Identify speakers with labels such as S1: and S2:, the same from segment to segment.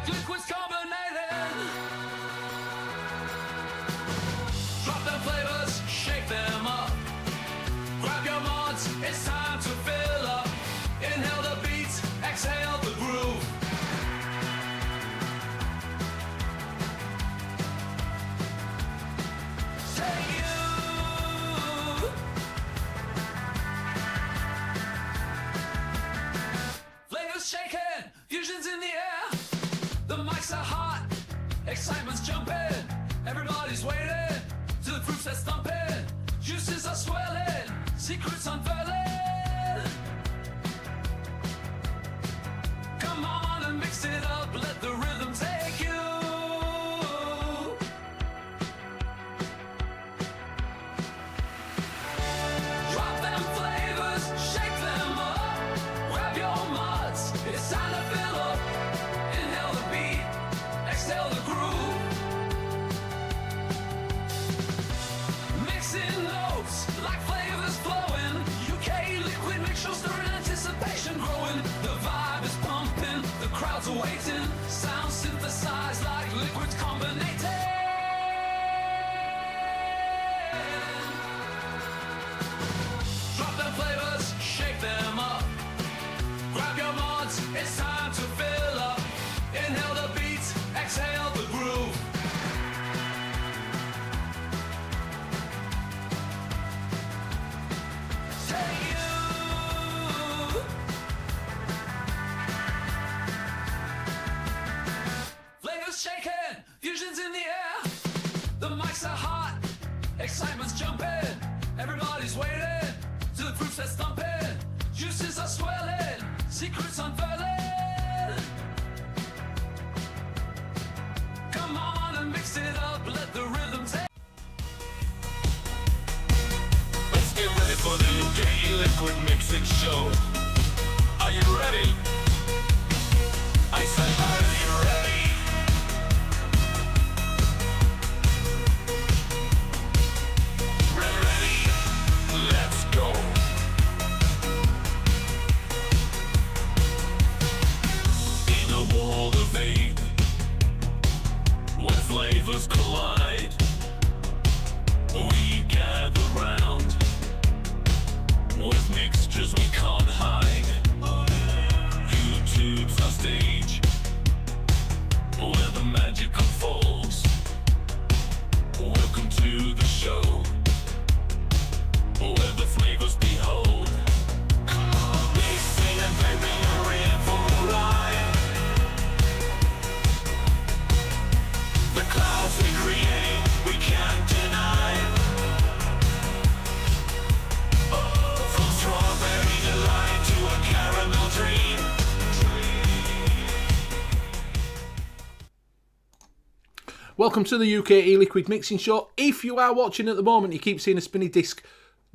S1: like liquids carbonated. Drop them flavors, shake them up. Grab your mods, it's time to fill up. Inhale the beats, exhale the groove. Take you. Flavors shaking, fusions in the air. The mics are hot, excitement's jumping. Everybody's waiting till the proofs are stumping. Juices are swelling, secrets unfurling. Come on and mix it up, let the rhythm take you. Drop them flavors, shake them up. Grab your muds, it's time to fill up. Inhale the beat, exhale the groove. Mixing notes like flavors flowing. U.K.E-liquid Mixing Show stirring anticipation growing. The vibe is pumping, the crowds are waiting. Sound synthesized like liquids combinated. Drop them flavors, shake them up. Grab your mods, it's time to fill up. Inhale the beats, exhale the groove. Take you. Flavors shaking, fusions in the air. The mics are hot, excitement's jumping. Everybody's waiting till the proofs are stumping. Juices are swelling, secrets unfurling. Come on and mix it up, let the rhythm take.
S2: Let's get ready for the U.K.E-liquid Mixing Show. Are you ready? I said, are you ready? Ready? Let's go. In a world of vape, where flavors collide, we gather round with mixtures we can't hide. YouTube's our stage, where the magic unfolds. Welcome to the show, where the flavors behold. Mixing and vaping are in for a ride. The clouds we create, we can't deny. From strawberry delight to a caramel dream.
S3: Welcome to the U.K.E-liquid Mixing Show. If you are watching at the moment, you keep seeing a spinny disc,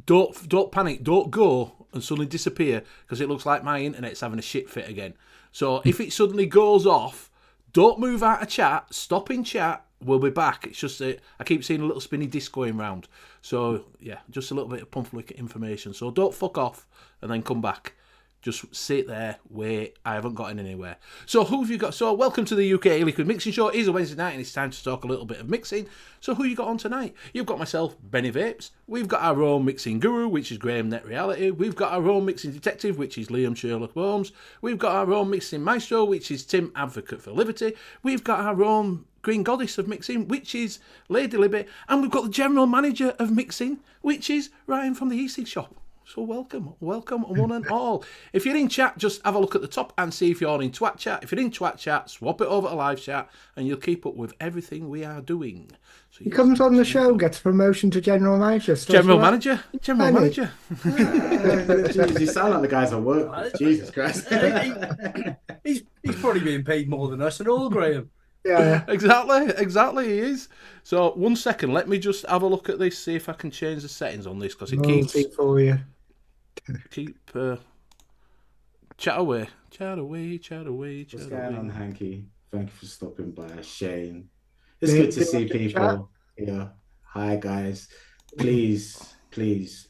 S3: don't panic, don't go and suddenly disappear, because it looks like my internet's having a shit fit again. So if it suddenly goes off, don't move out of chat, stop in chat, we'll be back. It's just I keep seeing a little spinny disc going round. So yeah, just a little bit of public information. So don't fuck off and then come back. Just sit there, wait. I haven't gotten anywhere. So who have you got? So welcome to the U.K.E-liquid Mixing Show. It is a Wednesday night and it's time to talk a little bit of mixing. So who you got on tonight? You've got myself, Benny Vapes. We've got our own mixing guru, which is Graham Net Reality. We've got our own mixing detective, which is Liam Sherlock Holmes. We've got our own mixing maestro, which is Tim Advocate for Liberty. We've got our own Green Goddess of Mixing, which is Lady Libby. And we've got the General Manager of Mixing, which is Ryan from the E-Cig Shop. So welcome one and all. If you're in chat, just have a look at the top and see if you're in Twat Chat. If you're in Twat Chat, swap it over to live chat and you'll keep up with everything we are doing. So
S4: he comes on the show, gets promotion to General Manager.
S3: General Manager.
S4: Manager.
S5: Jeez, you sound like the guys at work. Jesus Christ.
S6: He's probably being paid more than us and all, Graham.
S4: Yeah,
S3: exactly he is. So 1 second, let me just have a look at this, see if I can change the settings on this, because it keeps
S4: for you.
S3: Chat away.
S5: What's going on, Hanky? Thank you for stopping by. Shane, it's good to see people here. Hi guys, please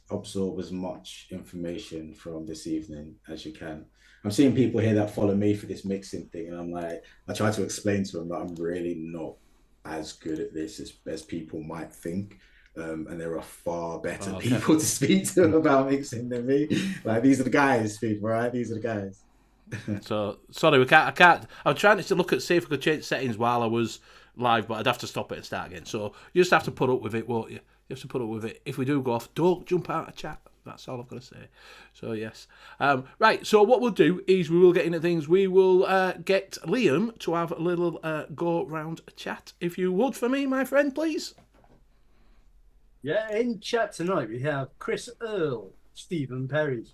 S5: absorb as much information from this evening as you can. I'm seeing people here that follow me for this mixing thing, and I'm like, I try to explain to them that I'm really not as good at this as people might think. And there are far better people to speak to about mixing than me. Like, these are the guys, people, right? These are the guys.
S3: So sorry, I can't. I'm trying to look at see if I could change settings while I was live, but I'd have to stop it and start again. So you just have to put up with it, won't you? You have to put up with it. If we do go off, don't jump out of chat. That's all I've got to say. So yes, right. So what we'll do is we will get into things. We will get Liam to have a little go round chat, if you would, for me, my friend, please.
S6: Yeah, in chat tonight we have Chris Earl, Stephen Perry,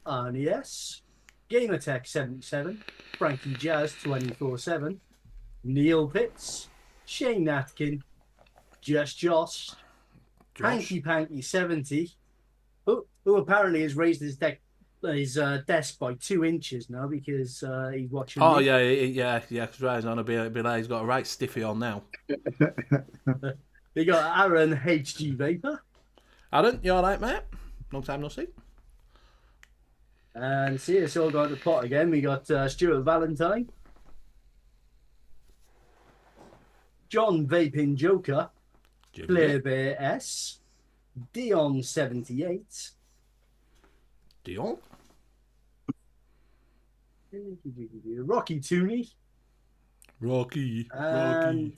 S6: Arnie S, Gamertech77, Frankie Jazz 24/7, Neil Pitts, Shane Atkin, Just Josh, Hanky Panky 70, who apparently has raised his desk by 2 inches now because he's watching.
S3: Oh yeah. Because Ryan's on a bit like he's got a right stiffy on now.
S6: We got Aaron HG Vapor.
S3: Aaron, you all right, mate? Long time no see.
S6: And see, it's all got the pot again. We got Stuart Valentine, John Vaping Joker, Flair Bear S, Dion 78.
S3: Dion?
S6: Rocky Tooney.
S3: Rocky.
S6: And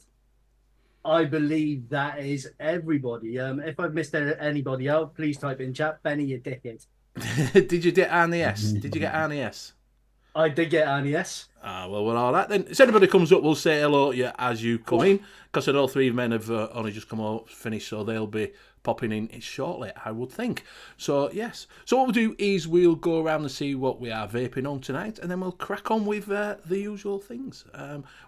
S6: I believe that is everybody. If I've missed anybody out, please type in chat. Benny, you dickhead.
S3: Did you get Arnie S? Did you get Arnie S?
S6: I did get Arnie S.
S3: Well, we're all right then. If anybody comes up, we'll say hello to you as you come in, because all 3 men have only just come out, finished, so they'll be popping in shortly, I would think. So, yes. So what we'll do is we'll go around and see what we are vaping on tonight, and then we'll crack on with the usual things.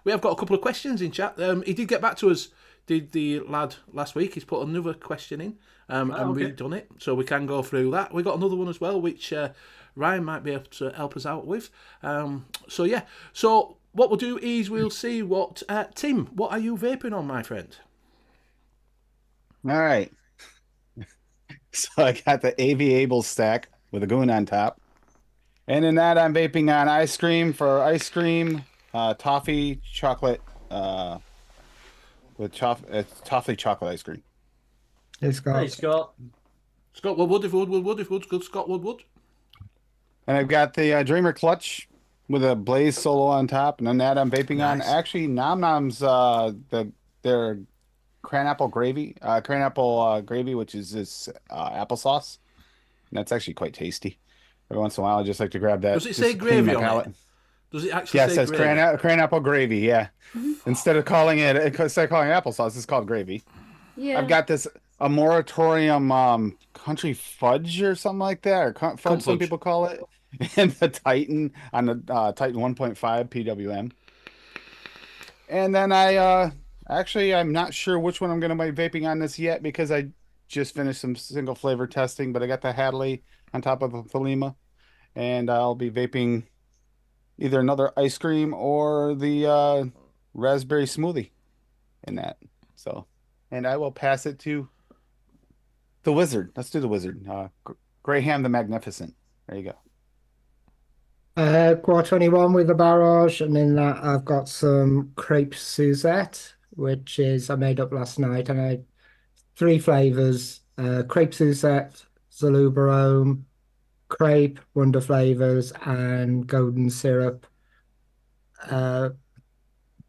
S3: We have got a couple of questions in chat. He did get back to us, did the lad last week. He's put another question in, and we've done it, so we can go through that. We got another one as well, which Ryan might be able to help us out with. So, yeah. So what we'll do is we'll see what... Tim, what are you vaping on, my friend?
S7: All right. So I got the AV Able stack with a goon on top. And in that, I'm vaping on ice cream for ice cream, toffee, chocolate, with toffee chocolate ice cream.
S4: Hey, Scott.
S6: Hey, Scott.
S3: Scott Woodwood, if Woodwood's good, Scott Woodwood.
S7: And I've got the Dreamer Clutch with a Blaze Solo on top. And then that I'm vaping on actually Nom Nom's their cranapple gravy, which is this applesauce. And that's actually quite tasty. Every once in a while, I just like to grab that.
S3: Does it say gravy on it? Does it actually say
S7: it says
S3: gravy?
S7: cranapple gravy, yeah. Instead of calling it applesauce, it's called gravy.
S8: Yeah.
S7: I've got a moratorium country fudge or something like that, or fudge some people call it, and the Titan on the Titan 1.5 PWM. And then I'm not sure which one I'm going to be vaping on this yet because I just finished some single flavor testing, but I got the Hadley on top of the Thelema, and I'll be vaping either another ice cream or the raspberry smoothie in that. So, and I will pass it to the Wizard. Let's do the Wizard. Graham the Magnificent. There you go.
S4: Quad 21 with a barrage, and in that I've got some crepe Suzette, which is I made up last night, and I had 3 flavors: crepe Suzette, Zalubarome, crepe, Wonder Flavors, and golden syrup.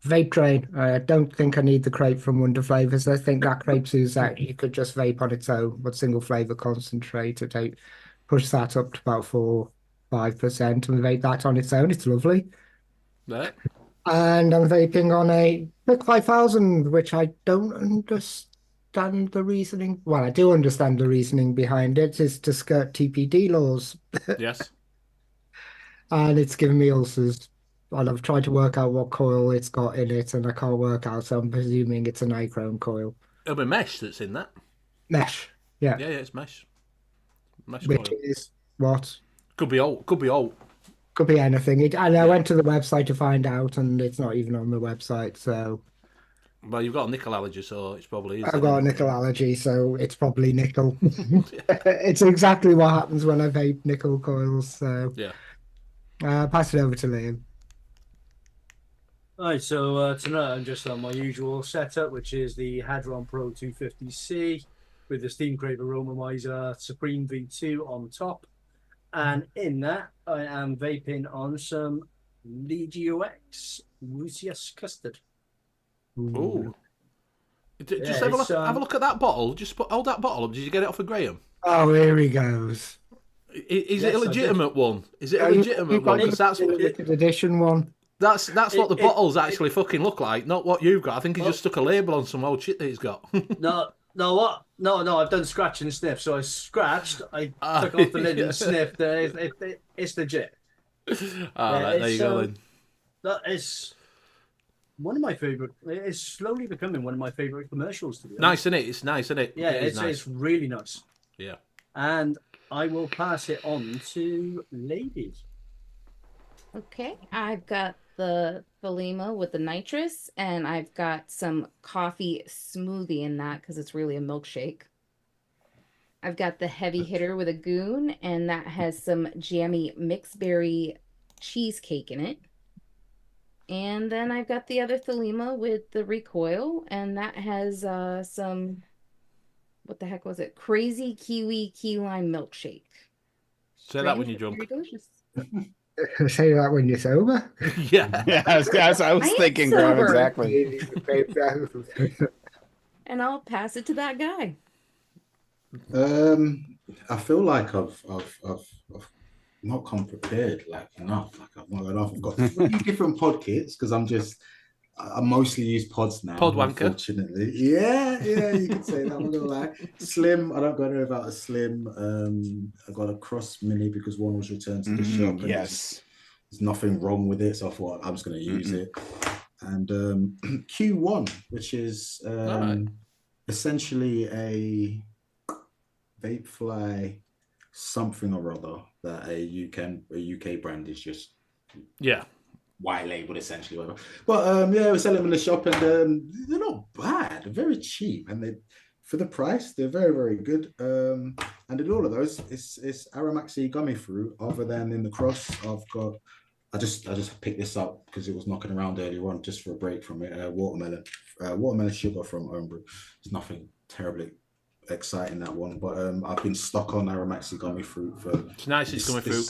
S4: Vape train. I don't think I need the crepe from Wonder Flavors. I think that crepe Suzette you could just vape on its own, but single flavor concentrate to push that up to about 4-5% and vape that on its own. It's lovely.
S3: Right.
S4: And I'm vaping on a Pick 5000, which I don't understand the reasoning. Well, I do understand the reasoning behind it. It's to skirt TPD laws.
S3: Yes.
S4: And it's giving me ulcers. And I've tried to work out what coil it's got in it, and I can't work out, so I'm presuming it's a nichrome coil.
S3: It'll be mesh that's in that.
S4: Mesh, yeah.
S3: Yeah, it's mesh. Mesh
S4: Which
S3: coil.
S4: is what?
S3: Could be old. Could be old.
S4: Could be anything. And I went to the website to find out, and it's not even on the website, so...
S3: Well, you've got a nickel allergy, so it's probably...
S4: I've got a nickel allergy, so it's probably nickel. It's exactly what happens when I vape nickel coils, so...
S3: Yeah.
S4: Pass it over to Liam.
S6: All right, so tonight I'm just on my usual setup, which is the Hadron Pro 250C with the Steam Crate Aromomizer Supreme V2 on top. And in that, I am vaping on some Legio X Lucius Custard.
S3: Ooh. Just
S6: Yeah,
S3: have a
S6: it's,
S3: look at that bottle. Just hold that bottle up. Did you get it off of Graham?
S4: Oh, here he goes.
S3: Is
S6: Yes,
S3: it a
S6: I did.
S3: legitimate one? Is it a
S4: Yeah,
S3: legitimate one? Because that's
S4: the limited edition one.
S3: that's what the
S6: It-
S3: bottles actually fucking look like, not what you've got. I think he just stuck a label on some old shit that he's got.
S6: No, what? No, I've done scratch and sniff. So I scratched, I took off the lid
S3: yeah.
S6: and sniffed. It's legit.
S3: There you go then.
S6: That is one of my favorite. It's slowly becoming one of my favorite commercials. To be honest.
S3: Nice, isn't it? It's nice, isn't it?
S6: Yeah,
S3: It is
S6: it's really nice.
S3: Yeah.
S6: And I will pass it on to Lady.
S8: Okay, I've got the Thelema with the nitrous, and I've got some coffee smoothie in that because it's really a milkshake. I've got the heavy hitter with a goon, and that has some jammy mixed berry cheesecake in it. And then I've got the other Thelema with the recoil, and that has some, what the heck was it? Crazy kiwi key lime milkshake.
S3: Say that when you're drunk.
S8: Very delicious.
S4: Say that when you're sober.
S3: Yeah.
S7: Yeah, I was
S8: I am
S7: thinking, Graham,
S8: sober.
S7: exactly.
S8: And I'll pass it to that guy.
S5: I feel like I've not come prepared like enough. Like I've not enough. I've got 3 different pod kits because I mostly use pods now.
S3: Pod wanker.
S5: Unfortunately, yeah, you can say that. I'm not gonna lie. Slim, I don't go there without a slim. I got a cross mini because one was returned to the shop. And
S7: Yes.
S5: there's nothing wrong with it, so I thought I'm just gonna use it. And Q1, which is
S3: Alright.
S5: essentially a vape fly something or other that a UK brand is just
S3: Yeah.
S5: white labeled essentially, whatever. But yeah, we sell them in the shop, and they're not bad. They're very cheap, and they for the price they're very, very good. And in all of those, it's Aramaxi gummy fruit. Other than in the cross, I just picked this up because it was knocking around earlier on just for a break from it. Watermelon sugar from Homebrew. There's nothing terribly exciting that one, but I've been stuck on Aramaxi gummy fruit for.
S3: It's nice. It's coming through.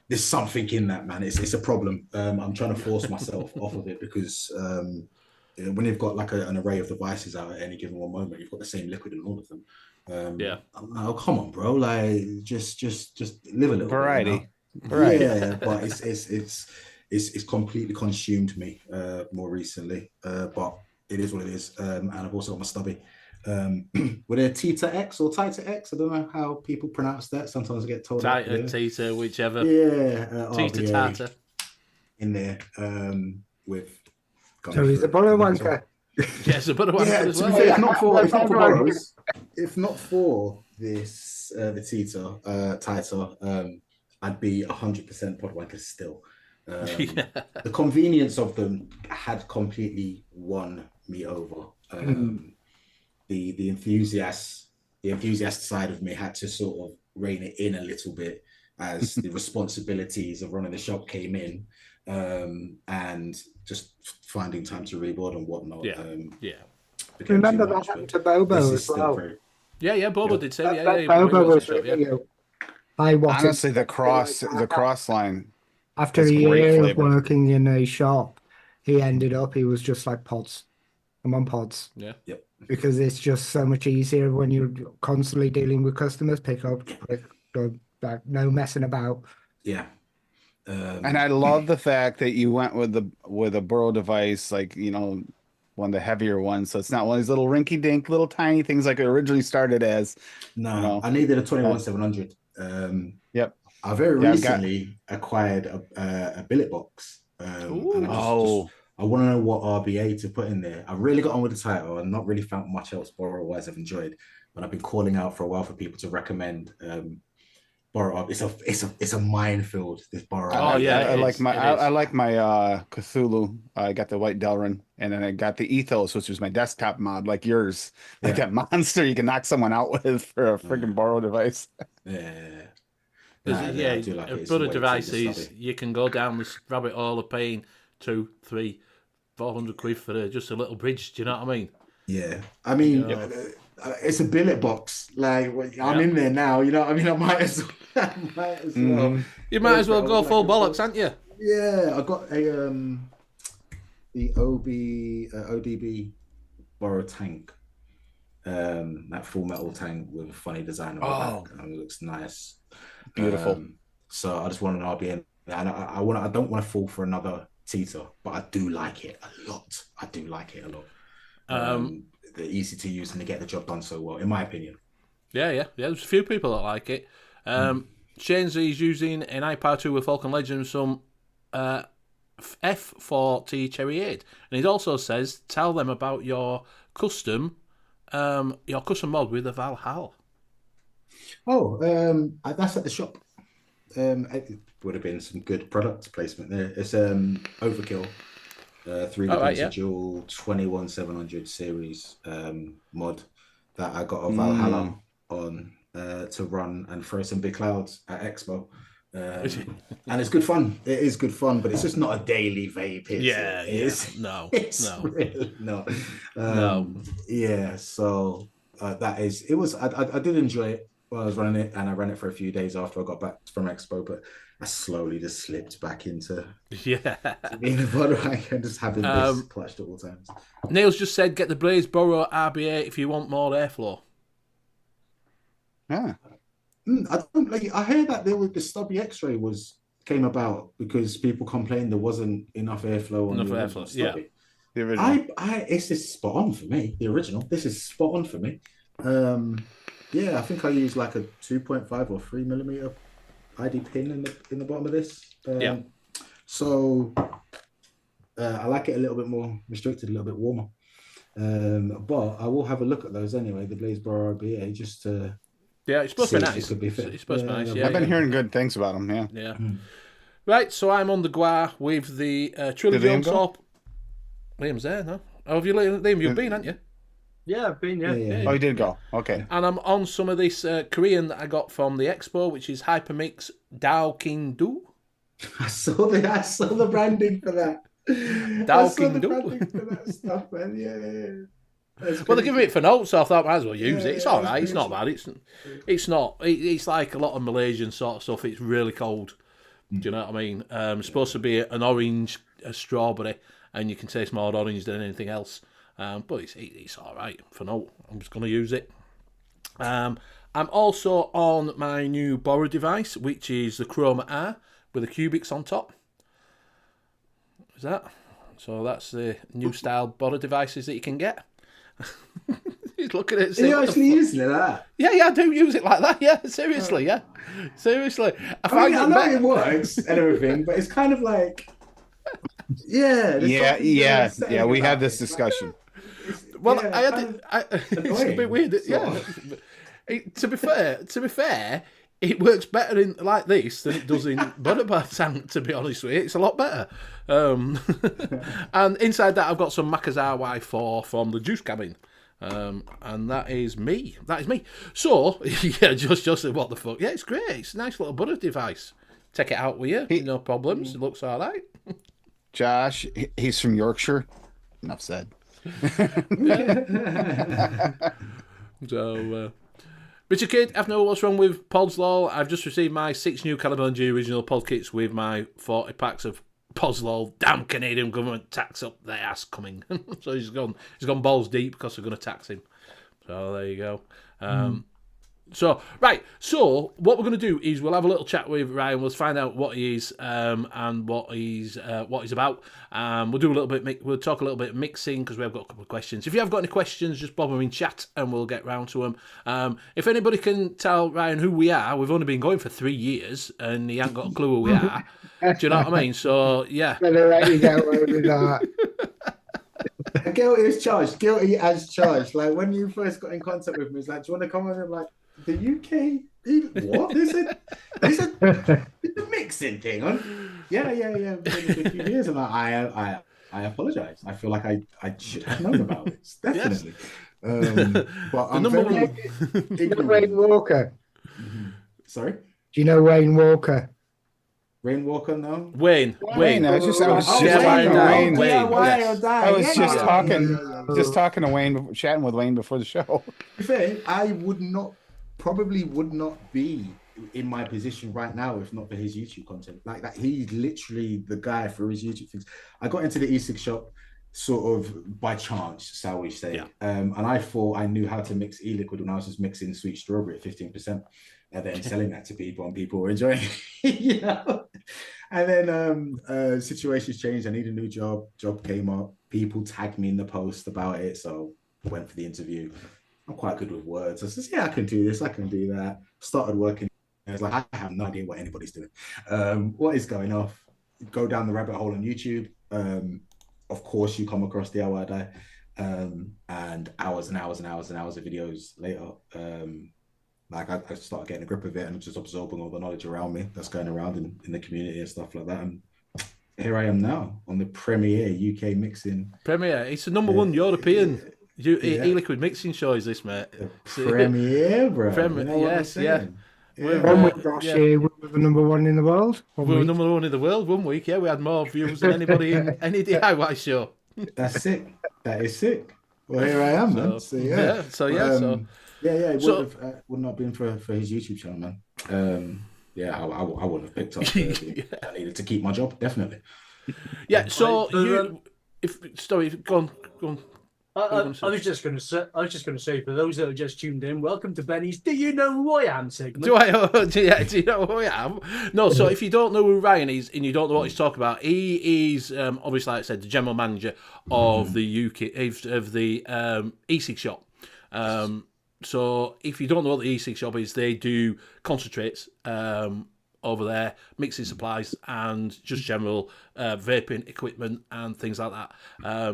S5: There's something in that, man. It's a problem. I'm trying to force myself off of it because when you've got like an array of devices out at any given one moment, you've got the same liquid in all of them.
S3: Yeah.
S5: Oh, come on, bro! Like just live a little
S7: Variety.
S5: bit, you know?
S7: Right.
S5: Yeah, but it's completely consumed me more recently. But it is what it is. And I've also got my stubby. With a Tita X or Tita X, I don't know how people pronounce that. Sometimes I get told
S3: Tita, Tita, whichever.
S5: yeah,
S3: Tita,
S5: RBA
S3: Tata.
S5: in there with.
S4: So he's a bottle wanker.
S3: Yes, a bit of one
S5: Yeah,
S3: as
S5: to be
S3: well.
S5: fair,
S3: Yeah.
S5: if not for this, the Tita, I'd be 100% pod wanker still.
S3: Yeah.
S5: The convenience of them had completely won me over. The enthusiast side of me had to sort of rein it in a little bit as the responsibilities of running the shop came in, and just finding time to reboard and whatnot.
S3: Yeah. Yeah.
S5: became
S4: Remember
S5: too
S4: that
S5: much,
S4: happened
S5: but
S4: to Bobo
S5: this is
S4: as
S5: still
S4: well.
S5: very-
S3: Yeah, Bobo
S5: Yeah.
S3: did say,
S4: That
S3: yeah.
S4: Bobo
S3: he
S4: was
S3: shop, yeah.
S4: really high wattage.
S7: Honestly, the cross line.
S4: After
S7: It's
S4: a
S7: great
S4: year of
S7: flavor.
S4: working in a shop, he was just like pods. I'm on pods
S3: Yeah.
S4: because it's just so much easier when you're constantly dealing with customers. Pick up, go back, no messing about.
S5: Yeah.
S7: And I love the fact that you went with a burrow device, like, one of the heavier ones. So it's not one of these little rinky dink, little tiny things like it originally started as.
S5: No,
S7: No.
S5: I needed a 21700.
S7: Yep.
S5: I very
S7: Yeah,
S5: recently acquired a billet box. And I want to know what RBA to put in there. I really got on with the title and not really found much else borrow-wise I've enjoyed. But I've been calling out for a while for people to recommend borrow. It's a minefield, this borrow.
S3: Oh, yeah.
S7: I
S3: it
S7: like
S3: is,
S7: my
S3: it is.
S7: I like my Cthulhu. I got the white Delrin, and then I got the Ethos, which was my desktop mod, like yours. Like that monster you can knock someone out with for a freaking borrow device.
S5: Yeah.
S3: Yeah,
S5: I do like it. It's
S3: brother
S5: way too
S3: devices,
S5: stubby.
S3: you can go down this rabbit hole of paying 2, 3, 400 quid for just a little bridge. Do you know what I mean?
S5: Yeah, I mean,
S3: Yeah.
S5: it's a billet box. Like I'm
S3: Yeah.
S5: in there now. You know what I mean? I might as well. I might as well.
S3: You might as well
S5: I
S3: go
S5: would
S3: full
S5: like a
S3: bollocks,
S5: box.
S3: aren't you?
S5: Yeah, I got a the ODB borrow tank. That full metal tank with a funny design on the back, and it looks nice.
S7: Beautiful.
S5: So I just want an RBN, and I don't want to fall for another Tita, but I do like it a lot. They're easy to use and they get the job done so well, in my opinion.
S3: Yeah. There's a few people that like it. Shane's he's using an iPad 2 with Falcon Legend, some F4T Cherry 8. And he also says, tell them about your custom mod with the Valhalla.
S5: Oh, that's at the shop. It would have been some good product placement there. It's Overkill, 3D dual 21700 series mod that I got a Valhalla on to run and throw some big clouds at Expo. And it's good fun. It is good fun, but it's just not a daily vape. It's really not. Yeah, so I did enjoy it while I was running it, and I ran it for a few days after I got back from Expo, but I slowly just slipped back into being a bottle and just having this clutched at all times.
S3: Neil's just said, get the Blaze-Boro RBA if you want more airflow.
S7: Yeah.
S5: I don't like. I heard that the stubby X-ray came about because people complained there wasn't enough airflow on the original stubby.
S7: The original.
S5: It's just spot on for me. The original. This is spot on for me. Yeah, I think I used like a 2.5 or 3 millimeter ID pin in the bottom of this. So I like it a little bit more restricted, a little bit warmer. But I will have a look at those anyway. The Blaze-Boro RBA just to.
S3: Yeah, it's supposed to be nice.
S5: It's supposed
S3: to be nice. Yeah,
S7: I've been hearing good things about them. Yeah.
S3: Yeah. Right, so I'm on the Gua with the Trilogy on top. Liam's there, no? Oh, have you, Liam? You've been, haven't you?
S6: Yeah, I've been. Yeah.
S7: Oh, you did go. Okay.
S3: And I'm on some of this Korean that I got from the Expo, which is Hypermix Dao King Do.
S5: I saw the branding for that.
S3: Dao King Do.
S5: Branding for that stuff, man. Yeah.
S3: Well, they're giving it for notes, so I thought I might as well use it. It's all right. It's not bad. It's not. It's like a lot of Malaysian sort of stuff. It's really cold. Do you know what I mean? It's supposed to be an orange, a strawberry, and you can taste more orange than anything else. But it's all right for note. I'm just going to use it. I'm also on my new Boro device, which is the Chroma R with the cubics on top. Is that? So that's the new style Boro devices that you can get. He's looking at it.
S5: Are you actually using it like that?
S3: Yeah, I do use it like that. Yeah, seriously, yeah. Seriously.
S5: I know it works and everything, but it's kind of like, yeah.
S7: We had this discussion.
S3: Well, it's a bit weird. Yeah. To be fair, it works better in like this than it does in Bonaparte tank, to be honest with you. It's a lot better. And inside that, I've got some Makazar Y4 from the juice cabin. And that is me. So, yeah, just what the fuck. Yeah, it's great. It's a nice little butter device. Take it out with you. No problems. It looks all right.
S7: Josh, he's from Yorkshire. Enough said.
S3: So, Richard Kidd, I've know what's wrong with Pods Lol. I've just received my 6 new Caliban G original pod kits with my 40 packs of Pods Lol. Damn Canadian government tax up their ass coming. So he's gone balls deep because they're going to tax him. So there you go. So what we're going to do is we'll have a little chat with Ryan. We'll find out what he is and what he's about. We'll do a little bit. We'll talk a little bit mixing because we've got a couple of questions. If you have got any questions, just bob them in chat and we'll get round to them. If anybody can tell Ryan who we are, we've only been going for 3 years and he ain't got a clue who we are. Do you know what I mean? So yeah.
S5: Guilty as charged. Like when you first got in contact with me, it's like, do you want to come on? I'm like, the UK, what? There's a mixing thing on. Yeah. It's been a few years, and I apologize. I feel like I should have known about this. Definitely. Yes. But I'm
S3: number
S5: very
S3: one.
S4: Wade Walker.
S5: Sorry.
S4: Do you know Wayne Walker?
S5: Rainwalker, no?
S3: Wayne.
S7: I was just
S5: Oh,
S7: talking
S3: Wayne,
S7: to Wayne.
S3: Wayne,
S5: DIY
S3: yes.
S5: or die.
S7: I was
S5: Yeah,
S7: just talking to Wayne, chatting with Wayne before the show.
S5: To be fair, I probably would not be in my position right now if not for his YouTube content. Like that, he's literally the guy for his YouTube things. I got into the e-cig shop sort of by chance, shall we say.
S3: Yeah.
S5: And I thought I knew how to mix e-liquid when I was just mixing sweet strawberry at 15%. And then selling that to people and people were enjoying it, you know? And then situations changed. I need a new job. Job came up. People tagged me in the post about it. So I went for the interview. I'm quite good with words. I said, yeah, I can do this. I can do that. Started working. I was like, I have no idea what anybody's doing. What is going off? Go down the rabbit hole on YouTube. Of course, you come across DIY Die. And hours and hours and hours and hours of videos later, like I started getting a grip of it and just absorbing all the knowledge around me that's going around in the community and stuff like that. And here I am now on the premier UK mixing.
S3: Premier. It's the number one European e-liquid mixing show, is this, mate?
S5: Premier, bro.
S3: Premier,
S5: you know
S3: yes, yeah.
S4: One week last year, we were the number one in the world.
S3: We were number one in the world 1 week, yeah. We had more views than anybody in any DIY show.
S5: That's sick. That is sick. Well, here I am, man. So, yeah. It wouldn't have been for his YouTube channel, man. I wouldn't have picked up. I needed to keep my job, definitely.
S3: Yeah. So go on.
S6: I was just going to say for those that have just tuned in, welcome to Benny's "Do You Know Who I Am" segment.
S3: Do you know who I am? No. So if you don't know who Ryan is and you don't know what he's talking about, he is obviously, like I said, the general manager of the UK of the e-cig shop. So if you don't know what the e-cig shop is, they do concentrates over there, mixing supplies and just general vaping equipment and things like that.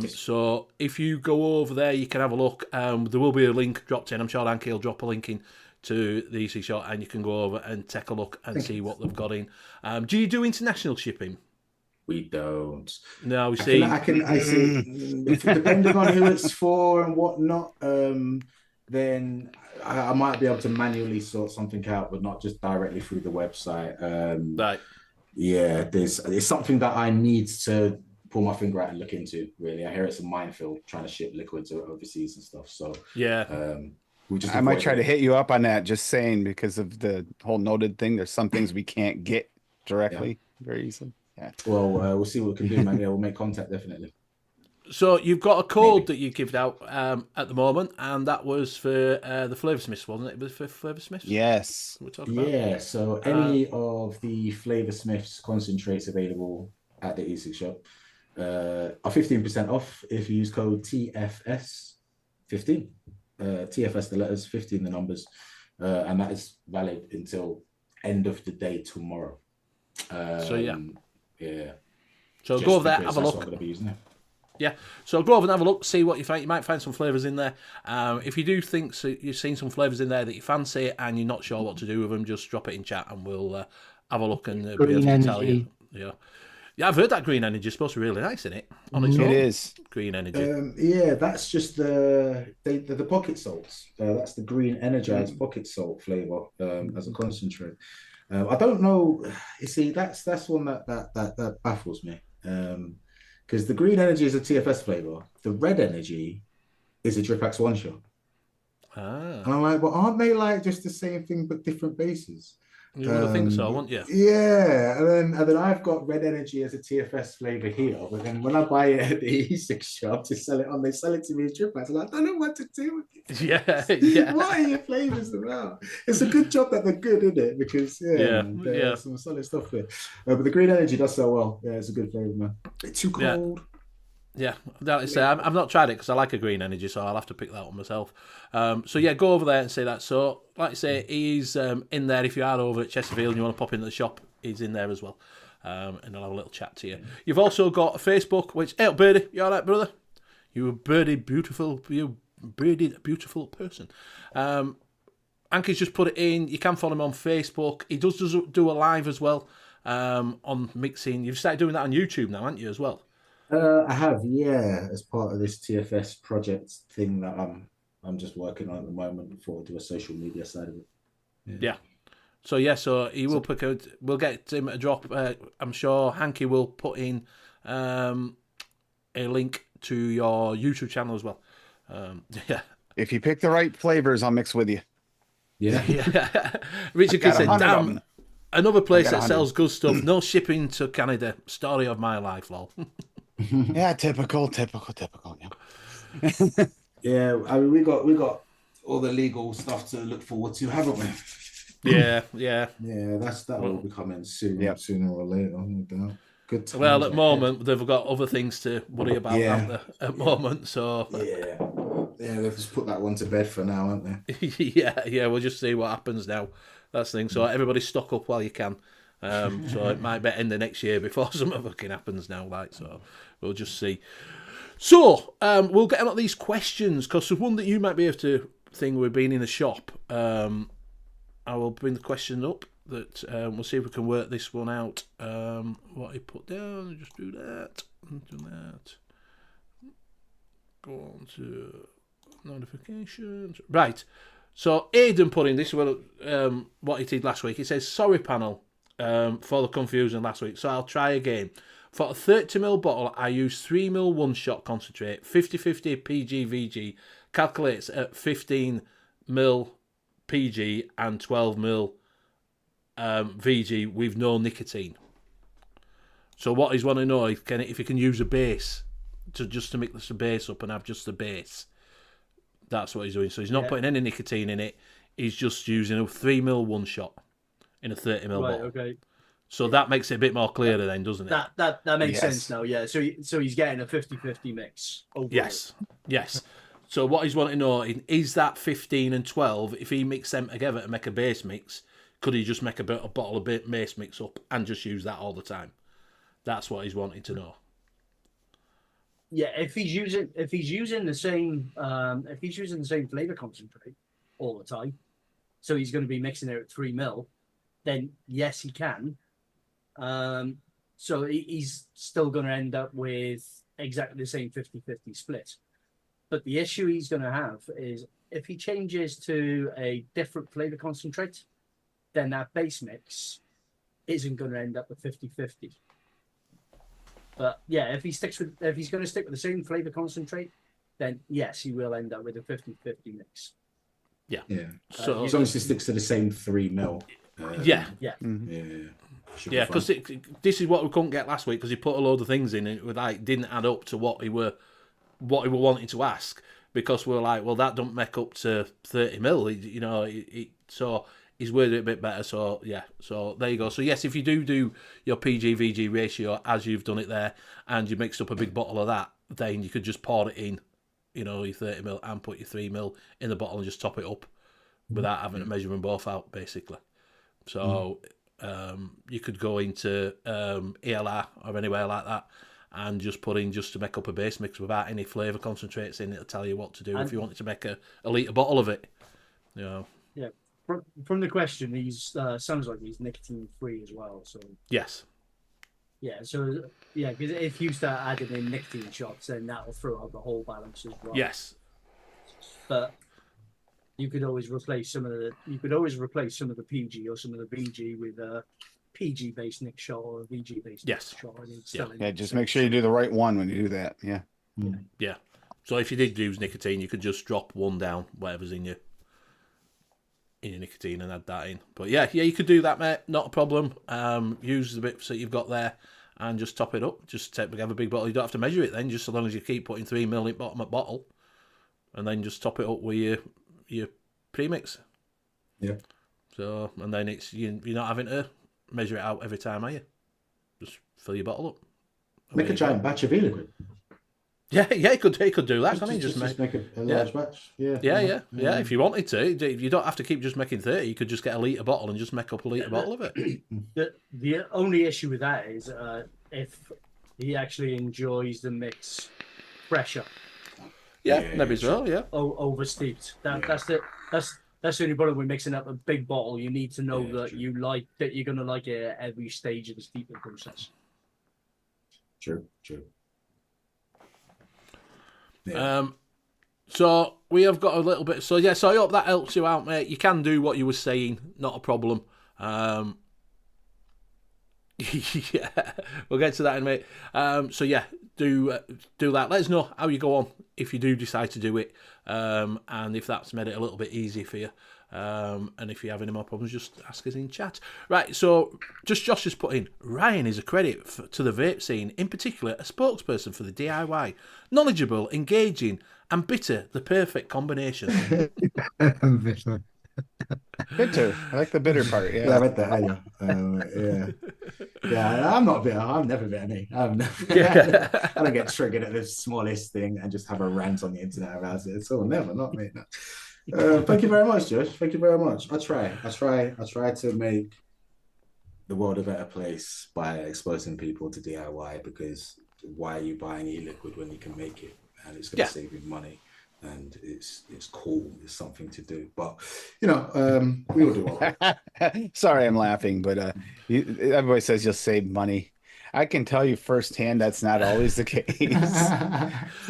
S3: So if you go over there, you can have a look. There will be a link dropped in. I'm sure Anki will drop a link in to the e-cig shop and you can go over and take a look and see what they've got in. Do you do international shipping?
S5: We don't.
S3: No, we see.
S5: I see. Depending on who it's for and whatnot, then I might be able to manually sort something out, but not just directly through the website.
S3: Right.
S5: Yeah, it's something that I need to pull my finger out and look into. Really, I hear it's a minefield trying to ship liquids overseas and stuff. So
S3: yeah,
S7: I might try to hit you up on that. Just saying, because of the whole noted thing. There's some things we can't get directly very easily. Yeah.
S5: Well, we'll see what we can do, man. Yeah, we'll make contact definitely.
S3: So you've got a code that you give out at the moment, and that was for the Flavour Smiths, wasn't it? It was for Flavour Smiths?
S7: Yes.
S5: Yeah, so any of the Flavour Smiths concentrates available at the e-cig shop are 15% off if you use code TFS15. TFS the letters, 15 the numbers, and that is valid until end of the day tomorrow. So
S3: go over there, have a look.
S5: I'm going to be using it.
S3: Yeah, so go over and have a look, see what you find. You might find some flavours in there. If you do think you've seen some flavours in there that you fancy and you're not sure what to do with them, just drop it in chat and we'll have a look and be able to tell you. Yeah, I've heard that green energy is supposed to be really nice, isn't it? On its own.
S7: It is.
S3: Green energy.
S5: That's just the pocket salts. That's the green energized pocket salt flavour as a concentrate. I don't know. You see, that's one that baffles me. Because the green energy is a TFS flavour. The red energy is a Dripax one shot. And I'm like, well, aren't they like just the same thing but different bases?
S3: You would think so, wouldn't you?
S5: Yeah, and then I've got red energy as a TFS flavour here, but then when I buy it at the e-cig shop to sell it on, they sell it to me as Dripax. I'm like, I don't know what to do with it.
S3: Yeah.
S5: What are your flavours about? It's a good job that they're good, isn't it? Because there's some solid stuff there. But the green energy does sell well. Yeah, it's a good flavour, man. It's too cold.
S3: Yeah, I've not tried it because I like a green energy, so I'll have to pick that one myself. So yeah, go over there and see that. So, like I say, he's in there. If you are over at Chesterfield and you want to pop into the shop, he's in there as well. And I'll have a little chat to you. You've also got Facebook, which, hey, Birdie, you all right, brother? You a birdie beautiful person. Anki's just put it in. You can follow him on Facebook. He does do a live as well on mixing. You've started doing that on YouTube now, haven't you, as well?
S5: I have, yeah, as part of this TFS project thing that I'm just working on at the moment before I do a social media side of it.
S3: Yeah. So yeah, so he will pick out. We'll get him a drop. I'm sure Hanky will put in a link to your YouTube channel as well. Yeah.
S7: If you pick the right flavors, I'll mix with you.
S5: Yeah.
S3: Yeah. Richard
S7: Got
S3: Kidd said,
S7: 100 of
S3: "Damn,
S7: them.
S3: another place
S7: got
S3: that
S7: 100.
S3: sells good stuff. No shipping to Canada. Story of my life, lol."
S7: Yeah, typical. Yeah.
S5: Yeah, I mean, we got all the legal stuff to look forward to, haven't we?
S3: Yeah.
S5: Yeah, that will be coming soon,
S7: Yep.
S5: sooner or later, no doubt. Good times
S3: Well, at the
S5: ahead.
S3: moment they've got other things to worry about
S5: Yeah.
S3: at the moment. So
S5: Yeah, they've just put that one to bed for now, haven't they?
S3: yeah, we'll just see what happens now. That's the thing. So everybody stock up while you can. So it might be end of next year before something fucking happens now. Like, so we'll just see. So we'll get on at these questions because there's one that you might be able to think we've been in the shop. I will bring the question up. That we'll see if we can work this one out. What he put down, just do that. Do that. Go on to notifications. Right. So Aidan put in this well, what he did last week. He says, "Sorry, panel, for the confusion last week. So I'll try again. For a 30ml bottle, I use 3ml one-shot concentrate, 50-50 PG/VG, calculates at 15ml PG and 12ml VG with no nicotine." So what he's want to know is if you can use a base to mix the base up and have just the base. That's what he's doing. So he's not putting any nicotine in it. He's just using a 3ml one shot in a 30ml bottle.
S6: Okay.
S3: So that makes it a bit more clearer then, doesn't it?
S6: That makes sense now. Yeah. So he's getting a 50-50 mix. Overall.
S3: Yes. So what he's wanting to know is that 15 and 12. If he mix them together to make a base mix, could he just make a bottle of base mix up and just use that all the time? That's what he's wanting to know.
S6: Yeah, if he's using the same flavor concentrate all the time, so he's going to be mixing it at 3ml, then yes, he can. So he's still going to end up with exactly the same 50-50 split. But the issue he's going to have is if he changes to a different flavor concentrate, then that base mix isn't going to end up with 50-50. But yeah, if he's going to stick with the same flavor concentrate, then yes, he will end up with a 50-50 mix.
S3: Yeah.
S5: So as long as he sticks to the same 3ml.
S3: Yeah.
S5: Yeah,
S3: because this is what we couldn't get last week because he put a load of things in and it didn't add up to what he were wanting to ask, because we're like, well, that don't make up to 30ml, so he's worded it a bit better. So yeah, so there you go. So yes, if you do your PG/VG ratio as you've done it there, and you mixed up a big bottle of that, then you could just pour it in, your 30ml and put your 3ml in the bottle and just top it up without having to measure them both out, basically. So you could go into ELR or anywhere like that and just put in just to make up a base mix without any flavour concentrates in it. It'll tell you what to do if you wanted to make a litre bottle of it.
S6: Yeah. From the question, he's sounds like he's nicotine free as well. So
S3: yes.
S6: Yeah. So yeah, because if you start adding in nicotine shots, then that'll throw out the whole balance as well.
S3: Yes.
S6: But you could always replace some of the PG or some of the VG with a PG based nic shot or a VG based nic shot.
S7: Yeah, just make sure you do the right one when you do that. Yeah.
S3: Yeah. So if you did use nicotine, you could just drop one down, whatever's in your nicotine, and add that in. But yeah, you could do that, mate. Not a problem. Use the bits that you've got there and just top it up. Just have a big bottle. You don't have to measure it then, just as long as you keep putting 3ml in bottom of bottle, and then just top it up with your premix.
S5: Yeah.
S3: So, and then you're not having to measure it out every time, are you? Just fill your bottle up.
S5: Make a giant batch of e-liquid.
S3: Yeah, he could do that.
S5: Just make a large batch. Yeah.
S3: If you wanted to, you don't have to keep just making 30. You could just get a litre bottle and just make up a litre bottle of it.
S6: The only issue with that is if he actually enjoys the mix fresher.
S3: Yeah, maybe as well. Yeah.
S6: Over steeped. That's the only problem with mixing up a big bottle. You need to know that you're going to like it at every stage of the steeping process.
S5: True.
S3: Yeah. So we have got a little bit. So yeah, so I hope that helps you out, mate. You can do what you were saying, not a problem. Yeah, we'll get to that in a minute. So yeah, do that. Let us know how you go on if you do decide to do it, and if that's made it a little bit easier for you. And if you have any more problems, just ask us in chat. Right, so just Josh has put in, Ryan is a credit to the vape scene, in particular a spokesperson for the DIY. Knowledgeable, engaging, and bitter, the perfect combination.
S4: Bitter.
S7: Bitter. I like the bitter part.
S5: Yeah, I
S7: Yeah.
S5: read that earlier. Yeah, I'm not bitter. I'm never bitter, mate. I'm never,
S3: Yeah.
S5: I don't get triggered at the smallest thing and just have a rant on the internet about it. So never, not me. No. Thank you very much, Josh. Thank you very much. I try to make the world a better place by exposing people to DIY, because why are you buying e-liquid when you can make it and it's going to save you money? And it's cool. It's something to do. But we all do all right.
S7: Sorry, I'm laughing, but everybody says you'll save money. I can tell you firsthand that's not always the case.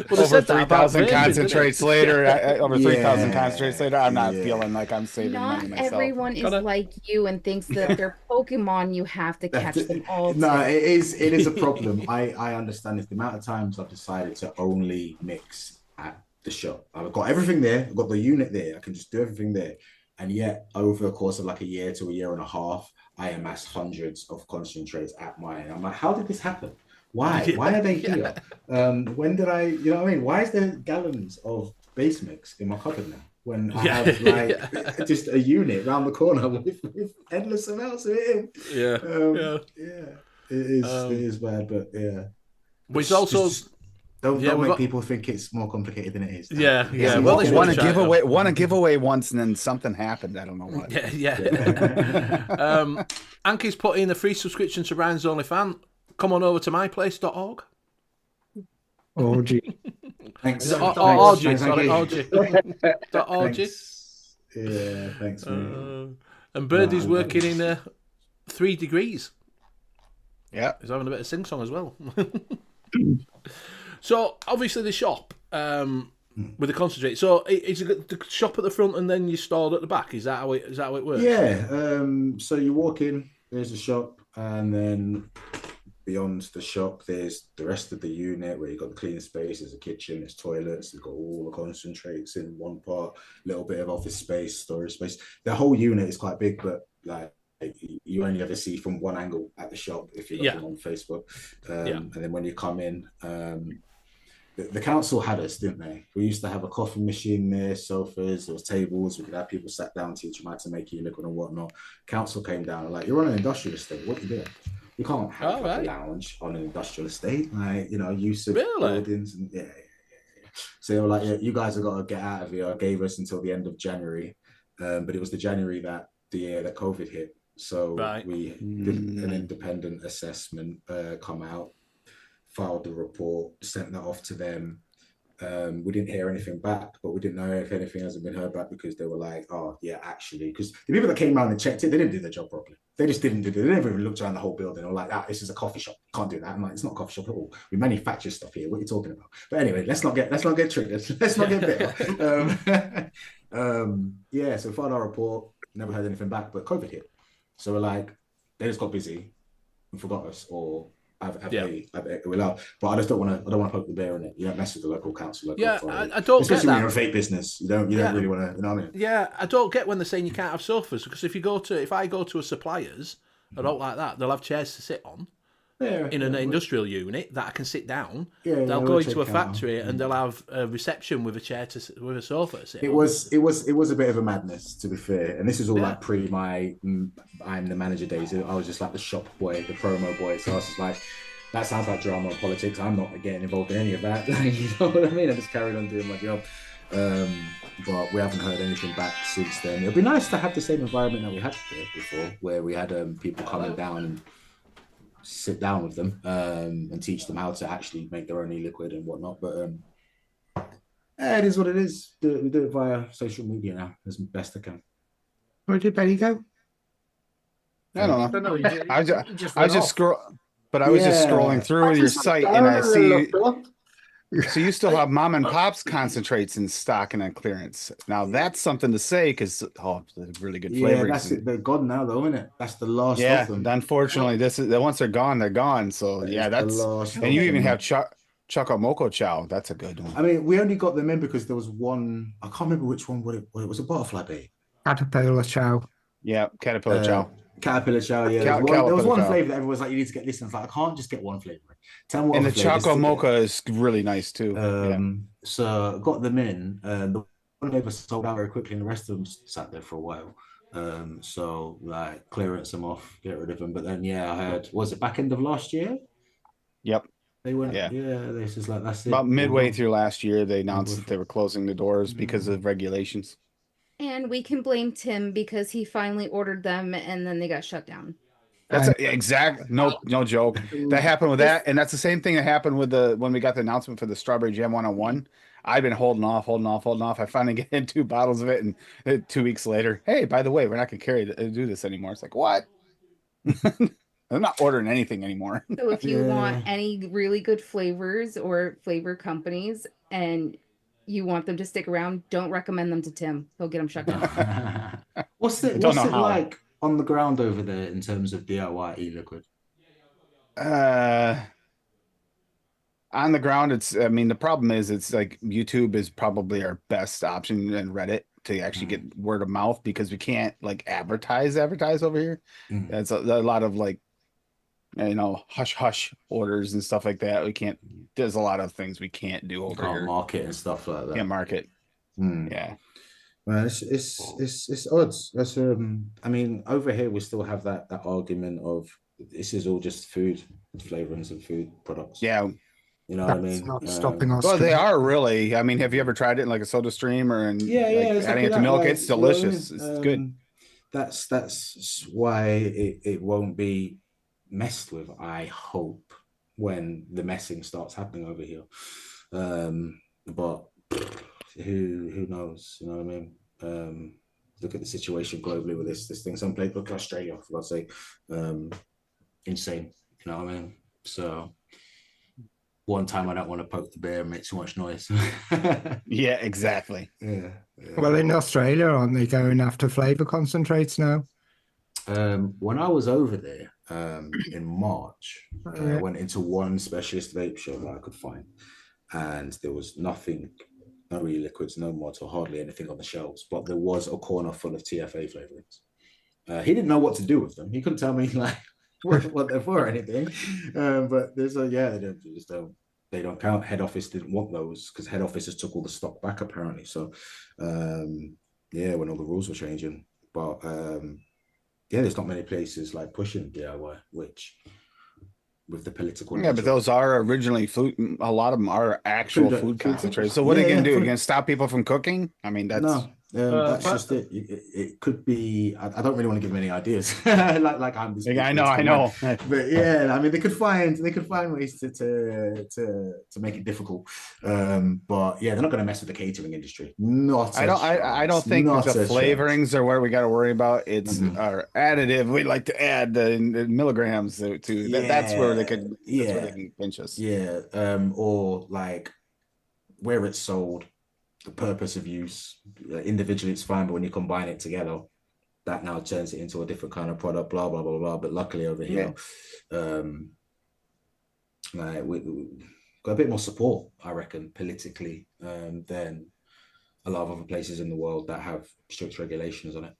S3: Well,
S7: Over 3,000 concentrates later, over 3,000 concentrates later, I'm not feeling like I'm saving money
S8: Not
S7: myself.
S8: everyone is like you and thinks that they're Pokemon. You have to catch them all.
S5: No, it is a problem. I understand this. The amount of times I've decided to only mix at the shop. I've got everything there. I've got the unit there. I can just do everything there. And yet, over the course of like a year to a year and a half, I amassed hundreds of concentrates at mine. I'm like, how did this happen? Why? Why are they here? When did I, you know what I mean? Why is there gallons of base mix in my cupboard now? When I have like just a unit around the corner with endless amounts of it in. It is bad, but yeah.
S3: Which also...
S5: Don't make people think it's more complicated than it is.
S3: Yeah.
S7: Well, they want to give away once, and then something happened. I don't know what.
S3: Yeah. Anki's put in a free subscription to Ryan's OnlyFans. Come on over to myplace.org.
S4: OG.
S5: Thanks.
S3: Org.
S5: Yeah, thanks, man.
S3: And Birdie's working in 3 degrees.
S7: Yeah.
S3: He's having a bit of sing-song as well. So, obviously, the shop with the concentrate. So, is it the shop at the front and then you stalled at the back? Is that how it works?
S5: Yeah. So, you walk in, there's a shop, and then beyond the shop, there's the rest of the unit where you've got the clean space, there's a kitchen, there's toilets, you've got all the concentrates in one part, a little bit of office space, storage space. The whole unit is quite big, but like, you only ever see from one angle at the shop if you're looking on Facebook. And then when you come in, the council had us, didn't they? We used to have a coffee machine there, sofas, there was tables, we could have people sat down, teach them how to make e-liquid and whatnot. Council came down and like, you're on an industrial estate, what are you doing? You can't have a lounge on an industrial estate, like, use of buildings. And So they were like, you guys have got to get out of here. I gave us until the end of January. But it was the January the year that COVID hit. So we did an independent assessment, come out, filed the report, sent that off to them. We didn't hear anything back, but we didn't know if anything hasn't been heard back because they were like, oh, yeah, actually, because the people that came around and checked it, they didn't do their job properly. They just didn't do it. They never even looked around the whole building. They were like, this is a coffee shop. Can't do that. I'm like, it's not a coffee shop at all. We manufacture stuff here. What are you talking about? But anyway, let's not get triggered. Let's not get bitter. So we filed our report, never heard anything back, but COVID hit. So we're like, they just got busy and forgot us, or we're allowed. But I just don't want to poke the bear in it. You don't mess with the local council.
S3: I don't
S5: especially
S3: get
S5: when you're a vape business. You don't really want to. You know what I mean?
S3: Yeah, I don't get when they're saying you can't have sofas, because if I go to a supplier's, I don't like that. They'll have chairs to sit on. In an industrial unit that I can sit down. They'll go into a factory and they'll have a reception with a chair with a sofa to sit
S5: on. It was a bit of a madness, to be fair. And this is all like pre my I'm the manager days. I was just like the shop boy, the promo boy. So I was just like, that sounds like drama and politics. I'm not getting involved in any of that. You know what I mean? I just carried on doing my job. But we haven't heard anything back since then. It'd be nice to have the same environment that we had there before, where we had people coming down and sit down with them and teach them how to actually make their own e-liquid and whatnot. But it is what it is. We do it via social media now as best I can.
S4: Where did Benny go?
S7: I don't know. I was just scrolling through your site and I see So you still have mom and pop's concentrates in stock and on clearance. Now that's something to say because they're really good
S5: Yeah,
S7: flavorings.
S5: that's it. They're gone now, though, isn't it? That's the last
S7: Yeah,
S5: of them.
S7: unfortunately, this is once they're gone, they're gone. So
S5: That
S7: yeah,
S5: is the
S7: that's
S5: last
S7: and
S5: of
S7: you
S5: them.
S7: even have Choco Moco Chow. That's a good one.
S5: I mean, we only got them in because there was one. I can't remember which one. What it was, a butterfly bait.
S4: Caterpillar chow.
S7: Yeah, Caterpillar Chow.
S5: Caterpillar chow. Yeah, there was
S7: Caterpillar
S5: one
S7: chow.
S5: flavor that everyone's like, you need to get this. And it's like, I can't just get one flavor. Tell me what
S7: And the
S5: flavors
S7: Choco
S5: to
S7: Mocha
S5: get.
S7: is really nice too.
S5: So got them in. The one flavor sold out very quickly, and the rest of them sat there for a while. So like clearance them off, get rid of them. But then yeah, I heard, was it back end of last year?
S7: Yep.
S5: They went,
S7: Yeah.
S5: this is like, that's it.
S7: About midway through last year, they announced that they were closing the doors because of regulations.
S8: And we can blame Tim because he finally ordered them and then they got shut down.
S7: That's exact. No joke. That happened with that, and that's the same thing that happened with when we got the announcement for the Strawberry Jam 101. I've been holding off. I finally get in 2 bottles of it, and 2 weeks later, hey, by the way, we're not gonna do this anymore. It's like, what? I'm not ordering anything anymore.
S8: So if you want any really good flavors or flavor companies and you want them to stick around, don't recommend them to Tim. He'll get them shut down.
S5: What's it like on the ground over there in terms of DIY e-liquid?
S7: On the ground, the problem is it's like YouTube is probably our best option and Reddit to actually get word of mouth because we can't like advertise over here. That's a lot of like, hush orders and stuff like that. We can't. There's a lot of things we can't do over here.
S5: Market and stuff like that.
S7: Can't market. Yeah.
S5: Well, it's odds. That's I mean, over here we still have that argument of this is all just food flavorings and food products.
S7: Yeah.
S5: You know what I mean?
S4: Not stopping us.
S7: Well, they are really. I mean, have you ever tried it in like a Soda Stream or adding it to milk? It's delicious. It's good.
S5: That's why it won't be messed with, I hope, when the messing starts happening over here. But who knows? You know what I mean? Look at the situation globally with this thing. Some place, look at Australia, for God's sake. Insane. You know what I mean? So one time I don't want to poke the bear and make too much noise.
S7: Yeah, exactly.
S5: Yeah.
S4: Well, in Australia, aren't they going after flavor concentrates now?
S5: When I was over there in March, I went into one specialist vape shop that I could find, and there was nothing, no e-liquids, no mods, or hardly anything on the shelves, but there was a corner full of TFA flavorings. He didn't know what to do with them. He couldn't tell me like what they're for or anything. But there's they don't count. Head office didn't want those because head office just took all the stock back apparently. So when all the rules were changing, but there's not many places like pushing DIY, which with the political.
S7: Yeah, but those are originally food. A lot of them are actual food concentrates. So what are you going to do? You're going to stop people from cooking? I mean, that's
S5: that's just it. It could be. I don't really want to give them any ideas. like I'm. This
S7: I know.
S5: But yeah, I mean, they could find ways to make it difficult. But yeah, they're not going to mess with the catering industry.
S7: I don't think the flavorings are where we got to worry about. It's our additive. We like to add the milligrams to. That's where they could. That's where they can pinch us.
S5: Yeah. Or like where it's sold. The purpose of use individually it's fine, but when you combine it together, that now turns it into a different kind of product. Blah blah blah blah. But luckily over here, we got a bit more support, I reckon, politically than a lot of other places in the world that have strict regulations on it.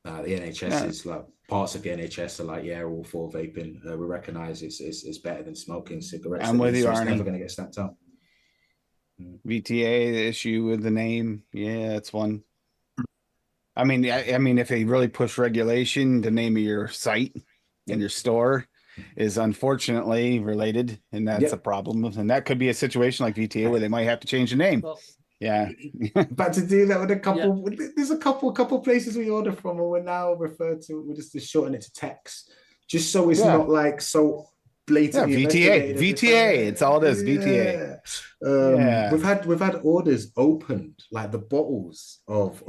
S5: The NHS is like parts of the NHS are like all for vaping. We recognise it's better than smoking cigarettes.
S7: I'm with you,
S5: It's
S7: Arnie.
S5: never going to get snapped up.
S7: VTA, the issue with the name, it's one. I mean, if they really push regulation, the name of your site and your store is unfortunately related, and that's a problem. And that could be a situation like VTA where they might have to change the name.
S5: But to do that with a couple, there's a couple places we order from, and we're now referred to. We're just shorten it to Tex, just so it's not like so. Blatantly
S7: VTA. It's all it is. VTA.
S5: We've had orders opened, like the bottles of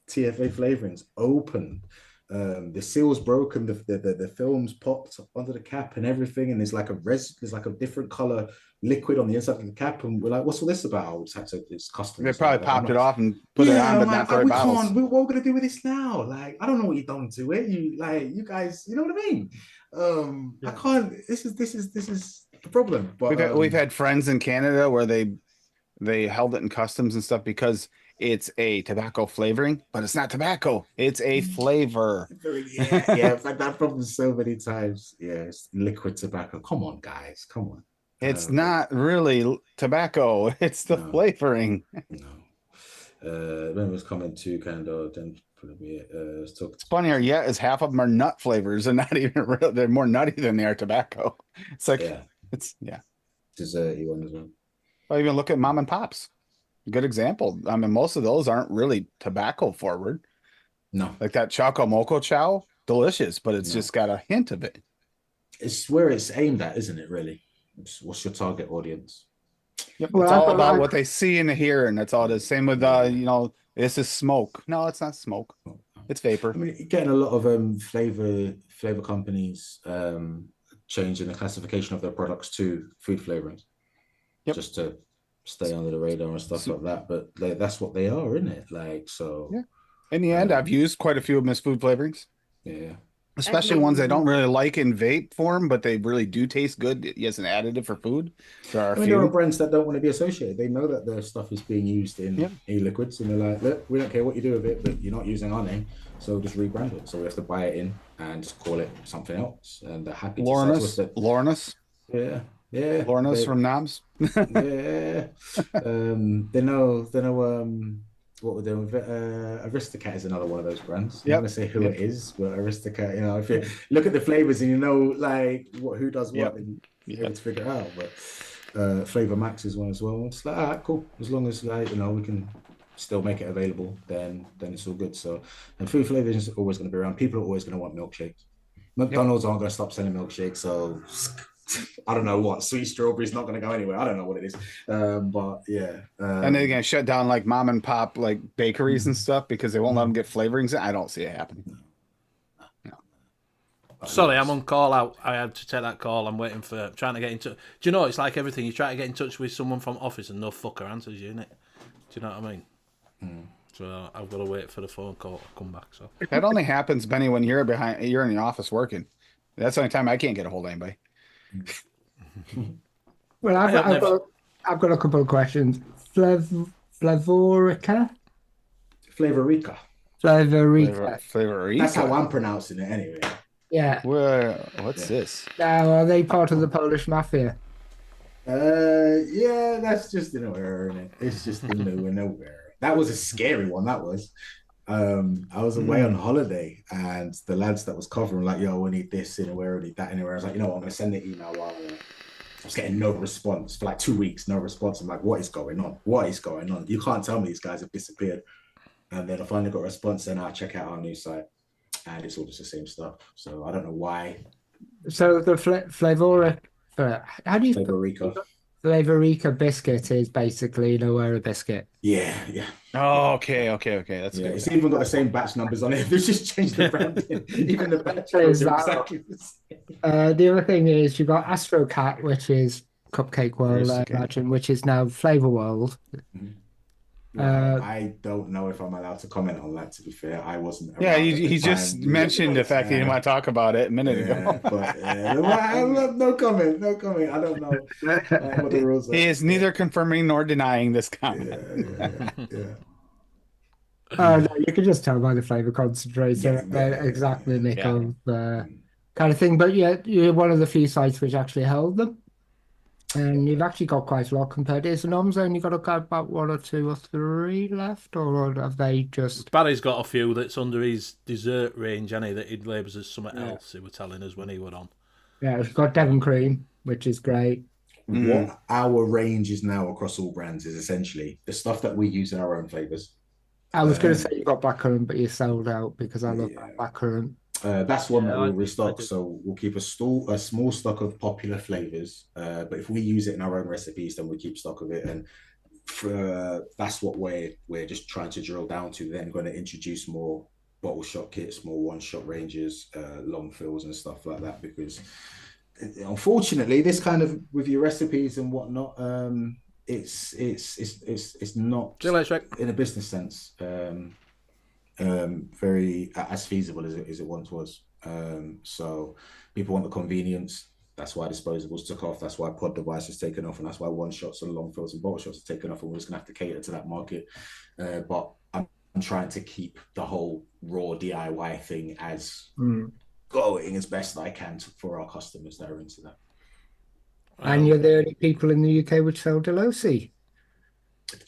S5: TFA flavorings opened. The seal's broken. The film's popped under the cap and everything, and there's like a different color liquid on the inside of the cap, and we're like, "What's all this about?" We just had to. It's custom.
S7: They probably popped it off and put it on, but not the right
S5: we
S7: bottles.
S5: can't. What are we gonna do with this now? Like, I don't know what you've done to it. You guys, you know what I mean? I can't. This is the problem. But
S7: We've had friends in Canada where they held it in customs and stuff because it's a tobacco flavoring, but it's not tobacco. It's a flavor.
S5: Yeah, I've had that problem so many times. Yeah, it's liquid tobacco. Come on, guys. Come on.
S7: It's not really tobacco. It's the flavoring.
S5: No. When was coming to kind of then
S7: it's funnier yet is half of them are nut flavors and not even real. They're more nutty than they are tobacco. It's like
S5: desserty one as well.
S7: Well, even look at mom and pops. Good example. I mean, most of those aren't really tobacco forward.
S5: No.
S7: Like that Choco Moco Chow, delicious, but it's just got a hint of it.
S5: It's where it's aimed at, isn't it, really? What's your target audience?
S7: Yep. Well, it's all about what they see and hear, and that's all it is. Same with this is smoke. No, it's not smoke. It's vapor.
S5: I mean, you're getting a lot of flavor companies changing the classification of their products to food flavorings. Yep. Just to stay under the radar and stuff like that. But that's what they are, isn't it? Like, so. Yeah.
S7: In the end, I've used quite a few of Miss Food flavorings.
S5: Yeah.
S7: Especially ones I don't really like in vape form, but they really do taste good as an additive for food. There
S5: are brands that don't want to be associated. They know that their stuff is being used in e-liquids, and they're like, look, we don't care what you do with it, but you're not using our name, so just rebrand it. So we have to buy it in and just call it something else. And they're happy to
S7: Lornas.
S5: Yeah.
S7: Lornas from Knobs.
S5: Yeah. They know what we're doing with it. Aristocat is another one of those brands. I'm not gonna say who it is, but Aristocat, if you look at the flavors and you know like who does what, then you're able to figure it out. But Flavor Max is one as well. It's like, all right, cool. As long as we can still make it available, then it's all good. So, and food flavors is always going to be around. People are always going to want milkshakes. McDonald's aren't going to stop selling milkshakes, so I don't know what sweet strawberry's not going to go anywhere. I don't know what it is, but yeah.
S7: And they're going to shut down like mom and pop like bakeries and stuff because they won't let them get flavorings. I don't see it happening. No.
S3: Sorry, I'm on call out. I had to take that call. I'm waiting for trying to get in touch. Do you know it's like everything? You try to get in touch with someone from office and no fucker answers you, innit? Do you know what I mean? So I've got to wait for the phone call to come back. So
S7: that only happens, Benny, when you're in the office working. That's the only time I can't get a hold of anybody.
S4: Well, I've got a couple of questions. Flavorica.
S5: That's how I'm pronouncing it, anyway.
S4: Yeah.
S7: What's this?
S4: Now, are they part of the Polish mafia?
S5: Yeah, that's just in nowhere, isn't it? It's just in nowhere. That was a scary one. That was. I was away on holiday, and the lads that was covering like, "Yo, we need this anywhere, we need that anywhere." I was like, I'm going to send the email while I was getting no response for like 2 weeks, no response. I'm like, what is going on? What is going on? You can't tell me these guys have disappeared. And then I finally got a response, and I check out our new site, and it's all just the same stuff. So I don't know why.
S4: So the Flavorica, how do you Flavorica biscuit is basically a biscuit.
S5: Yeah.
S7: Oh, okay. That's good.
S5: It's even got the same batch numbers on it. They've just changed the branding. Even the batch
S4: numbers are exactly the same. The other thing is you've got Astro Cat, which is Cupcake World, I imagine, which is now Flavor World.
S5: Mm-hmm. I don't know if I'm allowed to comment on that, to be fair. I wasn't.
S7: Yeah, he just mentioned the fact he didn't want to talk about it a minute ago.
S5: But no comment. I don't know what the rules are.
S7: He is neither confirming nor denying this comment.
S5: Yeah.
S4: Oh, no, you can just tell by the flavor concentrator. Exactly, Nick, of kind of thing. But yeah, you're one of the few sites which actually held them. And you've actually got quite a lot compared to Isnom's. Only got about 1 or 2 or 3 left, or have they just?
S3: Barry's got a few that's under his dessert range, and that he labels as something else. He was telling us when he were on.
S4: Yeah, we've got Devon Cream, which is great.
S5: What our range is now across all brands is essentially the stuff that we use in our own flavors.
S4: I was going to say you got blackcurrant, but you sold out because I love blackcurrant.
S5: That's one that we'll restock. So we'll keep a small stock of popular flavors. But if we use it in our own recipes, then we keep stock of it. And that's what we're just trying to drill down to. Then going to introduce more bottle shot kits, more one-shot ranges, long fills and stuff like that. Because unfortunately, this kind of with your recipes and whatnot, it's not
S3: See you later, Rick.
S5: in a business sense very as feasible as it once was. So people want the convenience. That's why disposables took off. That's why pod device has taken off, and that's why one shots and long fills and bottle shots have taken off. And we're just gonna have to cater to that market. But I'm trying to keep the whole raw DIY thing as going as best I can for our customers that are into that.
S4: And you're the only people in the UK which sell Delosi.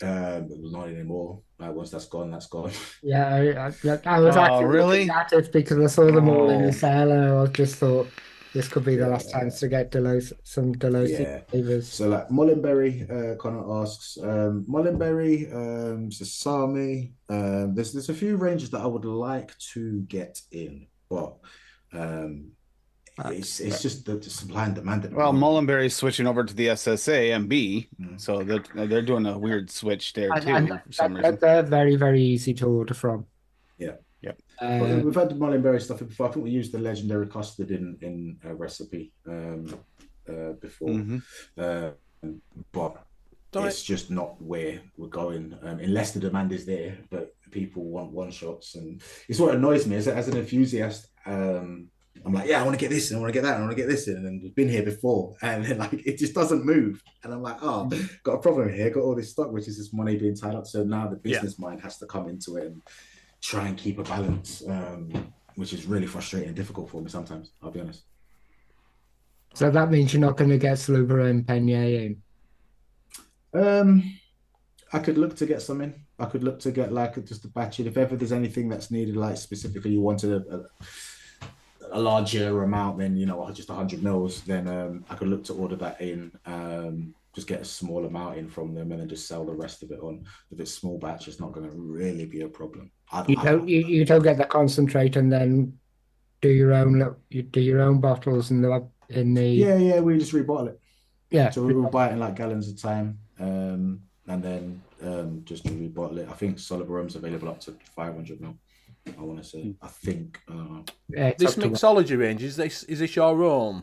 S5: Not anymore. Once that's gone, that's gone.
S4: Yeah, I was actually
S7: really?
S4: looking at it because I saw them all in the sale, and I just thought this could be the last chance to get some Delosi flavors.
S5: So like Mullenberry, Connor asks, Mullenberry, Sesame. There's a few ranges that I would like to get in, but it's just the supply and demand.
S7: Well, Mullenberry's switching over to the SSA MB, so they're doing a weird switch there too for some reason.
S4: They're very, very easy to order from.
S5: Yeah.
S7: Yep.
S5: We've had the Mullenberry stuff before. I think we used the legendary custard in a recipe before, but it's just not where we're going unless the demand is there. But people want one shots, and it's what annoys me as an enthusiast. I'm like, yeah, I want to get this and I want to get that and I want to get this in, and then we've been here before, and then like it just doesn't move, and I'm like, oh, got a problem here, got all this stock, which is this money being tied up. So now the business mind has to come into it and try and keep a balance, which is really frustrating and difficult for me sometimes, I'll be honest.
S4: So that means you're not going to get Saluba and Penier
S5: in? I could look to get some in. I could look to get like just a batch in. If ever there's anything that's needed, like specifically you wanted a larger amount than, just 100 mils, then I could look to order that in, just get a small amount in from them and then just sell the rest of it on. If it's small batch, it's not going to really be a problem. You
S4: don't get the concentrate and then do your own bottles in the
S5: yeah, we just rebottle it.
S4: Yeah,
S5: so we'll buy it in like gallons of time, and then just rebottle it. I think Solid Rome's available up to 500 mil. I want to say, I think.
S3: This mixology range, is this your own?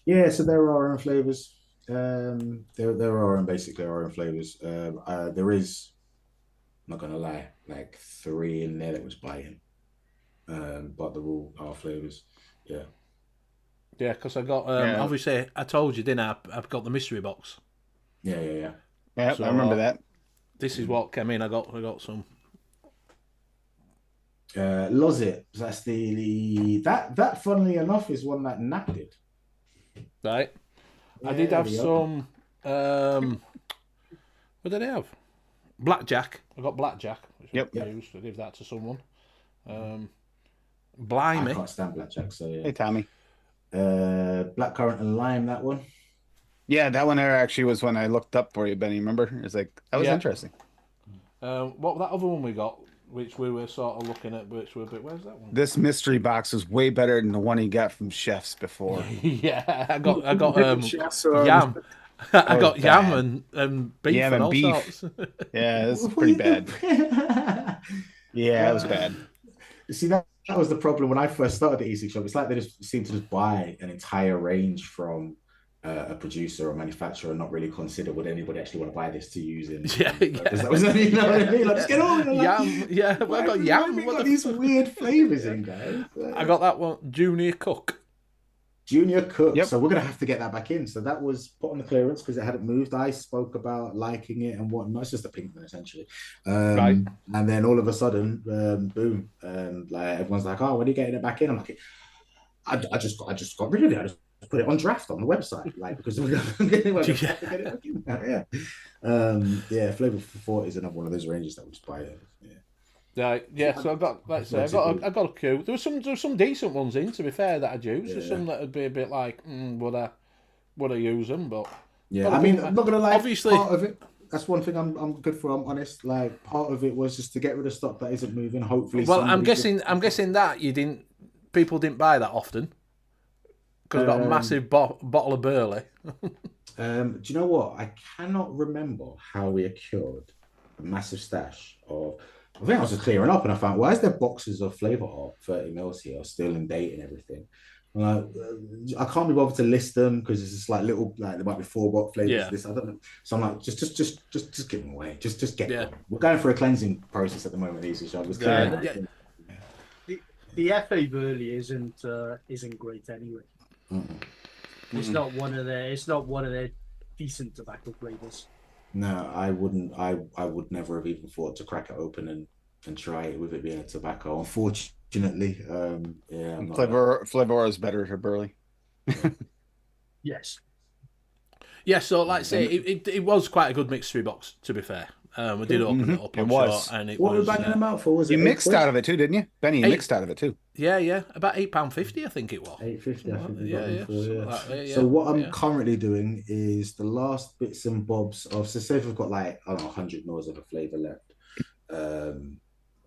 S5: Yeah, so there are our own flavors. There are basically our own flavors. There is, I'm not gonna lie, like 3 in there that was buying, but they're all our flavors. Yeah.
S3: Yeah, because I got obviously I told you, didn't I? I've got the mystery box.
S5: Yeah.
S7: Yeah, so, I remember that.
S3: This is what came in. I got some.
S5: Lozit. That's that. Funnily enough, is one that Nap did.
S3: Right. I did have some. What did I have? Blackjack. I got Blackjack. Which I used to give that to someone. Blimey.
S5: I can't stand Blackjack. So yeah.
S7: Hey, Tommy.
S5: Blackcurrant and lime. That one.
S7: Yeah, that one there actually was when I looked up for you, Benny. Remember? It's like that was interesting.
S3: What that other one we got, which we were sort of looking at, which were a bit. Where's that one?
S7: This mystery box is way better than the one he got from Chefs before.
S3: Yeah, I got yam. I got yam and beef and all sorts.
S7: Yeah, this is pretty bad. Yeah, it was bad.
S5: See, that was the problem when I first started the e-cig shop. It's like they just seem to just buy an entire range from a producer or manufacturer and not really consider would anybody actually want to buy this to use in.
S3: Yeah.
S5: That was, you know what I mean? Like, just get on.
S3: Yam, yeah. I got yam.
S5: We got these weird flavors in, guys.
S3: I got that one, Junior Cook.
S5: Yep. So we're gonna have to get that back in. So that was put on the clearance because it hadn't moved. I spoke about liking it and whatnot. It's just a pink one essentially.
S3: Right.
S5: And then all of a sudden, boom, like everyone's like, "Oh, when are you getting it back in?" I'm like, I just got rid of it. I just put it on draft on the website, like because we're gonna get it back in. Yeah. Flavor 40 is another one of those ranges that we just buy.
S3: Yeah. So I got, let's say, I got a few. There was some decent ones in. To be fair, that I'd use. There's some that would be a bit like, would I use them? But
S5: yeah, I mean, I'm not gonna lie.
S3: Obviously,
S5: part of it. That's one thing I'm good for. I'm honest. Like part of it was just to get rid of stock that isn't moving. Hopefully,
S3: well, I'm guessing that people didn't buy that often because got a massive bottle of Burley.
S5: Do you know what? I cannot remember how we acquired a massive stash of. I think I was just clearing up and I found, why is there boxes of Flavour Art 30 mils here still in date and everything? Like, I can't be bothered to list them because it's just like little, like there might be 4 bot flavors.
S3: Yeah.
S5: This I don't know. So I'm like, just give them away. Just get
S3: Yeah.
S5: them. We're going through a cleansing process at the moment. These so just clearing
S3: Yeah.
S5: everything.
S6: The FA Burley isn't great anyway. It's not one of their decent tobacco flavors.
S5: No, I wouldn't. I would never have even thought to crack it open and try it with it being a tobacco. Unfortunately, yeah. I'm not-
S7: Flavor is better to Burley.
S6: Yes.
S3: Yeah, so like I say, it was quite a good mystery box, to be fair. We did open it up,
S7: It
S3: I'm
S7: was.
S3: sure, and it
S5: What were we
S3: was...
S5: banging them out for? Was it
S7: You mixed out of it too, didn't you? Benny, you
S3: Eight.
S7: mixed out of it too.
S3: Yeah, about £8.50, I think it was.
S5: £8.50, I think we
S3: Yeah,
S5: got them
S3: yeah,
S5: for,
S3: something
S5: yeah.
S3: like that, yeah,
S5: So what I'm
S3: yeah.
S5: currently doing is the last bits and bobs of, so say if we've got like, I don't know, 100 mils of a flavour left,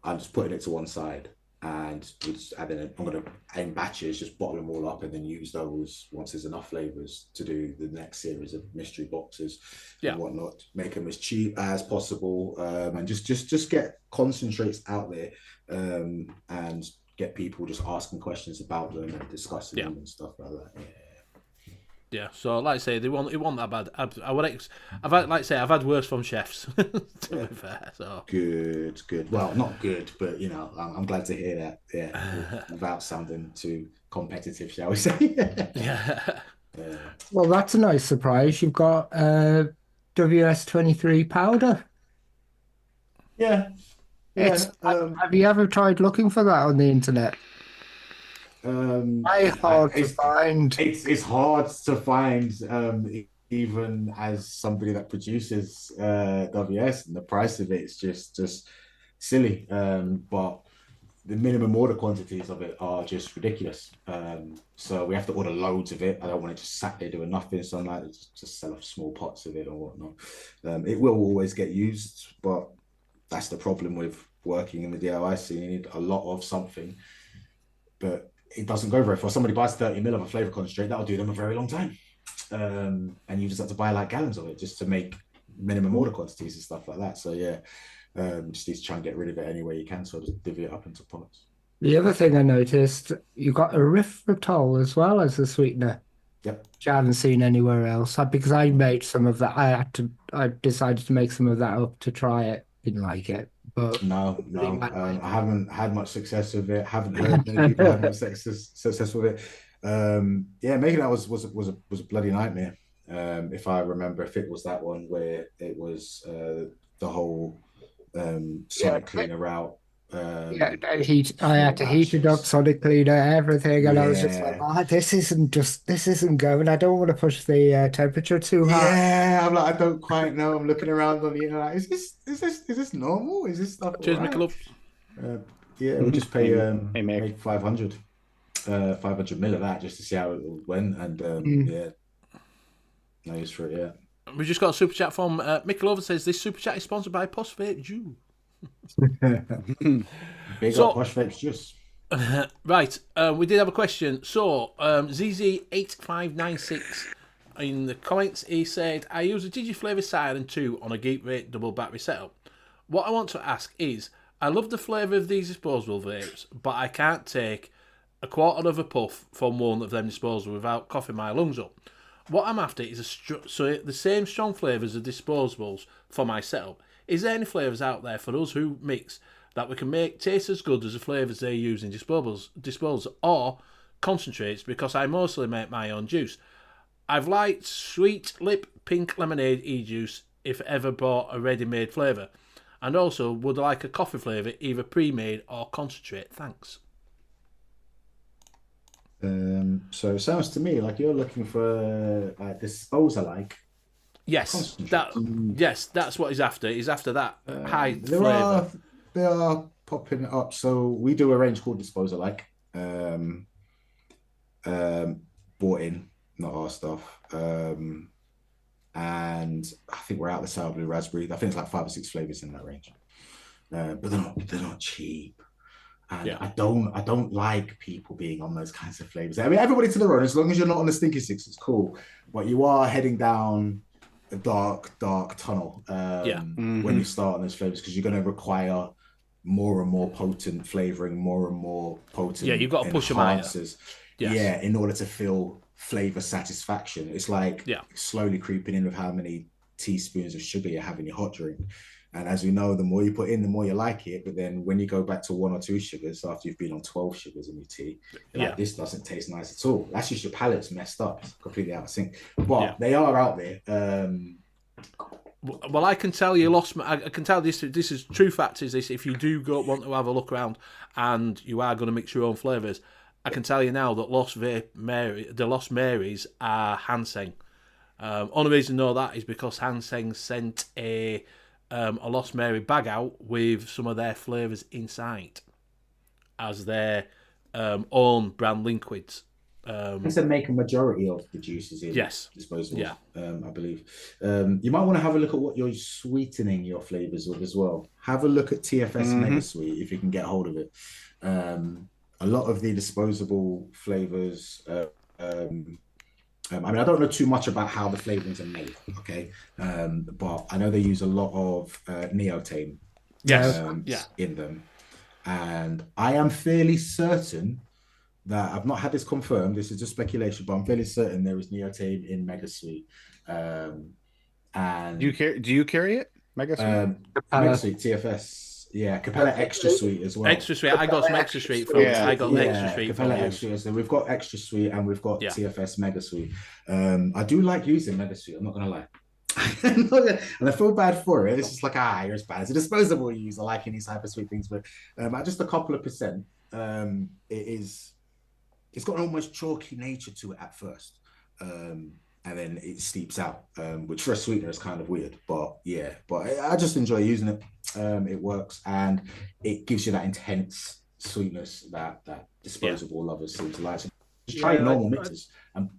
S5: I'm just putting it to one side and then I'm going to aim batches, just bottle them all up and then use those once there's enough flavours to do the next series of mystery boxes and whatnot. Make them as cheap as possible, and just get concentrates out there, and get people just asking questions about them and discussing them and stuff like that.
S3: Yeah, so like I say, it wasn't that bad. I've had worse from chefs, to be fair. So
S5: Good. Well, not good, but you know, I'm glad to hear that. Yeah, without sounding too competitive, shall we say?
S3: yeah,
S4: Well, that's a nice surprise. You've got WS23 powder.
S5: Yeah.
S4: Have you ever tried looking for that on the internet? It's hard to find.
S5: It's hard to find, even as somebody that produces WS, and the price of it's just silly. But the minimum order quantities of it are just ridiculous. So we have to order loads of it. I don't want it just sat there doing nothing. So I'm like, just sell off small pots of it or whatnot. It will always get used, but that's the problem with working in the DIY scene. You need a lot of something, but it doesn't go very far. Somebody buys 30 mil of a flavour concentrate, that'll do them a very long time. And you just have to buy like gallons of it just to make minimum order quantities and stuff like that. So yeah, just need to try and get rid of it any way you can, so just divvy it up into pots.
S4: The other thing I noticed, you got erythritol as well as a sweetener.
S5: Yep.
S4: Which I haven't seen anywhere else. Because I made some of that. I decided to make some of that up to try it. Didn't like it. But
S5: No, I haven't had much success with it. Haven't heard many people have much success with it. Yeah, making that was a bloody nightmare. If I remember, if it was that one where it was the whole sonic cleaner route.
S4: I had to heat it up, sonic cleaner, everything, and I was just like, this isn't going. I don't want to push the temperature too high.
S5: Yeah, I'm like, I don't quite know. I'm looking around on the internet. Like, is this normal? Is this stuff?
S3: cheers,
S5: right?
S3: Michelob.
S5: Yeah, we'll just pay
S7: Meg.
S5: 500 mil of that just to see how it went, and yeah, no use for it yet.
S3: We just got a super chat from Michelob. Says this super chat is sponsored by Posh Vape Jew.
S5: Big up Posh Vapes Juice.
S3: Right, we did have a question. So, ZZ8596 in the comments, he said, I use a Digiflavor Siren 2 on a Geek Vape double battery setup. What I want to ask is, I love the flavour of these disposable vapes, but I can't take a quarter of a puff from one of them disposable without coughing my lungs up. What I'm after is the same strong flavours of disposables for my setup. Is there any flavours out there for us who mix that we can make taste as good as the flavours they use in disposables or concentrates, because I mostly make my own juice. I've liked sweet lip pink lemonade e-juice if ever bought a ready-made flavour, and also would like a coffee flavour either pre-made or concentrate. Thanks.
S5: So it sounds to me like you're looking for disposer-like.
S3: Yes, that's what he's after. He's after that high
S5: They are popping up. So we do a range called Disposer-like. Bought in, not our stuff. And I think we're out the sour blue raspberry. I think it's like 5 or 6 flavors in that range. But they're not cheap. And
S3: yeah.
S5: I don't like people being on those kinds of flavors. I mean, everybody to their own. As long as you're not on the stinky six, it's cool. But you are heading down a dark tunnel when you start on those flavors, because you're going to require more and more potent flavoring, more and more potent
S3: you've got to push them higher. Yes.
S5: Yeah, in order to feel flavor satisfaction. It's like slowly creeping in with how many teaspoons of sugar you have in your hot drink. And as we know, the more you put in, the more you like it. But then when you go back to 1 or 2 sugars after you've been on 12 sugars in your tea, you're like, this doesn't taste nice at all. That's just your palate's messed up. It's completely out of sync. But they are out there.
S3: Well, I can tell you, I can tell this is true fact is this, if you do want to have a look around and you are going to mix your own flavours, I can tell you now that the Lost Marys are Hanseng. Only reason I know that is because Hanseng sent a Lost Mary bag out with some of their flavours inside as their own brand liquids.
S5: They make a majority of the juices in disposables, I believe. You might want to have a look at what you're sweetening your flavours with as well. Have a look at TFS Mega Sweet if you can get hold of it. A lot of the disposable flavours, I mean, I don't know too much about how the flavourings are made, okay? But I know they use a lot of neotame in them. And I am fairly certain that I've not had this confirmed. This is just speculation, but I'm fairly certain there is neotame in Mega Sweet. And
S7: do you carry it, Mega Sweet?
S5: Mega Sweet TFS. Yeah, Capella Extra Sweet as well.
S3: Extra Sweet. I got some Extra Sweet from. I got the Extra Sweet
S5: Capella Extra. So we've got Extra Sweet and we've got TFS Mega Sweet. I do like using Mega Sweet. I'm not gonna lie. And I feel bad for it. It's just like you're as bad as a disposable you use. I like these hyper sweet things, but at just a couple of percent, it's got an almost chalky nature to it at first. And then it steeps out, which for a sweetener is kind of weird, but I just enjoy using it. It works and it gives you that intense sweetness that disposable lovers seem to like. So just try normal mixes and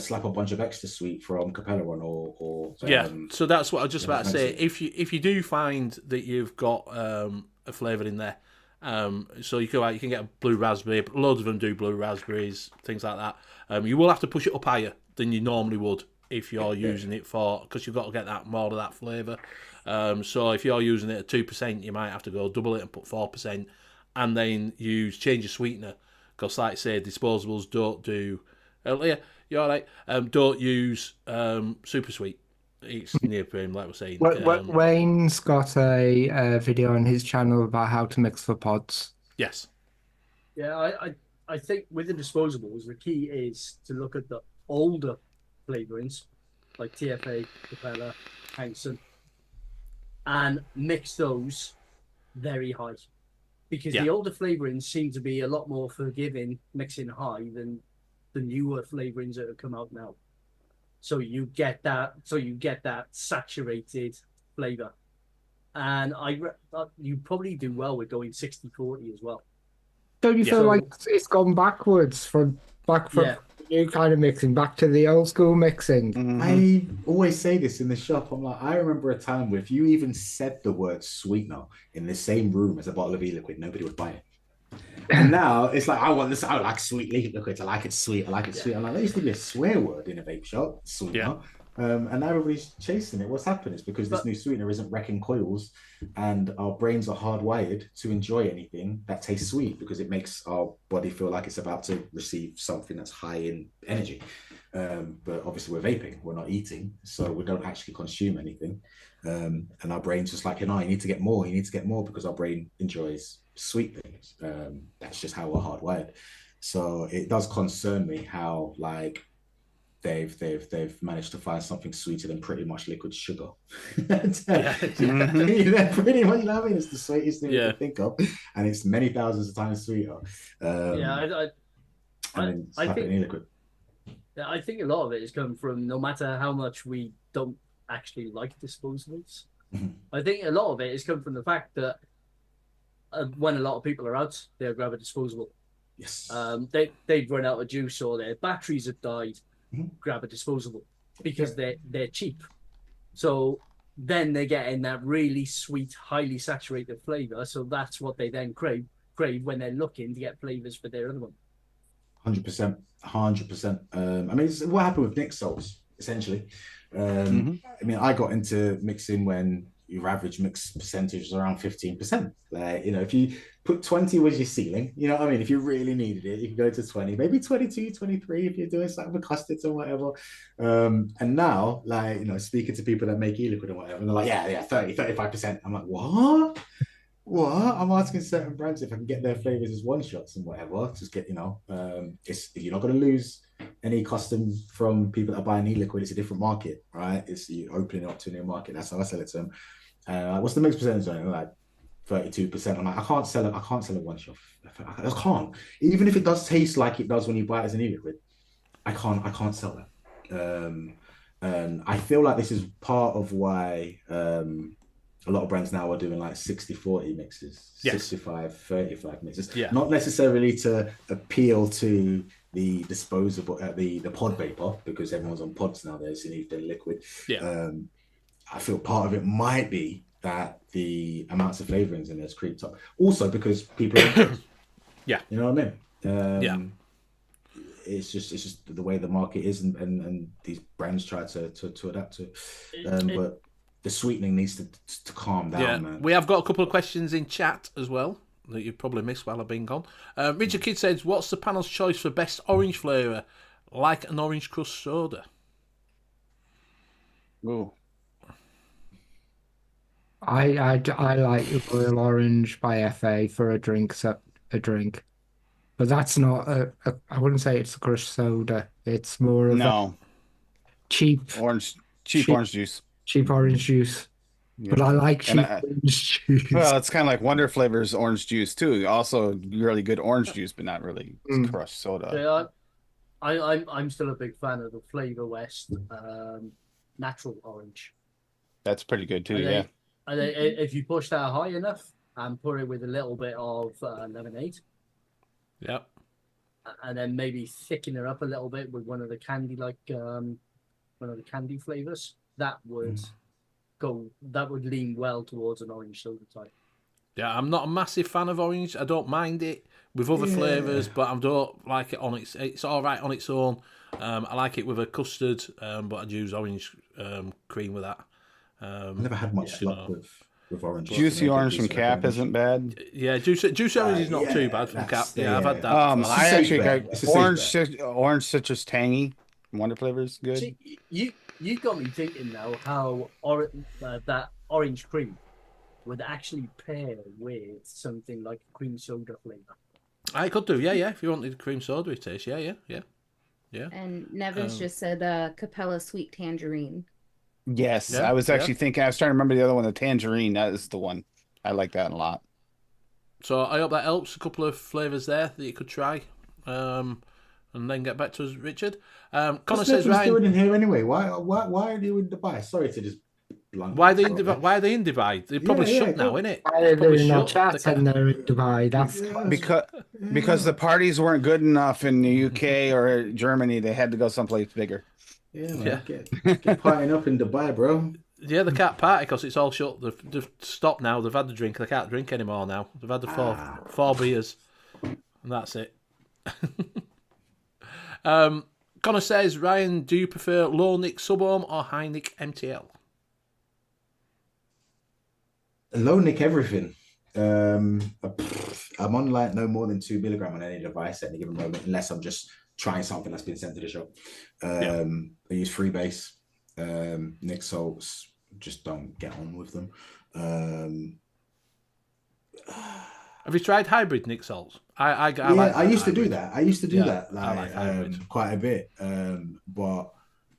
S5: slap a bunch of extra sweet from Capella on or
S3: so that's what I was just about to say. If you do find that you've got a flavour in there, so you can get a blue raspberry. Loads of them do blue raspberries, things like that. You will have to push it up higher than you normally would if you're using it because you've got to get that more of that flavour. So if you're using it at 2%, you might have to go double it and put 4%, and then change your sweetener. Because like I say, disposables don't do. You're all right. Don't use super sweet. It's neoprene, like we're saying.
S4: Wayne's got a video on his channel about how to mix for pods.
S3: Yes.
S6: Yeah, I think with the disposables, the key is to look at the older flavourings like TFA, Capella, Hanson, and mix those very high. Because the older flavourings seem to be a lot more forgiving mixing high than the newer flavourings that have come out now. So you get that saturated flavour. And you probably do well with going 60-40 as well.
S4: Don't you feel like it's gone backwards from new kind of mixing back to the old school mixing?
S5: Mm-hmm. I always say this in the shop. I'm like, I remember a time where if you even said the word sweetener in the same room as a bottle of e-liquid, nobody would buy it. And now it's like, I want this. I like sweet liquids. I like it sweet. I like it sweet. I'm like, that used to be a swear word in a vape shop, sweetener. And now everybody's chasing it. What's happened is because this new sweetener isn't wrecking coils, and our brains are hardwired to enjoy anything that tastes sweet because it makes our body feel like it's about to receive something that's high in energy. But obviously we're vaping, we're not eating, so we don't actually consume anything. And our brain's just like, you need to get more. You need to get more because our brain enjoys sweet things. That's just how we're hardwired. So it does concern me how they've managed to find something sweeter than pretty much liquid sugar. They're pretty much, I mean, it's the sweetest thing you can think of, and it's many thousands of times sweeter. I
S6: think a lot of it has come from, no matter how much we don't actually like disposables, I think a lot of it has come from the fact that when a lot of people are out, they'll grab a disposable.
S5: Yes.
S6: They've run out of juice or their batteries have died. Grab a disposable because they're cheap. So then they're getting that really sweet, highly saturated flavor. So that's what they then crave when they're looking to get flavors for their other one.
S5: 100%. I mean, it's what happened with Nick salts, essentially. I mean, I got into mixing when your average mix percentage is around 15%. Like, you know, if you put 20 was your ceiling, you know what I mean? If you really needed it, you can go to 20, maybe 22, 23 if you're doing something with custards or whatever. And now, like, you know, speaking to people that make e-liquid or whatever, and they're like, yeah, 30, 35%. I'm like, what? I'm asking certain brands if I can get their flavors as one shots and whatever. Just get, you know, it's you're not going to lose any custom from people that are buying e-liquid. It's a different market, right? It's you opening up to a new market. That's how I sell it to them. What's the mix percentage on it? Like 32%. I'm like, I can't sell it one shot. I can't. Even if it does taste like it does when you buy it as an e-liquid, I can't sell that. And I feel like this is part of why a lot of brands now are doing like 60-40 mixes, 65-35 mixes. Yeah. Not necessarily to appeal to the disposable, the pod vapor, because everyone's on pods nowadays and even liquid. Yeah. I feel part of it might be that the amounts of flavorings in there's creeped up. Also because people are yeah. You know what I mean? Yeah. It's just the way the market is, and these brands try to adapt to it. But the sweetening needs to calm down, man.
S3: We have got a couple of questions in chat as well that you've probably missed while I've been gone. Richard Kidd says, what's the panel's choice for best orange flavour, like an orange crust soda?
S7: Ooh.
S4: I like Royal Orange by FA for a drink, but that's not I wouldn't say it's a crushed soda. It's more of a cheap orange
S7: juice.
S4: Cheap orange juice. Yeah. But I like cheap orange juice.
S7: Well, it's kind of like Wonder Flavor's orange juice too. Also, really good orange juice, but not really crushed soda.
S6: Yeah, I'm still a big fan of the Flavour West natural orange.
S7: That's pretty good too. Yeah.
S6: And if you push that high enough and put it with a little bit of lemonade.
S3: Yep.
S6: And then maybe thicken it up a little bit with one of the candy flavors. That would lean well towards an orange soda type.
S3: Yeah, I'm not a massive fan of orange. I don't mind it with other flavours, but I don't like it on its. It's all right on its own. I like it with a custard, but I'd use orange cream with that.
S5: I've never had much luck with orange.
S7: Juicy orange from Cap isn't bad.
S3: Yeah, juicy orange is not too bad from Cap. Yeah, I've had that.
S7: I actually got orange citrus tangy. Wonder Flavor's good.
S6: See, you got me thinking now how that orange cream would actually pair with something like a cream soda flavour.
S3: I could do, yeah. If you wanted cream soda with taste, yeah.
S8: And Nevin's just said Capella Sweet Tangerine.
S7: Yes, yeah, I was actually thinking. I was trying to remember the other one, the tangerine. That is the one. I like that a lot.
S3: So I hope that helps. A couple of flavours there that you could try, and then get back to us, Richard. Connor says,
S5: "Ryan, doing in here anyway? Why are they in Dubai? Sorry to just blunt.
S3: Why are they in Dubai? They're probably shut now, innit?
S4: Why are they not chatting there in Dubai? That's
S7: because the parties weren't good enough in the UK or Germany. They had to go someplace bigger.
S5: Yeah, man. Get partying up in Dubai, bro.
S3: Yeah, they can't party because it's all shut. They've stopped now. They've had the drink. They can't drink anymore now. They've had the four beers, and that's it. Connor says, Ryan, do you prefer low nick sub-ohm or high nick MTL?
S5: Low nick everything. I'm on like no more than 2 milligram on any device at any given moment, unless I'm just trying something that's been sent to the shop. I use freebase, Nick salts, just don't get on with them.
S3: Have you tried hybrid Nick salts?
S5: I used to do that. I used to do that like quite a bit. But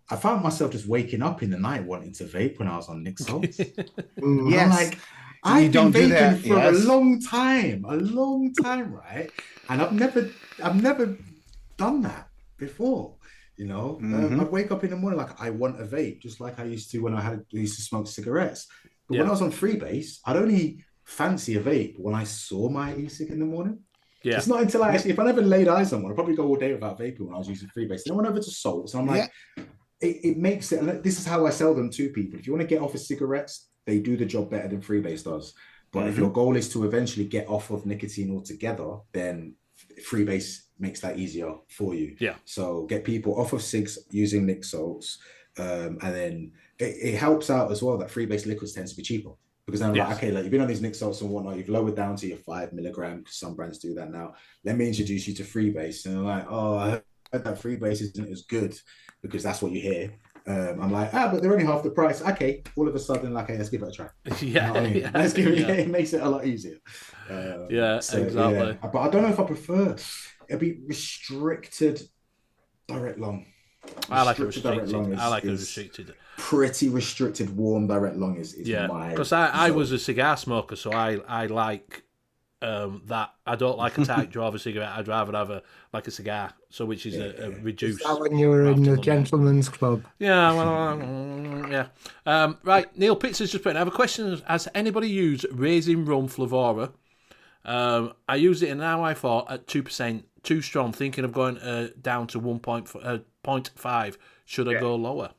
S5: I found myself just waking up in the night wanting to vape when I was on Nick salts.
S7: Yes.
S5: I've been vaping for a long time, right? And I've never done that before, you know. I'd wake up in the morning like I want a vape, just like I used to when I used to smoke cigarettes. But when I was on freebase, I'd only fancy a vape when I saw my e-cig in the morning. Yeah, it's not until if I never laid eyes on one, I'd probably go all day without vaping when I was using freebase. Then I went over to salts, and I'm like, it makes it. This is how I sell them to people. If you want to get off of cigarettes, they do the job better than freebase does. But if your goal is to eventually get off of nicotine altogether, then freebase makes that easier for you. Yeah. So get people off of cigs using Nick salts, and then it helps out as well that freebase liquids tends to be cheaper. Because I'm
S3: Yes.
S5: like, okay, like you've been on these Nick salts and whatnot, you've lowered down to your 5 milligram because some brands do that now. Let me introduce you to freebase. And I'm like, oh, I heard that freebase isn't as good because that's what you hear. I'm like, but they're only half the price. Okay, all of a sudden, like, hey, let's give it a try.
S3: Yeah,
S5: you know what I mean?
S3: yeah,
S5: Let's give it.
S3: yeah.
S5: It makes it a lot easier.
S3: Yeah, exactly.
S5: But I don't know if I prefer. It'd be restricted direct long.
S3: I like it
S5: Restricted direct
S3: restricted.
S5: long
S3: I like it
S5: is
S3: restricted.
S5: Pretty restricted warm direct long is
S3: Yeah,
S5: my
S3: because I
S5: zone.
S3: was a cigar smoker, so I like that. I don't like a tight draw of a cigarette. I'd rather have a cigar, so which is a
S4: Is
S3: reduced.
S4: that when you were in the
S3: mouth to lump.
S4: gentleman's club?
S3: Yeah, well, yeah. Right, Neil Pitts has just put in. I have a question. Has anybody used Raisin Rum Flavora? I used it and now I thought at 2%, too strong, thinking of going down to 1.5. Should I go lower?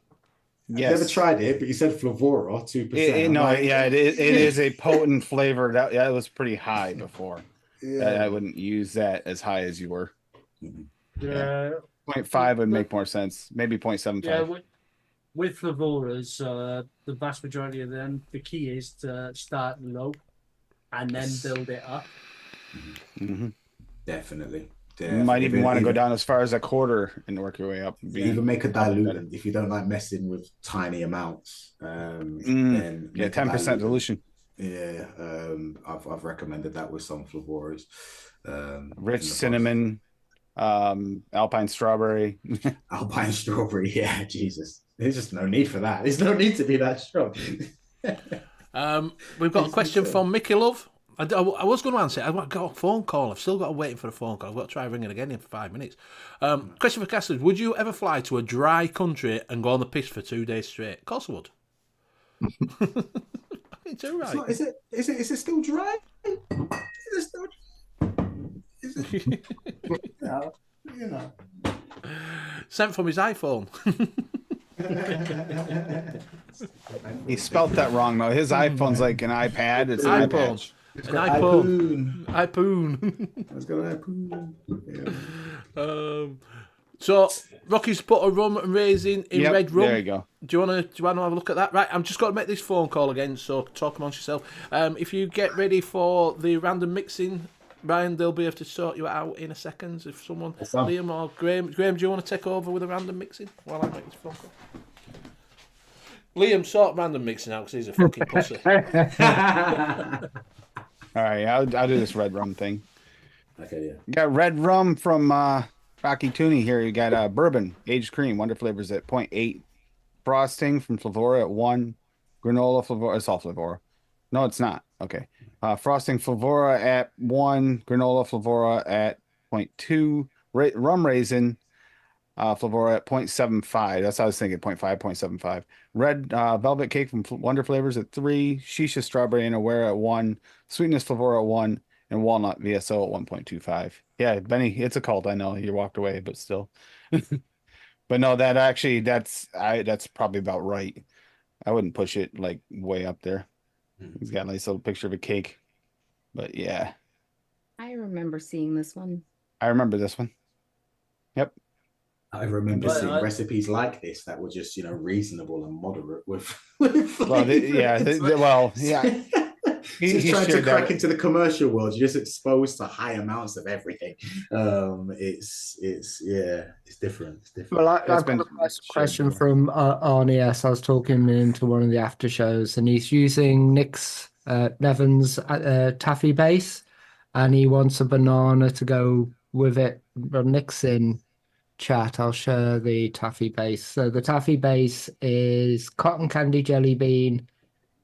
S7: Yes.
S5: I've never tried it, but you said Flavora 2%.
S7: No, yeah, it is a potent flavor. That was pretty high before. I wouldn't use that as high as you were.
S6: Yeah.
S7: 0.5 would make more sense. Maybe 0.75.
S6: Yeah, with Flavoras, the vast majority of them, the key is to start low and then build it up.
S7: Mm-hmm.
S5: Definitely.
S7: You might even want to go down as far as a quarter and work your way up.
S5: Even make a diluent if you don't like messing with tiny amounts. Then
S7: 10% dilution.
S5: Yeah, I've recommended that with some Flavoras.
S7: Rich cinnamon, alpine strawberry.
S5: Alpine strawberry, yeah, Jesus. There's just no need for that. There's no need to be that strong.
S3: We've got a question from Mickey Love. I was going to answer it. I've got a phone call. I've still got to wait for a phone call. I've got to try ringing again in 5 minutes. Question for Cassidy. Would you ever fly to a dry country and go on the piss for 2 days straight? Of course I would. It's all right.
S5: Is it still dry? Is it still you know.
S3: Sent from his iPhone.
S7: He spelt that wrong, though. His iPhone's like an iPad. It's an iPad.
S3: An iPhone. iPhone.
S5: Let's go iPhone. Yeah.
S3: So Rocky's put a rum and raisin in red rum.
S7: There you go.
S3: Do you want to have a look at that? Right, I'm just going to make this phone call again. So talk amongst yourself. If you get ready for the random mixing, Ryan, they'll be able to sort you out in a second. If someone, Liam or Graham, do you want to take over with the random mixing while I make this phone call? Liam, sort random mixing out because he's a fucking pussy.
S7: All right, I'll do this red rum thing.
S5: Okay, yeah.
S7: You got red rum from Rocky Tooney here. You got bourbon, aged cream, Wonder Flavors at 0.8. Frosting from Flavora at 1. Granola Flavora. It's all Flavora. No, it's not. Okay. Frosting Flavora at 1. Granola Flavora at 0.2. Rum raisin Flavora at 0.75. That's what I was thinking, 0.5, 0.75. Red velvet cake from Wonder Flavors at 3. Shisha strawberry and Aware at 1. Sweetness Flavora at 1. And walnut VSO at 1.25. Yeah, Benny, it's a cult. I know you walked away, but still. But no, that's probably about right. I wouldn't push it like way up there. He's got a nice little picture of a cake. But yeah.
S8: I remember seeing this one.
S7: I remember this one. Yep.
S5: I remember seeing recipes like this that were just, reasonable and moderate with flavor.
S7: Well, yeah.
S5: He's trying to crack into the commercial world. You're just exposed to high amounts of everything. It's different. It's different.
S4: Well, I've got a question from Arnie S. I was talking into one of the after shows, and he's using Nick's Nevin's taffy base, and he wants a banana to go with it. But Nick's in chat. I'll share the taffy base. So the taffy base is cotton candy jelly bean,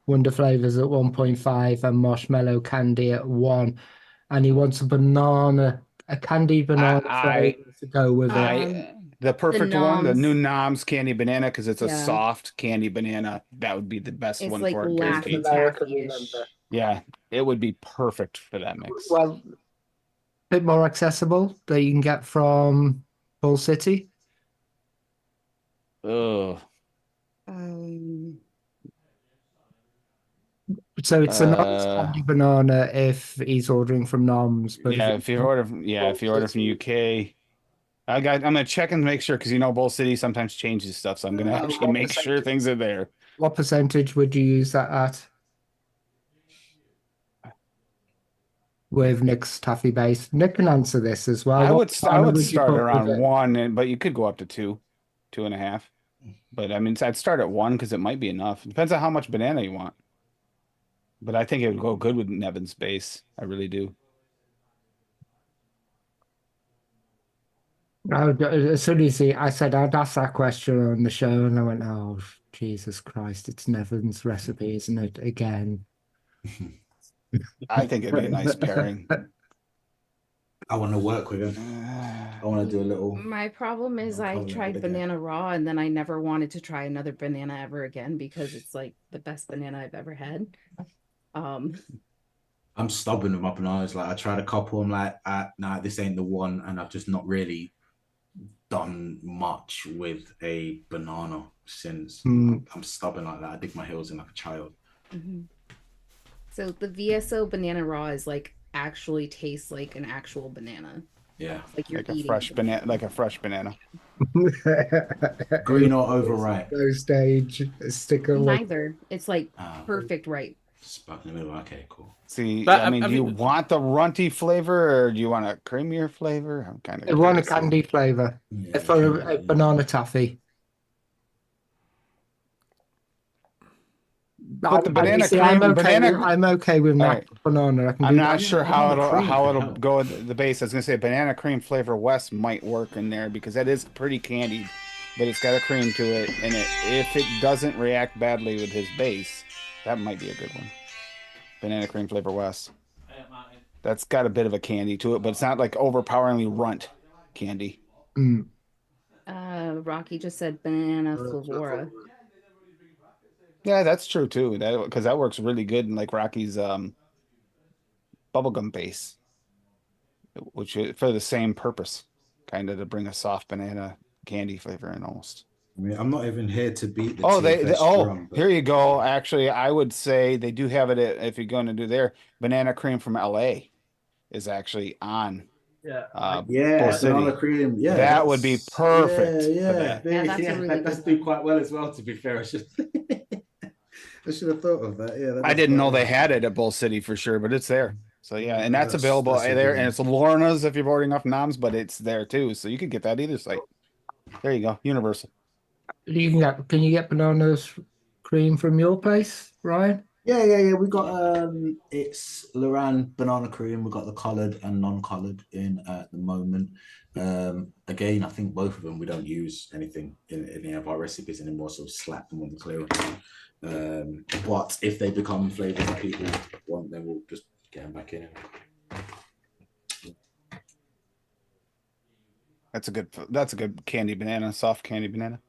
S4: Wonder Flavors at 1.5 and marshmallow candy at 1, and he wants a candied banana flavor to go with it.
S7: The perfect one, the new Noms candy banana, because it's a soft candy banana. That would be the best one
S8: like
S7: for it.
S8: Laffy Taffy-ish.
S7: Yeah, it would be perfect for that mix.
S4: Well, a bit more accessible that you can get from Bull City.
S7: Ugh.
S4: So it's a nice candy banana if he's ordering from Noms. But
S7: if you order from UK, I'm gonna check and make sure, because Bull City sometimes changes stuff, so I'm gonna actually make sure things are there.
S4: What percentage would you use that at? with Nick's toffee base? Nick can answer this as well.
S7: I
S4: What
S7: would
S4: banana you
S7: start
S4: put with
S7: around
S4: it?
S7: 1, but you could go up to 2, 2.5. But I mean, I'd start at 1 because it might be enough. Depends on how much banana you want. But I think it would go good with Nevin's base. I really do.
S4: As soon as I said I'd ask that question on the show, and I went, "Oh, Jesus Christ, it's Nevin's recipe, isn't it?" Again.
S7: I think it'd be a nice pairing.
S5: I want to work with him. I want to do a little.
S8: My problem is I
S5: Covenant
S8: tried
S5: again.
S8: banana raw and then I never wanted to try another banana ever again because it's like the best banana I've ever had.
S5: I'm stubborn with my bananas. Like I tried a couple. I'm like, nah, this ain't the one, and I've just not really done much with a banana since. I'm stubborn like that. I dig my heels in like a child.
S8: So the VSO banana raw is like actually tastes like an actual banana.
S5: Yeah,
S8: Like you're
S7: Like a
S8: eating
S7: fresh banana, like a fresh banana.
S5: green or overripe.
S4: No stage sticker.
S8: Neither. It's like perfect ripe.
S5: Stuck in the middle. Okay, cool.
S7: See,
S3: But,
S7: I mean,
S3: I
S7: do you
S3: mean-
S7: want the runty flavor or do you want a creamier flavor? I'm kind of.
S4: I want a candy flavor.
S5: Yeah,
S4: For a
S5: yeah.
S4: banana toffee.
S7: But the banana
S4: see,
S7: cream,
S4: I'm okay with
S7: All
S4: not
S7: right.
S4: banana. I can
S7: I'm
S4: do
S7: not
S4: that.
S7: sure
S5: banana cream
S7: how
S5: could
S7: it'll
S5: help.
S7: go with the base. I was gonna say banana cream flavor West might work in there because that is pretty candied, but it's got a cream to it, and if it doesn't react badly with his base, that might be a good one. Banana cream flavor West. That's got a bit of a candy to it, but it's not like overpoweringly runt candy.
S8: Rocky just said banana flavora.
S7: Yeah, that's true too. That because that works really good in like Rocky's bubblegum base, which is for the same purpose, kind of to bring a soft banana candy flavor in almost.
S5: I mean, I'm not even here to beat the
S7: Oh,
S5: TFS drum, but
S7: here you go. Actually, I would say they do have it if you're going to do their banana cream from LA is actually on.
S6: Yeah.
S5: yeah,
S7: Bull City.
S5: banana cream. Yeah,
S7: That would be perfect for
S5: Yeah,
S7: that.
S8: Yeah, that's a really
S5: that does
S8: good
S5: do
S8: one.
S5: quite well as well. To be fair, I should have thought of that. Yeah, that
S7: I
S5: does
S7: didn't
S5: quite
S7: know they
S5: well.
S7: had it at Bull City for sure, but it's there. So yeah, and that's
S5: That's-
S7: available
S5: that's a
S7: there,
S5: good
S7: and
S5: one.
S7: it's Lorna's if you're ordering off Noms, but it's there too. So you could get that either site. There you go, Universal.
S4: Can you get bananas cream from your place, Ryan?
S5: Yeah. We got it's Loran banana cream. We got the coloured and non-coloured in at the moment. Again, I think both of them we don't use anything in any of our recipes anymore, so slap them on the clearance. But if they become flavors that people want, then we'll just get them back in.
S7: That's a good candy banana, soft candy banana.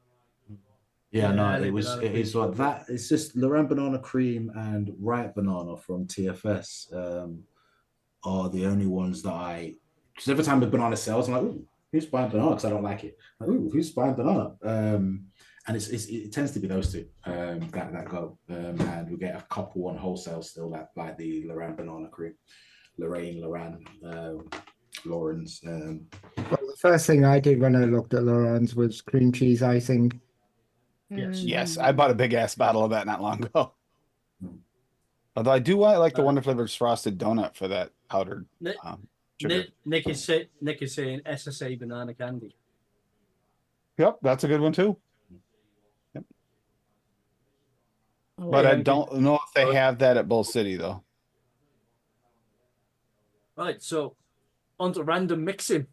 S5: Yeah,
S6: Yeah,
S5: no,
S6: I like
S5: it
S6: banana
S5: is
S6: cream.
S5: like that. It's just Loran banana cream and ripe banana from TFS are the only ones that because every time the banana sells, I'm like, ooh, who's buying banana? Because I don't like it. Like, ooh, who's buying banana? And it tends to be those two that go. And we get a couple on wholesale still that buy the Loran banana cream, Loran, Lauren's.
S4: Well, the first thing I did when I looked at Laurent's was cream cheese icing.
S6: Yes.
S7: Yes, I bought a big ass bottle of that not long ago. Although I do like the Wonder Flavors frosted donut for that powdered
S6: Nick,
S7: sugar.
S6: Nick is saying SSA banana candy.
S7: Yep, that's a good one too.
S8: Oh,
S7: But I
S6: yeah,
S7: don't know if they have that at Bull City though.
S6: Right, so on to random mixing.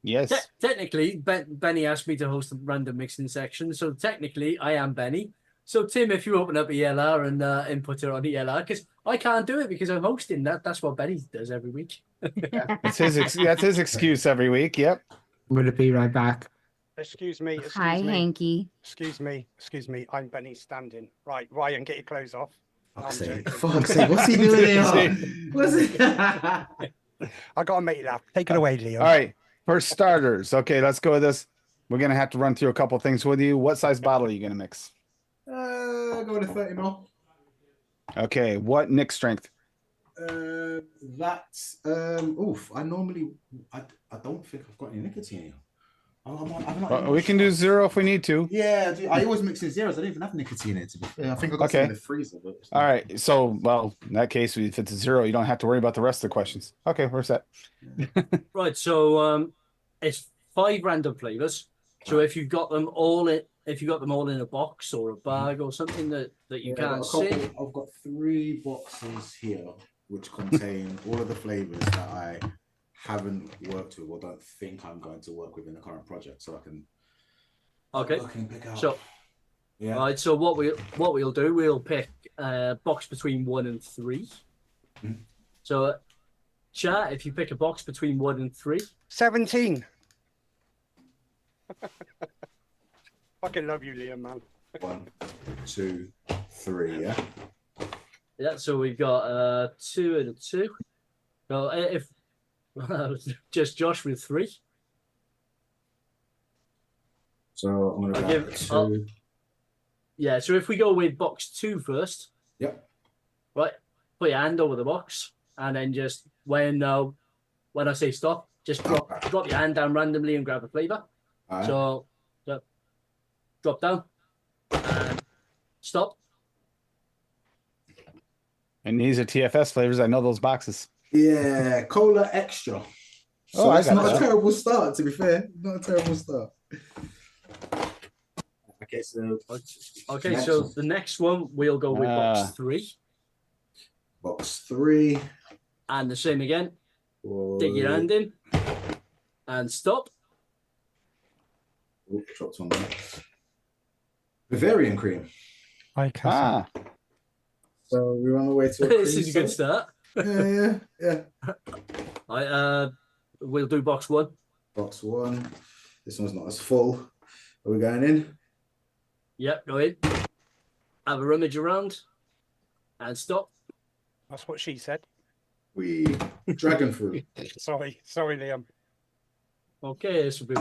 S7: Yes.
S6: Technically, Benny asked me to host a random mixing section, so technically I am Benny. So Tim, if you open up a ELR and input it on ELR, because I can't do it because I'm hosting that. That's what Benny does every week.
S7: That's his excuse every week. Yep.
S4: I'm going to be right back.
S9: Excuse me.
S8: Hi, Hanky.
S9: Excuse me. I'm Benny standing. Right, Ryan, get your clothes off.
S5: Fuck's sake, what's he doing here? What's it?
S9: I gotta make you laugh. Take it away, Leo.
S7: All right. For starters, okay, let's go with this. We're gonna have to run through a couple things with you. What size bottle are you gonna mix?
S5: Go with a 30 ml.
S7: Okay, what Nick strength?
S5: That's oof. I don't think I've got any nicotine here. I'm not
S7: Well, we can do 0 if we need to.
S5: Yeah, I always mix in zeros. I don't even have nicotine in it. To be fair, I think I got some in the freezer. But
S7: All right. So, well, in that case, if it's a 0, you don't have to worry about the rest of the questions. Okay, we're set.
S6: Right. So it's 5 random flavors. So if you've got them all in, a box or a bag or something that you can't see,
S5: I've got 3 boxes here which contain all of the flavors that I haven't worked with or don't think I'm going to work with in the current project, so I can.
S6: Okay.
S5: I can pick out.
S6: So,
S5: yeah.
S6: right. So what we'll do, we'll pick a box between 1 and 3.
S5: Mm-hmm.
S6: So, chat, if you pick a box between 1 and 3.
S9: 17. Fucking love you, Liam, man.
S5: 1, 2, 3. Yeah.
S6: Yeah. So we've got 2 and a 2. So if just Josh with 3.
S5: So I'm gonna give 2.
S6: Yeah. So if we go with box 2 first.
S5: Yep.
S6: Right. Put your hand over the box, and then just when I say stop, just drop your hand down randomly and grab a flavor.
S5: All right.
S6: So drop down and stop.
S7: And these are TFS flavors. I know those boxes.
S5: Yeah, cola extra. So that's not a terrible start, to be fair. Not a terrible start. Okay,
S6: so the next one we'll go with box 3.
S5: Box 3.
S6: And the same again. Dig your hand in and stop.
S5: Oh, dropped one there. Bavarian cream. So we're on the way to a
S6: this is a good start.
S5: Yeah.
S6: We'll do box 1.
S5: Box 1. This one's not as full. Are we going in?
S6: Yep, go in. Have a rummage around and stop.
S9: That's what she said.
S5: Dragon fruit.
S9: Sorry, Liam.
S6: Okay, this will be.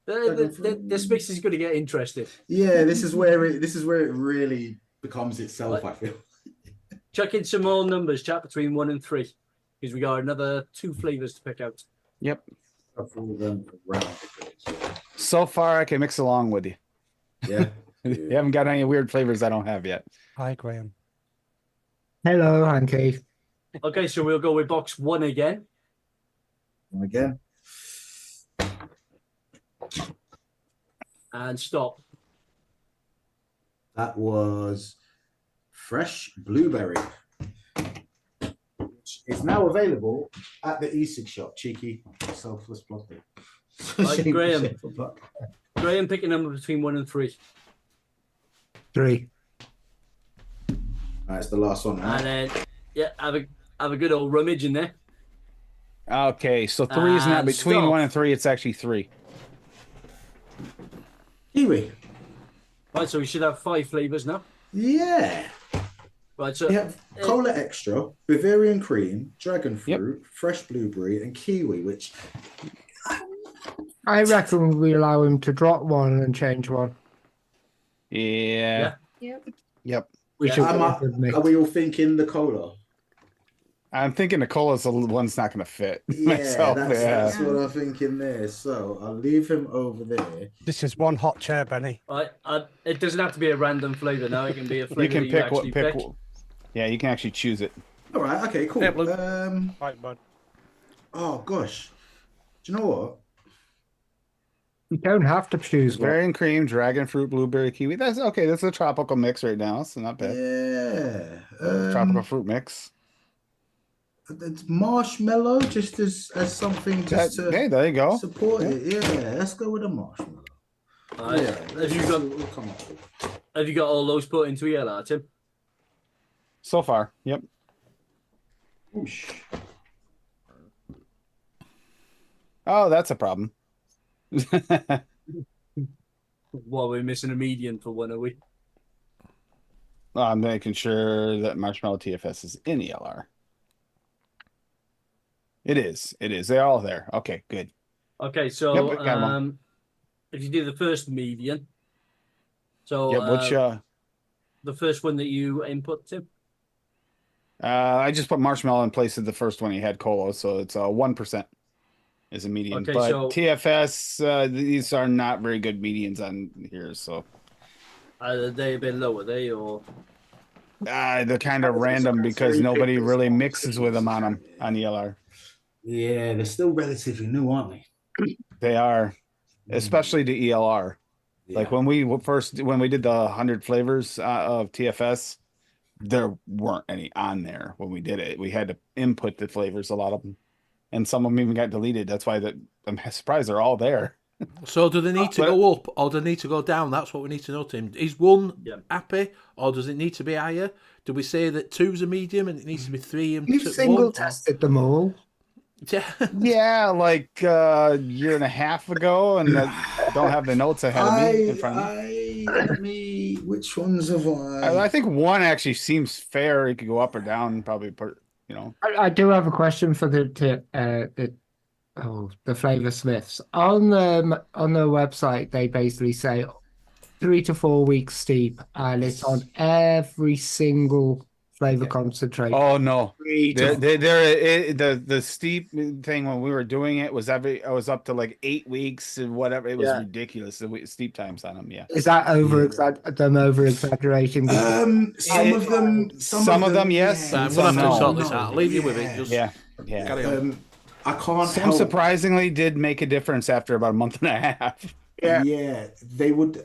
S6: This mix is going to get interesting.
S5: Yeah, this is where it really becomes itself. I feel.
S6: Chuck in some more numbers, chat, between 1 and 3, because we got another 2 flavors to pick out.
S7: Yep. So far, I can mix along with you.
S5: Yeah.
S7: You haven't got any weird flavors I don't have yet.
S9: Hi, Graham.
S4: Hello, Hanky.
S6: Okay, so we'll go with box 1 again.
S5: Again.
S6: And stop.
S5: That was fresh blueberry. Which is now available at the e-cig shop. Cheeky, selfless plug.
S6: Right, Graham, pick a number between 1 and 3.
S4: 3.
S5: That's the last one. Right?
S6: And then, have a good old rummage in there.
S7: Okay, so 3 is not between
S6: stop.
S7: 1 and 3. It's actually 3.
S5: Kiwi.
S6: Right, so we should have 5 flavors now.
S5: Yeah.
S6: Right, so
S5: we have cola extra, Bavarian cream, dragon fruit, fresh blueberry, and kiwi. Which
S4: I reckon we allow him to drop one and change one.
S7: Yeah. Yep.
S4: We should.
S5: Are we all thinking the cola?
S7: I'm thinking the cola's the one's not going to fit.
S5: Yeah,
S7: myself.
S5: That's what I'm thinking there. So I'll leave him over there.
S9: This is one hot chair, Benny.
S6: Right, it doesn't have to be a random flavor now. It can be a flavor
S7: You can
S6: that you
S7: pick
S6: pick.
S7: Yeah, you can actually choose it.
S5: All right. Okay. Cool.
S7: Yeah,
S9: Right, bud.
S5: Oh gosh. Do you know what?
S4: You don't have to choose one.
S7: Bavarian cream, dragon fruit, blueberry, kiwi. That's okay. That's a tropical mix right now, so not bad.
S5: Yeah.
S7: Tropical fruit mix.
S5: It's marshmallow, just as something just to
S7: hey, there you go.
S5: Support it. Yeah, let's go with a marshmallow.
S6: Have you got all those put into ELR, Tim?
S7: So far, yep.
S5: Whoosh.
S7: Oh, that's a problem.
S6: Well, we're missing a median for one, are we?
S7: Well, I'm making sure that Marshmallow TFS is in ELR. It is. It is. They're all there. Okay, good.
S6: Okay, so
S7: Yep, got 'em all.
S6: if you do the first median, so
S7: Which
S6: the first one that you input, Tim?
S7: I just put marshmallow in place of the first one. He had cola, so it's 1%. is a median.
S6: Okay,
S7: but
S6: so-
S7: TFS, these are not very good medians on here. So
S6: Are they a bit lower, they or?
S7: they're kind of random because nobody really mixes with them on ELR.
S5: Yeah, they're still relatively new, aren't they?
S7: They are, especially the ELR. Like
S5: Yeah.
S7: when we did the 100 flavors of TFS, there weren't any on there when we did it. We had to input the flavors, a lot of them, and some of them even got deleted. That's why I'm surprised they're all there.
S3: So do they need to go up or do they need to go down? That's what we need to know, Tim. Is 1 happy or does it need to be higher? Do we say that 2's a medium and it needs to be 3 and
S4: You've
S3: 2?
S4: single tested them all.
S7: Yeah, like a year and a half ago, and I don't have the notes ahead of me in front of me.
S5: Which ones have I?
S7: I think 1 actually seems fair. It could go up or down, probably.
S4: I do have a question for the Flavor Smiths. On the website, they basically say 3 to 4 weeks steep, and it's on every single flavor concentrate.
S7: Oh no, the steep thing when we were doing it was I was up to like 8 weeks and whatever. It was ridiculous. The steep times on them. Yeah,
S4: is that over exaggerating?
S7: Some of them, yes.
S3: I'm gonna have to sort this out. I'll leave you with it. Just carry on.
S5: I can't.
S7: Some surprisingly did make a difference after about a month and a half.
S5: Yeah, they would.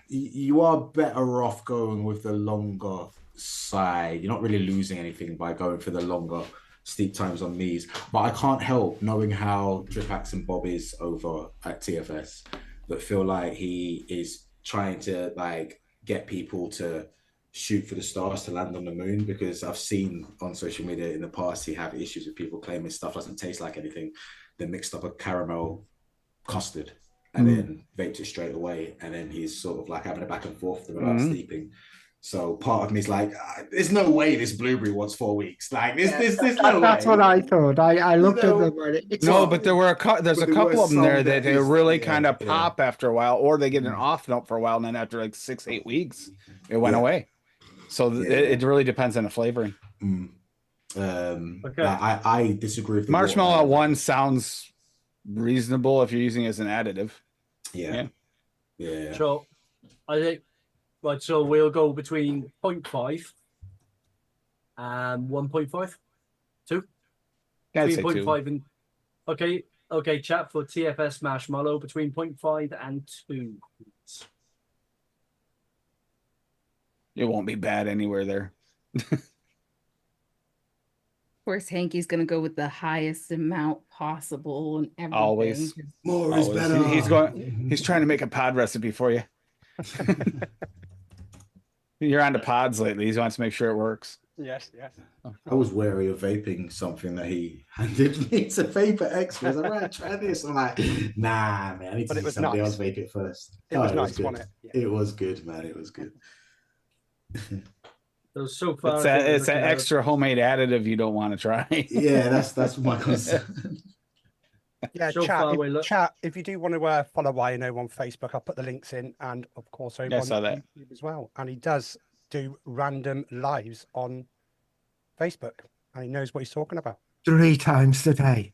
S5: You are better off going with the longer side. You're not really losing anything by going for the longer steep times on these. But I can't help knowing how Dripax and Bob is over at TFS, that feel like he is trying to like get people to shoot for the stars to land on the moon, because I've seen on social media in the past he have issues with people claiming stuff doesn't taste like anything. They mixed up a caramel custard and then vaped it straight away, and then he's sort of like having a back and forth with them about steeping. So part of me is like, there's no way this blueberry wants 4 weeks. Like there's no way.
S4: That's what I thought. I looked at them.
S7: But there's a couple of them there that they really kind of pop after a while, or they get an off note for a while, and then after like 6-8 weeks, it went away. So it really depends on the flavoring.
S6: Okay.
S5: I disagree with the
S7: Marshmallow 1 sounds reasonable if you're using it as an additive.
S5: Yeah.
S6: So I think so we'll go between 0.5 and 1.5. 2.
S7: I'd say
S6: Between
S7: 2.
S6: 0.5 and okay, chat for TFS marshmallow between 0.5 and 2.
S7: It won't be bad anywhere there.
S8: Of course, Hankey's gonna go with the highest amount possible and everything.
S7: Always.
S5: More is better.
S7: He's trying to make a pod recipe for you. You're on to pods lately. He wants to make sure it works.
S9: Yes.
S5: I was wary of vaping something that he handed me to Vapor X. I was like, right, try this. I'm like, nah, man, I need to see somebody else vape it first.
S9: It was nice, wasn't it? Yeah.
S5: It was good, man. It was good.
S6: So far,
S7: It's an extra homemade additive you don't want to try.
S5: Yeah, that's my concern.
S9: Yeah,
S6: So
S9: chat,
S6: far,
S9: chat. If you do want to follow Rhino on Facebook, I'll put the links in, and of course over
S7: I
S9: on
S7: saw that.
S9: YouTube as well. And he does do random lives on Facebook, and he knows what he's talking about.
S4: 3 times today.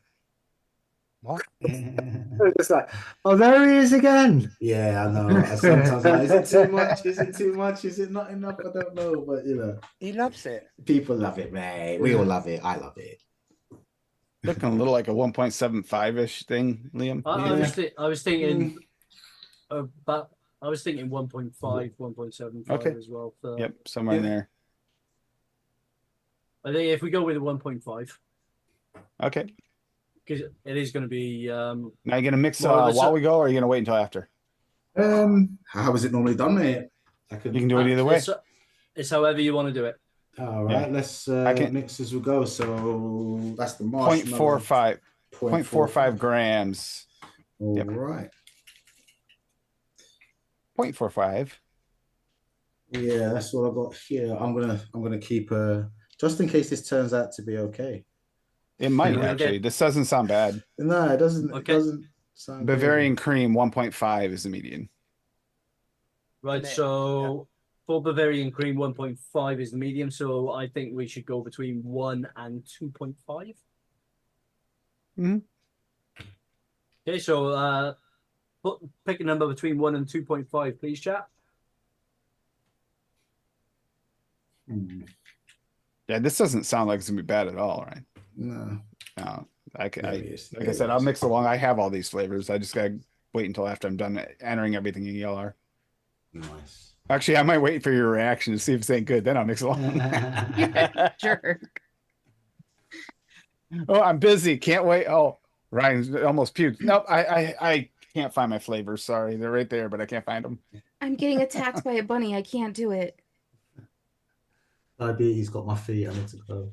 S9: What?
S4: It's like, oh, there he is again.
S5: Yeah, I know. Sometimes like, is it too much? Is it too much? Is it not enough? I don't know, but
S9: He loves it.
S5: people love it, mate. We all love it. I love it.
S7: Looking a little like a 1.75-ish thing, Liam.
S6: I was thinking about. I was thinking 1.5, 1.75 as well. So
S7: Yep, somewhere in there.
S6: I think if we go with a 1.5,
S7: Okay.
S6: because it is going to be.
S7: Now you're gonna mix
S6: Well,
S7: while we go, or are you gonna wait until after?
S5: How is it normally done, mate?
S7: You can do it either way.
S6: It's however you want to do it.
S5: All right,
S7: Yeah.
S5: let's
S7: I can-
S5: mix as we go. So that's the marshmallow.
S7: 0.45 grams.
S5: All
S7: Yep.
S5: right.
S7: 0.45.
S5: Yeah, that's what I got here. I'm gonna keep just in case this turns out to be okay.
S7: It might
S6: Yeah.
S7: actually. This doesn't sound bad.
S5: No, it doesn't.
S6: Okay.
S5: It doesn't sound
S7: Bavarian cream 1.5 is the median.
S6: Right.
S9: Yeah.
S6: So for Bavarian cream, 1.5 is the medium. So I think we should go between 1 and 2.5. Okay, so pick a number between 1 and 2.5, please, chat.
S7: Yeah, this doesn't sound like it's gonna be bad at all, right?
S5: No.
S7: No,
S5: Like
S7: like I said, I'll mix along. I have all these flavors. I just gotta wait until after I'm done entering everything in ELR.
S5: Nice.
S7: Actually, I might wait for your reaction to see if it's ain't good. Then I'll mix along.
S8: Jerk.
S7: Oh, I'm busy. Can't wait. Oh, Ryan's almost puked. Nope, I can't find my flavors. Sorry, they're right there, but I can't find them.
S8: I'm getting attacked by a bunny. I can't do it.
S5: Diabetes got my feet. I need to go.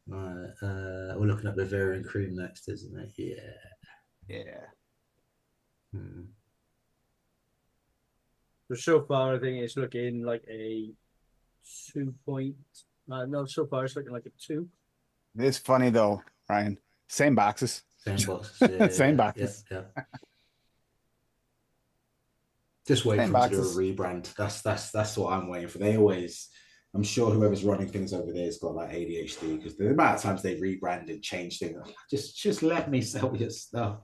S5: Right, we're looking at Bavarian cream next, isn't it? Yeah.
S6: So far, I think it's looking like a 2 point. No, so far it's looking like a 2.
S7: It's funny though, Ryan. Same boxes.
S5: Same boxes. Yeah,
S7: Same boxes.
S5: Yeah. Just wait
S7: Same
S5: for them to do a
S7: boxes.
S5: rebrand. That's what I'm waiting for. They always, I'm sure whoever's running things over there has got like ADHD, because the amount of times they rebrand and change things. Just let me sell your stuff.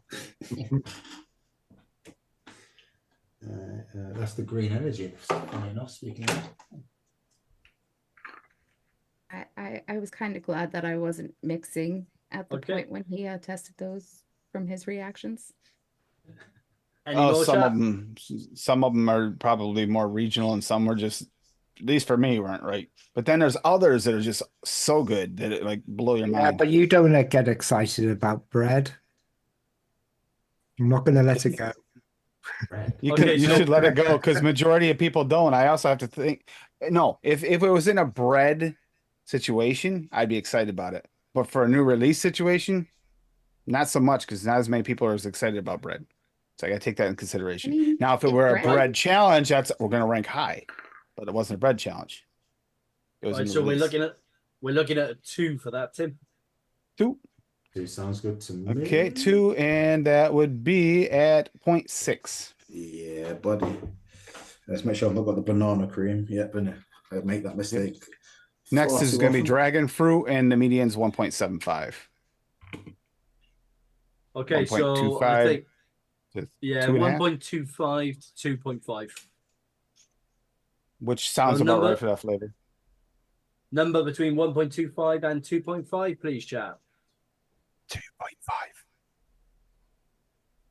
S5: That's the green energy. Funny enough, speaking of.
S8: I was kind of glad that I wasn't mixing at the point when he tested those from his reactions.
S7: Oh, some of them are probably more regional, and some were just, at least for me, weren't right. But then there's others that are just so good that it like blow your mind.
S4: But you don't get excited about bread. I'm not going to let it go.
S7: You should let it go, because majority of people don't. I also have to think, no, if it was in a bread situation, I'd be excited about it. But for a new release situation, not so much, because not as many people are as excited about bread. So I got to take that in consideration.
S8: I mean,
S7: now, if it were a bread challenge, we're going to rank high. But it wasn't a bread challenge. It was
S6: so we're looking at a 2 for that, Tim.
S7: 2.
S5: 2 sounds good to me.
S7: Okay, 2, and that would be at 0.6.
S5: Yeah, buddy. Let's make sure I've not got the banana cream. Yep, and I make that mistake.
S7: Next is going to be dragon fruit, and the median's 1.75.
S6: Okay, so I think 1.25 to 2.5.
S7: Which sounds about right for that flavor.
S6: Number between 1.25 and 2.5, please, chat.
S7: 2.5.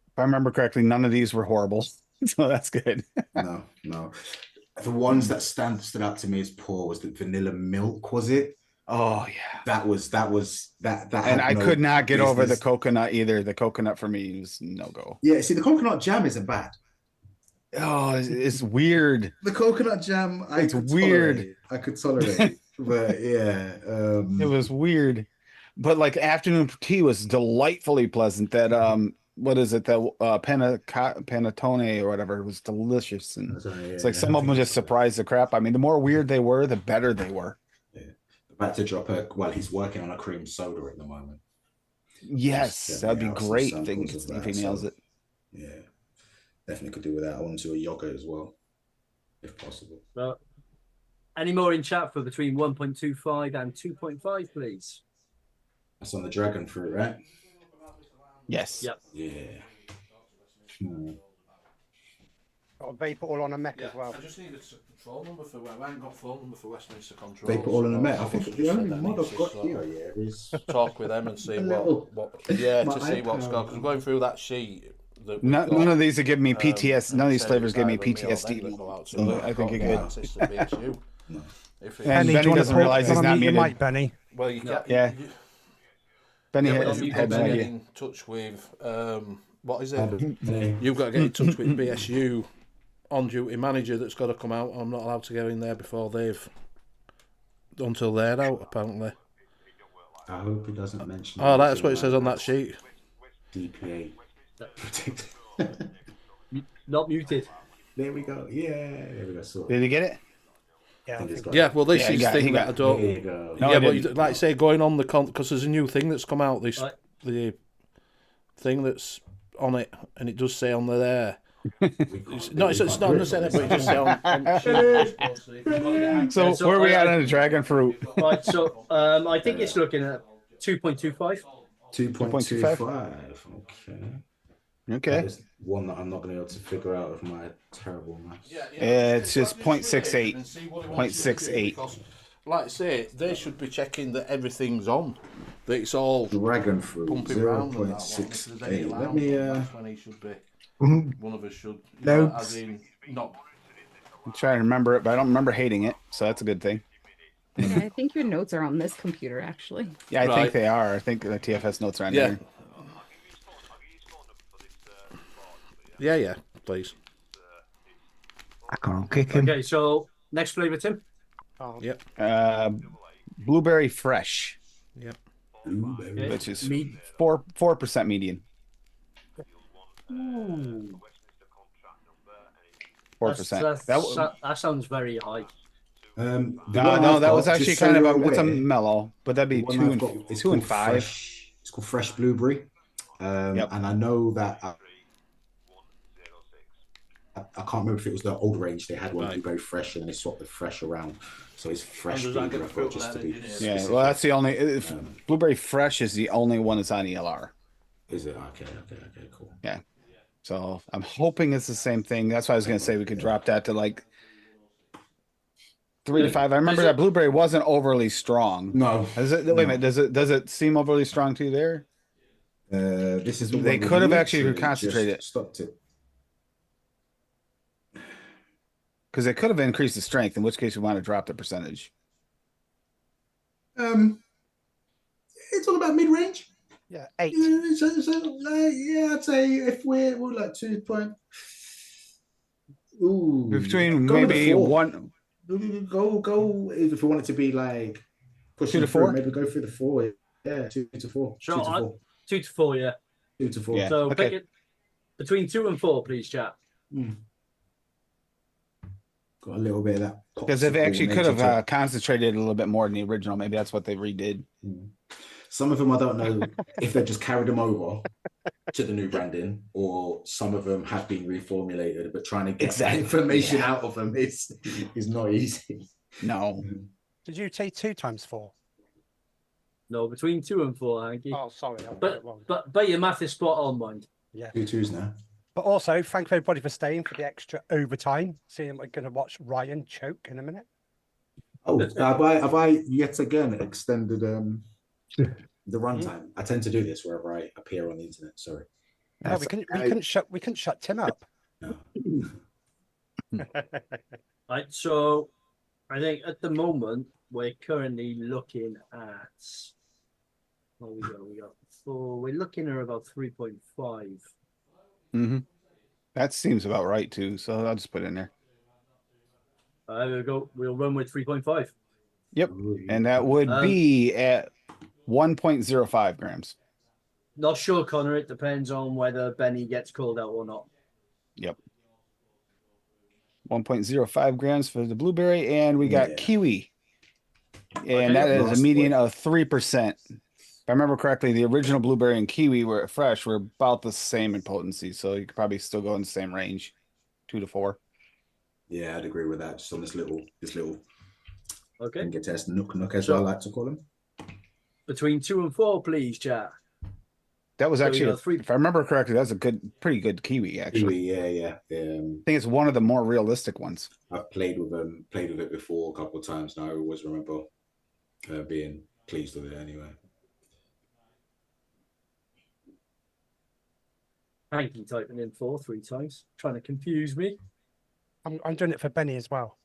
S7: If I remember correctly, none of these were horrible, so that's good.
S5: No. The ones that stood out to me as poor was the vanilla milk. Was it?
S7: Oh yeah,
S5: that was that.
S7: And I could not get over the coconut either. The coconut for me was no go.
S5: Yeah, see, the coconut jam isn't bad.
S7: Oh, it's weird.
S5: The coconut jam,
S7: it's weird.
S5: I could tolerate, but yeah,
S7: it was weird. But like afternoon tea was delightfully pleasant. That what is it? That panettone or whatever was delicious, and it's like some of them just surprised the crap. I mean, the more weird they were, the better they were.
S5: Yeah, about to drop he's working on a cream soda at the moment.
S7: Yes, that'd be great if he nails it.
S5: Yeah, definitely could do with that. I want to do a yogurt as well, if possible.
S6: Any more in chat for between 1.25 and 2.5, please?
S5: That's on the dragon fruit, right?
S7: Yes.
S6: Yep.
S5: Yeah.
S9: Got a vape all on a mech as well.
S3: I just need a phone number for I haven't got a phone number for Westminster Control.
S5: They put all in a met. I think the only mod I've got here is
S3: talk with them and see what to see what's got, because I'm going through that sheet.
S7: None of these are giving me PTSD. None of these flavors give me PTSD. So I think you're good. And Benny doesn't realize he's not muted.
S9: Mic, Benny.
S3: Well, you can't.
S7: Yeah. Benny
S3: had to get in touch with what is it? You've got to get in touch with BSU on-duty manager that's got to come out. I'm not allowed to go in there before until they're out, apparently.
S5: I hope he doesn't mention.
S3: Oh, that's what it says on that sheet.
S5: DPA.
S6: Not muted.
S5: There we go. Yeah, there we go.
S7: Did you get it?
S3: Yeah, well, this is the thing that I don't.
S5: No,
S3: but like I say, going on because there's a new thing that's come out. The thing that's on it, and it does say on there. It's not on the Senate, but it just say on.
S7: So where are we at on the dragon fruit?
S6: Right, so I think it's looking at 2.25.
S5: 2.25. Okay.
S7: Okay.
S5: That is one that I'm not going to be able to figure out with my terrible maths.
S7: It's just 0.68. 0.68.
S3: Like I say, they should be checking that everything's on. That it's all
S5: Dragon fruit,
S3: pumping round and that one.
S5: 0.68. Let me.
S3: That's when he should be. One of us should.
S4: Notes.
S3: As in, not.
S7: I'm trying to remember it, but I don't remember hating it, so that's a good thing.
S8: Yeah, I think your notes are on this computer actually.
S7: Yeah, I
S3: Right.
S7: think they are. I think the TFS notes are on
S3: Yeah.
S7: there.
S3: Yeah, please.
S4: I can't kick him.
S6: Okay, so next flavour, Tim.
S3: Yep.
S7: Blueberry fresh,
S3: Yep.
S6: Okay.
S7: which is
S6: Mead.
S7: 4% median.
S6: Ooh.
S7: 4%.
S6: That sounds very high.
S7: No, that was actually kind of it's a mellow, but that'd be
S5: It's
S7: 2 and
S5: called
S7: 5.
S5: Fresh, it's called Fresh Blueberry.
S7: Yep.
S5: And I know that I can't remember if it was the old range. They had one blueberry fresh, and they swapped the fresh around. So it's fresh
S3: does that
S5: blueberry.
S3: get
S5: I thought, just to be
S3: filtered
S7: Yeah,
S5: specific.
S7: well, that's the only blueberry fresh is the only one that's on ELR.
S5: Is it okay? Cool.
S7: Yeah. So I'm hoping it's the same thing. That's why I was gonna say we could drop that to like 3 to 5. I remember that blueberry wasn't overly strong.
S5: No.
S7: Wait a minute. Does it seem overly strong to you there?
S5: This is the
S7: They
S5: one we
S7: could have actually
S5: literally
S7: concentrated
S5: just stopped it.
S7: Because they could have increased the strength, in which case we want to drop the percentage.
S5: It's all about mid range.
S9: Yeah, 8.
S5: Yeah, I'd say if we're like 2 point. Ooh,
S7: Between
S5: go with the
S7: maybe
S5: 4.
S7: one.
S5: Go if we want it to be like pushing
S7: 2 to
S5: through,
S7: 4?
S5: maybe go through the 4. Yeah, 2 to 4.
S6: Sure,
S5: 2 to 4.
S6: 2 to 4, yeah.
S5: 2 to 4.
S7: Yeah.
S6: So
S7: okay.
S6: pick it between 2 and 4, please, chat.
S5: Got a little bit of that.
S7: Because if they actually
S5: popsicle
S7: could
S5: nature to
S7: have concentrated a little bit more than the original, maybe that's what they redid.
S5: it. Some of them I don't know if they just carried them over to the new branding, or some of them have been reformulated. But trying to get that information out of them is not easy.
S7: No.
S9: Did you say 2 times 4?
S6: No, between 2 and 4, Hanky.
S9: Oh, sorry. I got it
S6: But
S9: wrong.
S6: your math is spot on, mind.
S9: Yeah.
S5: 2 twos now.
S9: But also, thank you everybody for staying for the extra overtime. Seeing we're going to watch Ryan choke in a minute.
S5: Oh, have I yet again extended the runtime? I tend to do this wherever I appear on the internet. Sorry.
S9: No, we couldn't shut Tim up.
S5: No.
S6: Right, so I think at the moment we're currently looking at. What we got 4. We're looking at about 3.5.
S7: Mm-hmm. That seems about right too. So I'll just put it in there.
S6: We'll go. We'll run with 3.5.
S7: Yep. And that would be at 1.05 grams.
S6: Not sure, Connor. It depends on whether Benny gets called out or not.
S7: Yep. 1.05 grams for the blueberry, and we got kiwi. And that is a median of 3%. If I remember correctly, the original blueberry and kiwi were fresh were about the same in potency, so you could probably still go in the same range, 2 to 4.
S5: Yeah, I'd agree with that. Just on this little
S6: Okay.
S5: finger test, nook as I like to call them.
S6: Between 2 and 4, please, chat.
S7: That was
S6: So we
S7: actually,
S6: got 3.
S7: if I remember correctly, that's a pretty good kiwi. Actually,
S5: Kiwi, yeah.
S7: I think it's one of the more realistic ones.
S5: I've played with it before a couple of times, and I always remember being pleased with it anyway.
S6: Hanky typing in 4 3 times, trying to confuse me.
S9: I'm doing it for Benny as well.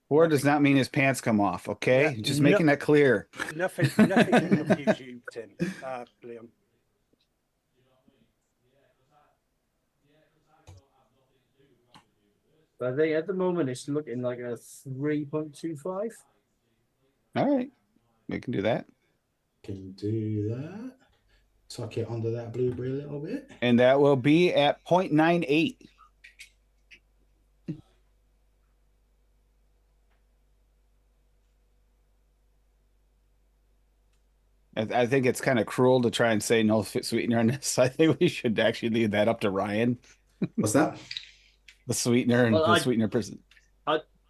S7: 4 does not mean his pants come off. Okay,
S9: Yeah,
S7: just making that clear.
S9: Nothing can confuse you, Tim. Liam.
S6: But I think at the moment it's looking like a 3.25.
S7: All right, we can do that.
S5: Can do that. Tuck it under that blueberry a little bit.
S7: And that will be at 0.98. I think it's kind of cruel to try and say no sweetener in this. I think we should actually leave that up to Ryan.
S5: What's that?
S7: The sweetener and
S6: Well,
S7: the sweetener person.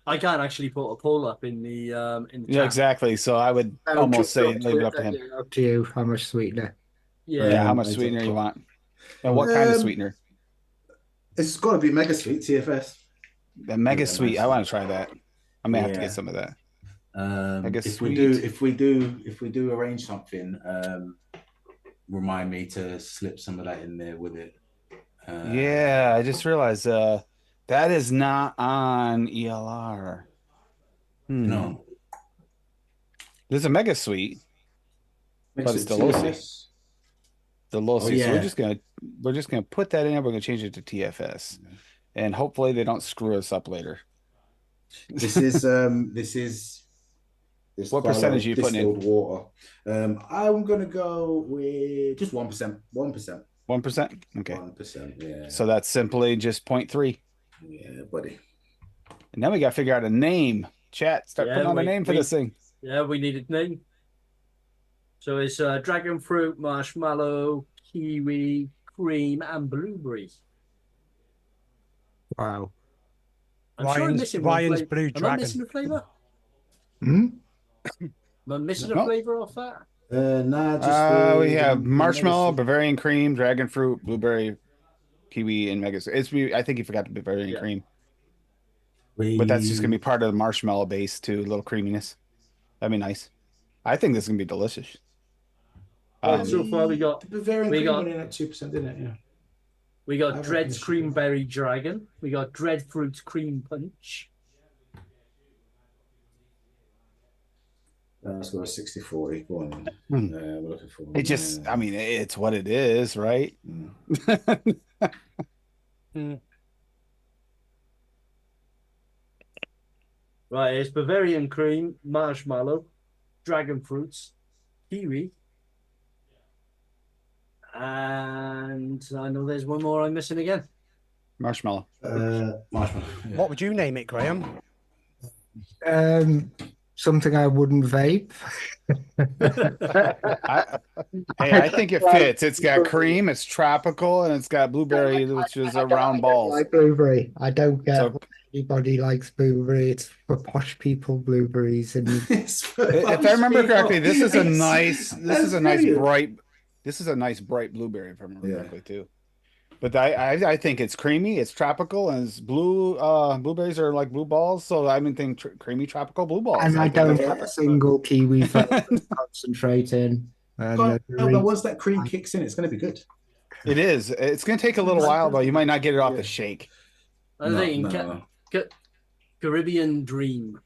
S6: I can't actually put a poll up in the
S7: Yeah,
S6: chat.
S7: exactly. So I would almost say leave it up to him.
S4: Up to you, how much sweetener.
S7: Yeah, how much
S5: Exactly.
S7: sweetener you want, and what kind of sweetener?
S5: It's got to be mega sweet TFS.
S7: The mega
S5: Yeah,
S7: sweet.
S5: nice.
S7: I want to try that. I may have to
S5: Yeah.
S7: get some of that.
S5: If
S7: sweet.
S5: we do arrange something, remind me to slip some of that in there with it.
S7: Yeah, I just realized that is not on ELR.
S5: No,
S7: There's a mega sweet, but it's the low C. The low C. So
S5: yeah.
S7: we're just gonna put that in. We're gonna change it to TFS, and hopefully they don't screw us up later.
S5: This is this
S7: What percentage are you putting in?
S5: distilled water. I'm gonna go with just 1%. 1%.
S7: 1%. Okay.
S5: 1%. Yeah.
S7: So that's simply just 0.3.
S5: Yeah, buddy.
S7: And then we got to figure out a name. Chat, start putting on a name for this thing.
S6: Yeah, we needed name. So it's dragon fruit, marshmallow, kiwi, cream, and blueberry.
S4: Wow.
S6: I'm sure I'm missing one
S9: Ryan's
S6: flavor.
S9: Blue
S6: Am I
S9: Dragon.
S6: missing a flavour?
S5: Hmm?
S6: Am I missing
S7: No.
S6: a flavour off that?
S5: Nah, just
S7: We have
S5: the
S7: marshmallow,
S5: mega
S7: Bavarian cream, dragon fruit, blueberry, kiwi, and mega. I think you forgot the Bavarian
S6: Yeah.
S7: cream,
S5: sweet.
S7: but that's just gonna be part of the marshmallow base too, a little creaminess. That'd be nice. I think this is gonna be delicious.
S6: So far we got
S5: the Bavarian
S6: we
S5: cream
S6: got-
S5: went in at 2%, didn't it? Yeah.
S6: we got
S5: I reckon
S6: Dread's
S5: it should
S6: cream
S5: be.
S6: berry dragon. We got Dread fruit cream punch.
S5: Let's go 60-40. Go on.
S7: Hmm.
S5: We're looking for.
S7: It just, I mean, it's what it is, right?
S6: Right, it's Bavarian cream, marshmallow, dragon fruits, kiwi, and I know there's one more I'm missing again.
S7: Marshmallow.
S5: Marshmallow. Yeah.
S9: What would you name it, Graham?
S4: Something I wouldn't vape.
S7: I think it fits. It's got cream, it's tropical, and it's got blueberry, which is a round balls.
S4: I like blueberry. I don't get
S7: So-
S4: why anybody likes blueberry. It's for posh people, blueberries. And
S7: If I remember correctly, this is a nice,
S5: brilliant.
S7: bright blueberry, if I remember
S5: Yeah.
S7: correctly too. But I think it's creamy, it's tropical, and it's blue. Blueberries are like blue balls, so I mean, creamy tropical blue balls.
S4: and I
S7: think
S4: don't
S7: that's
S4: have a single kiwi flavor to concentrate in. And
S5: But once that cream kicks in, it's going to be good.
S7: It is. It's going to take a little while, though. You might not get it off the shake.
S6: I'm
S5: No,
S6: thinking
S5: no.
S6: Caribbean Dream.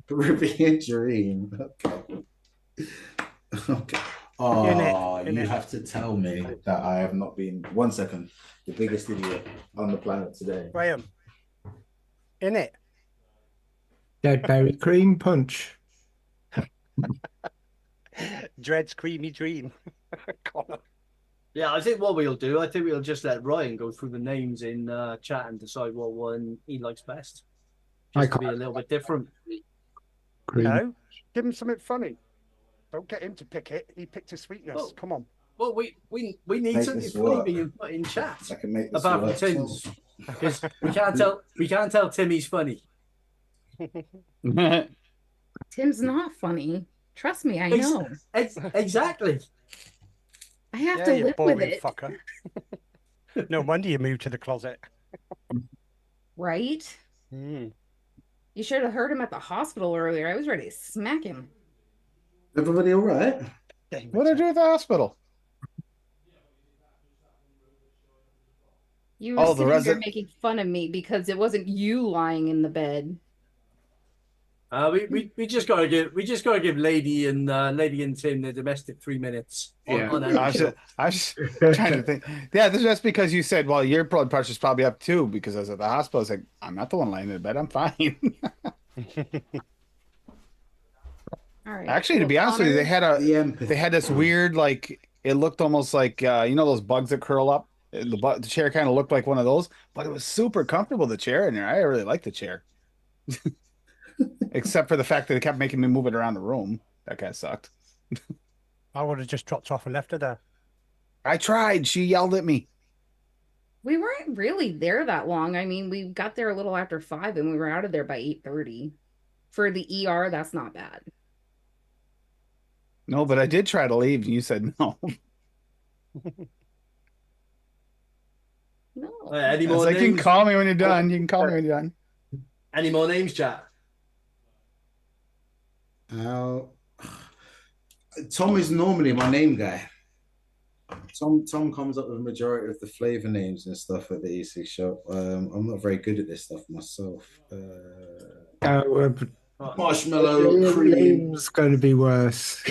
S5: Caribbean dream. Okay. Okay. Oh,
S9: In
S5: you
S9: it.
S5: have to tell me that I have not been 1 second the biggest idiot on the planet today.
S9: Graham. In it.
S4: dead berry cream punch.
S9: Dread's creamy dream. Connor.
S6: Yeah, I think what we'll do, I think we'll just let Ryan go through the names in chat and decide what one he likes best. Just to be a little bit different.
S4: Cream.
S9: No, give him something funny. Don't get him to pick it. He picked his sweetness.
S6: Oh.
S9: Come on.
S6: Well, we need
S5: Make
S6: something
S5: this
S6: funny
S5: work.
S6: being put in chat
S5: I can make this
S6: apart from
S5: work.
S6: Tim's, because we can't tell Tim he's funny.
S8: Tim's not funny. Trust me, I
S6: Ex-
S8: know.
S6: Exactly.
S8: I have
S9: Yeah,
S8: to
S9: you
S8: live with
S9: boring
S8: it,
S9: fucker. No wonder you moved to the closet.
S8: right?
S9: Mm.
S8: You should have heard him at the hospital earlier. I was ready to smack him.
S5: Everybody all right?
S7: What did I do at the hospital?
S8: You were
S7: Oh, the
S8: sitting there
S7: resident-
S8: making fun of me because it wasn't you lying in the bed.
S6: We just gotta give Lady and Tim their domestic 3 minutes.
S5: Yeah.
S6: On
S7: I was trying to think. Yeah, this is just because you said, well, your blood pressure's probably up too, because I was at the hospital. I was like, I'm not the one laying in bed. I'm fine.
S8: All right.
S7: Actually, to
S8: Well,
S7: be honest with you,
S8: Connor,
S5: The empathy.
S7: they had this weird, like, it looked almost like, you know, those bugs that curl up. The chair kind of looked like one of those, but it was super comfortable, the chair in there. I really liked the chair. Except for the fact that it kept making me move it around the room. That kind of sucked.
S9: I would have just dropped off and left her there.
S7: I tried. She yelled at me.
S8: We weren't really there that long. I mean, we got there a little after 5 and we were out of there by 8:30. For the ER, that's not bad.
S7: No, but I did try to leave, and you said no.
S8: No.
S6: Any
S7: I
S6: more
S7: was like, you can
S6: names?
S7: call me when you're done. You can call me when you're done.
S6: Any more names, chat?
S5: Tom is normally my name guy. Tom comes up with the majority of the flavor names and stuff at the EC show. I'm not very good at this stuff myself. Marshmallow, cream.
S4: Name's going to be worse.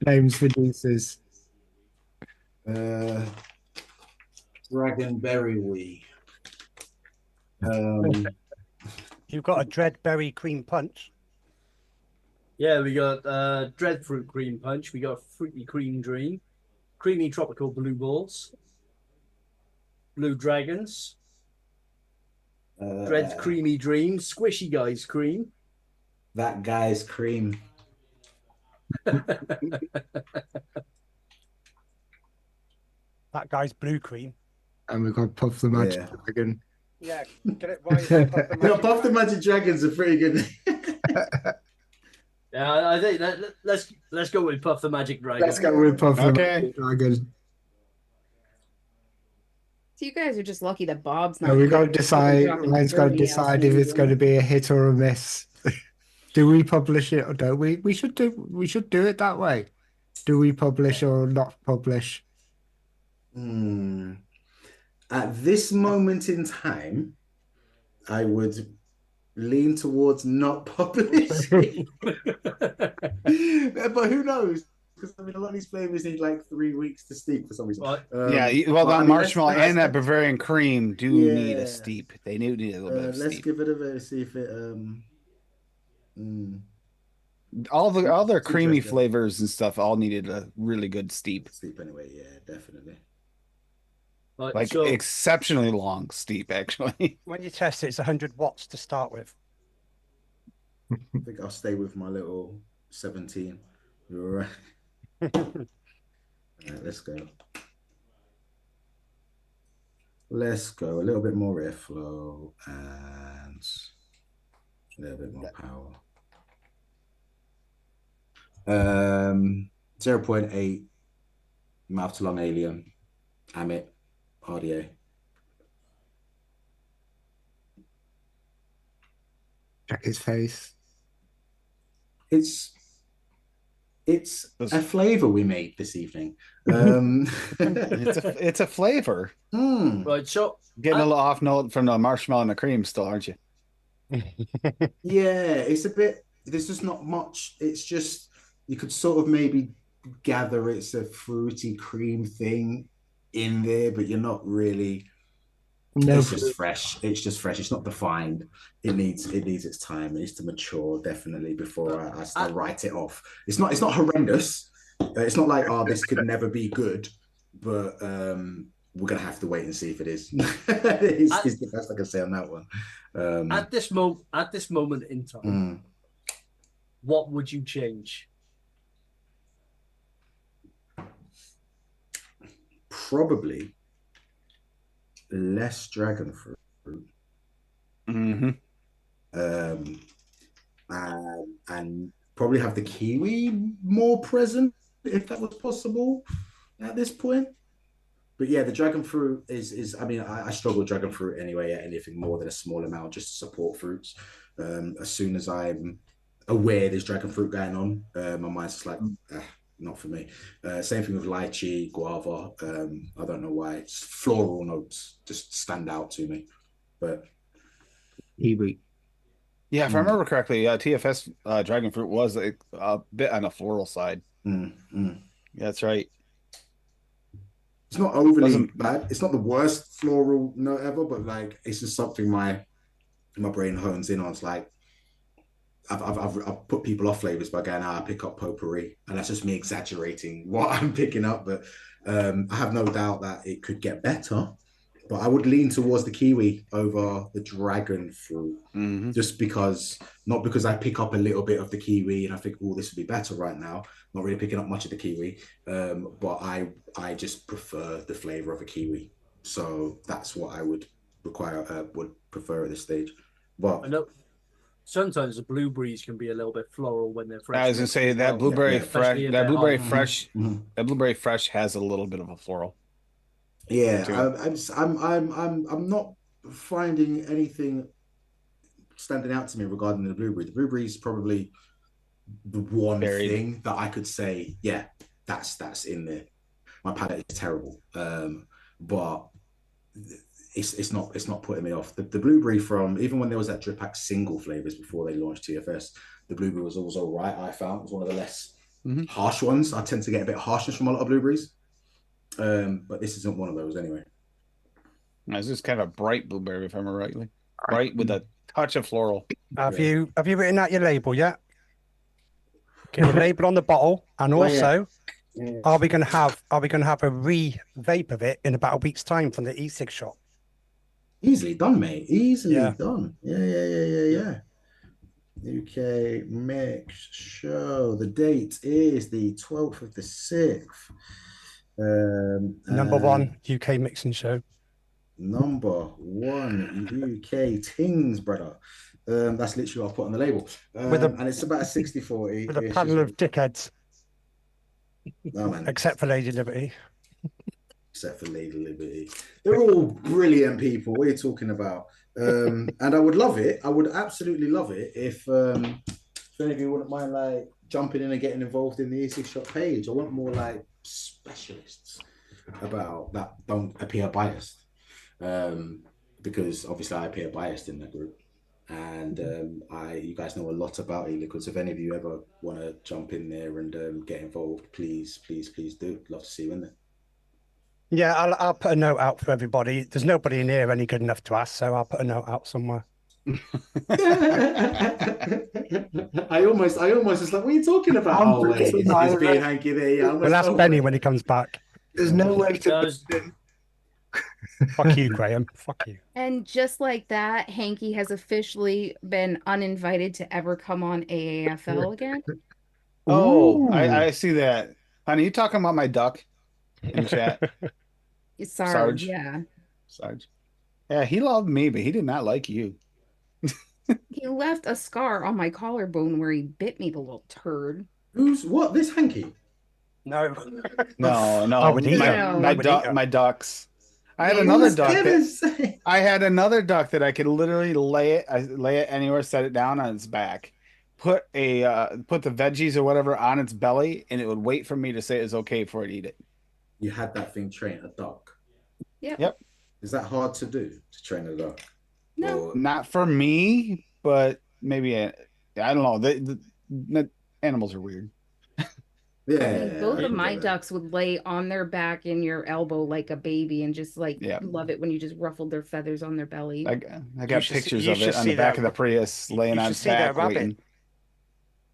S4: Names for juices.
S5: Dragonberry wee.
S9: You've got a Dreadberry Cream Punch.
S6: Yeah, we got Dreadfruit Cream Punch. We got Fruity Cream Dream. Creamy Tropical Blue Balls. Blue Dragons. Dread Creamy Dream. Squishy Guys Cream.
S5: That guy's cream.
S9: That guy's Blue Cream.
S4: And we've got Puff the Magic Dragon.
S9: Yeah, get it right.
S5: Puff the Magic Dragons are pretty good.
S6: Yeah, I think let's go with Puff the Magic Dragon.
S4: Let's go with Puff the Magic Dragon.
S8: So you guys are just lucky that Bob's not.
S4: No, we got to decide. Ryan's got to decide if it's going to be a hit or a miss. Do we publish it or don't we? We should do it that way. Do we publish or not publish?
S5: At this moment in time, I would lean towards not publishing. But who knows? Because I mean, a lot of these flavors need like 3 weeks to steep for some reason.
S7: That marshmallow and that Bavarian cream do need a steep. They do need a little bit of steep.
S5: Let's give it a bit. See if it.
S7: All their creamy flavors and stuff all needed a really good steep.
S5: Steep anyway, yeah, definitely.
S7: Like exceptionally long steep, actually.
S9: When you test it, it's 100 watts to start with.
S5: I think I'll stay with my little 17. Right. Right, let's go. Let's go. A little bit more airflow and a little bit more power. 0.8 mouth to lung alien, Amit, RDA.
S4: Check his face.
S5: It's a flavor we made this evening.
S7: It's a flavor.
S6: Right, so
S7: getting a little off note from the marshmallow and the cream still, aren't you?
S5: Yeah, it's a bit. There's just not much. It's just you could sort of maybe gather it's a fruity cream thing in there, but you're not really.
S4: No,
S5: it's just fresh. It's just fresh. It's not defined. It needs its time. It needs to mature definitely before I start write it off. It's not horrendous. It's not like this could never be good, but we're gonna have to wait and see if it is. It's the best I can say on that one.
S6: At this moment in time, what would you change?
S5: Probably less dragon fruit. And probably have the kiwi more present if that was possible at this point. But yeah, the dragon fruit is I mean, I struggle with dragon fruit anyway, anything more than a small amount just to support fruits. As soon as I'm aware there's dragon fruit going on, my mind's just like, not for me. Same thing with lychee, guava. I don't know why. It's floral notes just stand out to me. But
S4: kiwi.
S7: Yeah, if I remember correctly, TFS dragon fruit was a bit on the floral side. Yeah, that's right.
S5: It's not overly bad. It's not the worst floral note ever, but like it's just something my brain hones in on. It's like I've put people off flavors by going, I pick up potpourri, and that's just me exaggerating what I'm picking up. But I have no doubt that it could get better. But I would lean towards the kiwi over the dragon fruit, just because, not because I pick up a little bit of the kiwi and I think, oh, this would be better right now. Not really picking up much of the kiwi, but I just prefer the flavor of a kiwi So that's what I would prefer at this stage. But
S6: I know sometimes the blueberries can be a little bit floral when they're fresh.
S7: I was gonna say that blueberry fresh,
S6: Especially if they're hard.
S7: that blueberry fresh has a little bit of a floral.
S5: yeah,
S7: too.
S5: I'm not finding anything standing out to me regarding the blueberry. The blueberry is probably the one
S7: Buried.
S5: thing that I could say, yeah, that's in there. My palate is terrible, but it's not putting me off. The blueberry from even when there was that drip pack single flavors before they launched TFS, the blueberry was always all right. I found it was one of the less harsh ones. I tend to get a bit of harshness from a lot of blueberries, but this isn't one of those anyway.
S7: It's just kind of a bright blueberry, if I remember rightly. Bright with a touch of floral.
S9: Have you written out your label yet? Get your label on the bottle, and also, are we going to have a re-vape of it in about a week's time from the e-cig shop?
S5: Easily done, mate. Easily done. Yeah. UK Mix Show. The date is the 12th of the 6th.
S9: Number one UK Mixing Show.
S5: Number one UK Tings, brother. That's literally what I put on the label. And it's about a 60-40.
S9: With a panel of dickheads.
S5: Oh, man.
S9: Except for Lady Liberty.
S5: Except for Lady Liberty. They're all brilliant people. What are you talking about? And I would love it. I would absolutely love it if any of you wouldn't mind like jumping in and getting involved in the E6 Shop page. I want more like specialists about that don't appear biased. Because obviously I appear biased in the group. And you guys know a lot about e-liquids. If any of you ever want to jump in there and get involved, please do. Love to see you in there.
S9: Yeah, I'll put a note out for everybody. There's nobody in here any good enough to ask, so I'll put a note out somewhere.
S5: I almost was like, what are you talking about? Oh, wait, it's being hanky there. Yeah,
S9: we'll ask Benny when he comes back.
S4: There's no way to.
S9: Fuck you, Graham. Fuck you.
S8: And just like that, Hanky has officially been uninvited to ever come on AAFL again.
S7: Oh, I see that. Honey, you talking about my duck in chat?
S8: Sarge, yeah.
S7: Sarge. Yeah, he loved me, but he did not like you.
S8: He left a scar on my collarbone where he bit me, the little turd.
S5: Who's what? This Hanky?
S9: No.
S7: No. My ducks. I had another duck that I could literally lay it anywhere, set it down on its back, put the veggies or whatever on its belly, and it would wait for me to say it's okay for it to eat it.
S5: You had that thing train a duck.
S8: Yep.
S5: Is that hard to do, to train a duck?
S8: No,
S7: not for me, but maybe I don't know. The animals are weird.
S5: Yeah,
S8: both of my ducks would lay on their back in your elbow like a baby and just love it when you just ruffled their feathers on their belly.
S7: I got pictures of it on the back of the Prius laying on its back waiting.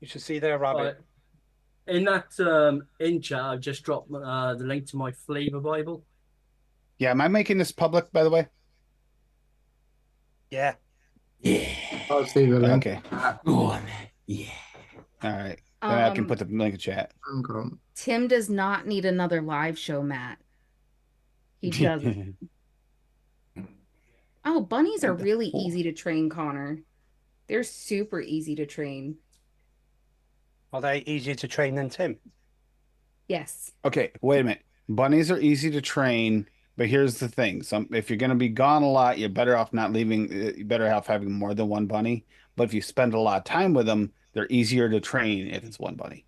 S9: You should see their rabbit.
S6: In that in chat, I've just dropped the link to my flavour Bible.
S7: Yeah, am I making this public, by the way?
S9: Yeah.
S4: I'll see the link.
S7: Okay.
S5: Go on. Yeah.
S7: All right. Then I can put the link in chat.
S8: Tim does not need another live show, Matt. He doesn't. Oh, bunnies are really easy to train, Connor. They're super easy to train.
S9: Are they easier to train than Tim?
S8: Yes.
S7: Okay, wait a minute. Bunnies are easy to train, but here's the thing. If you're going to be gone a lot, you're better off not leaving. You're better off having more than one bunny. But if you spend a lot of time with them, they're easier to train if it's one bunny.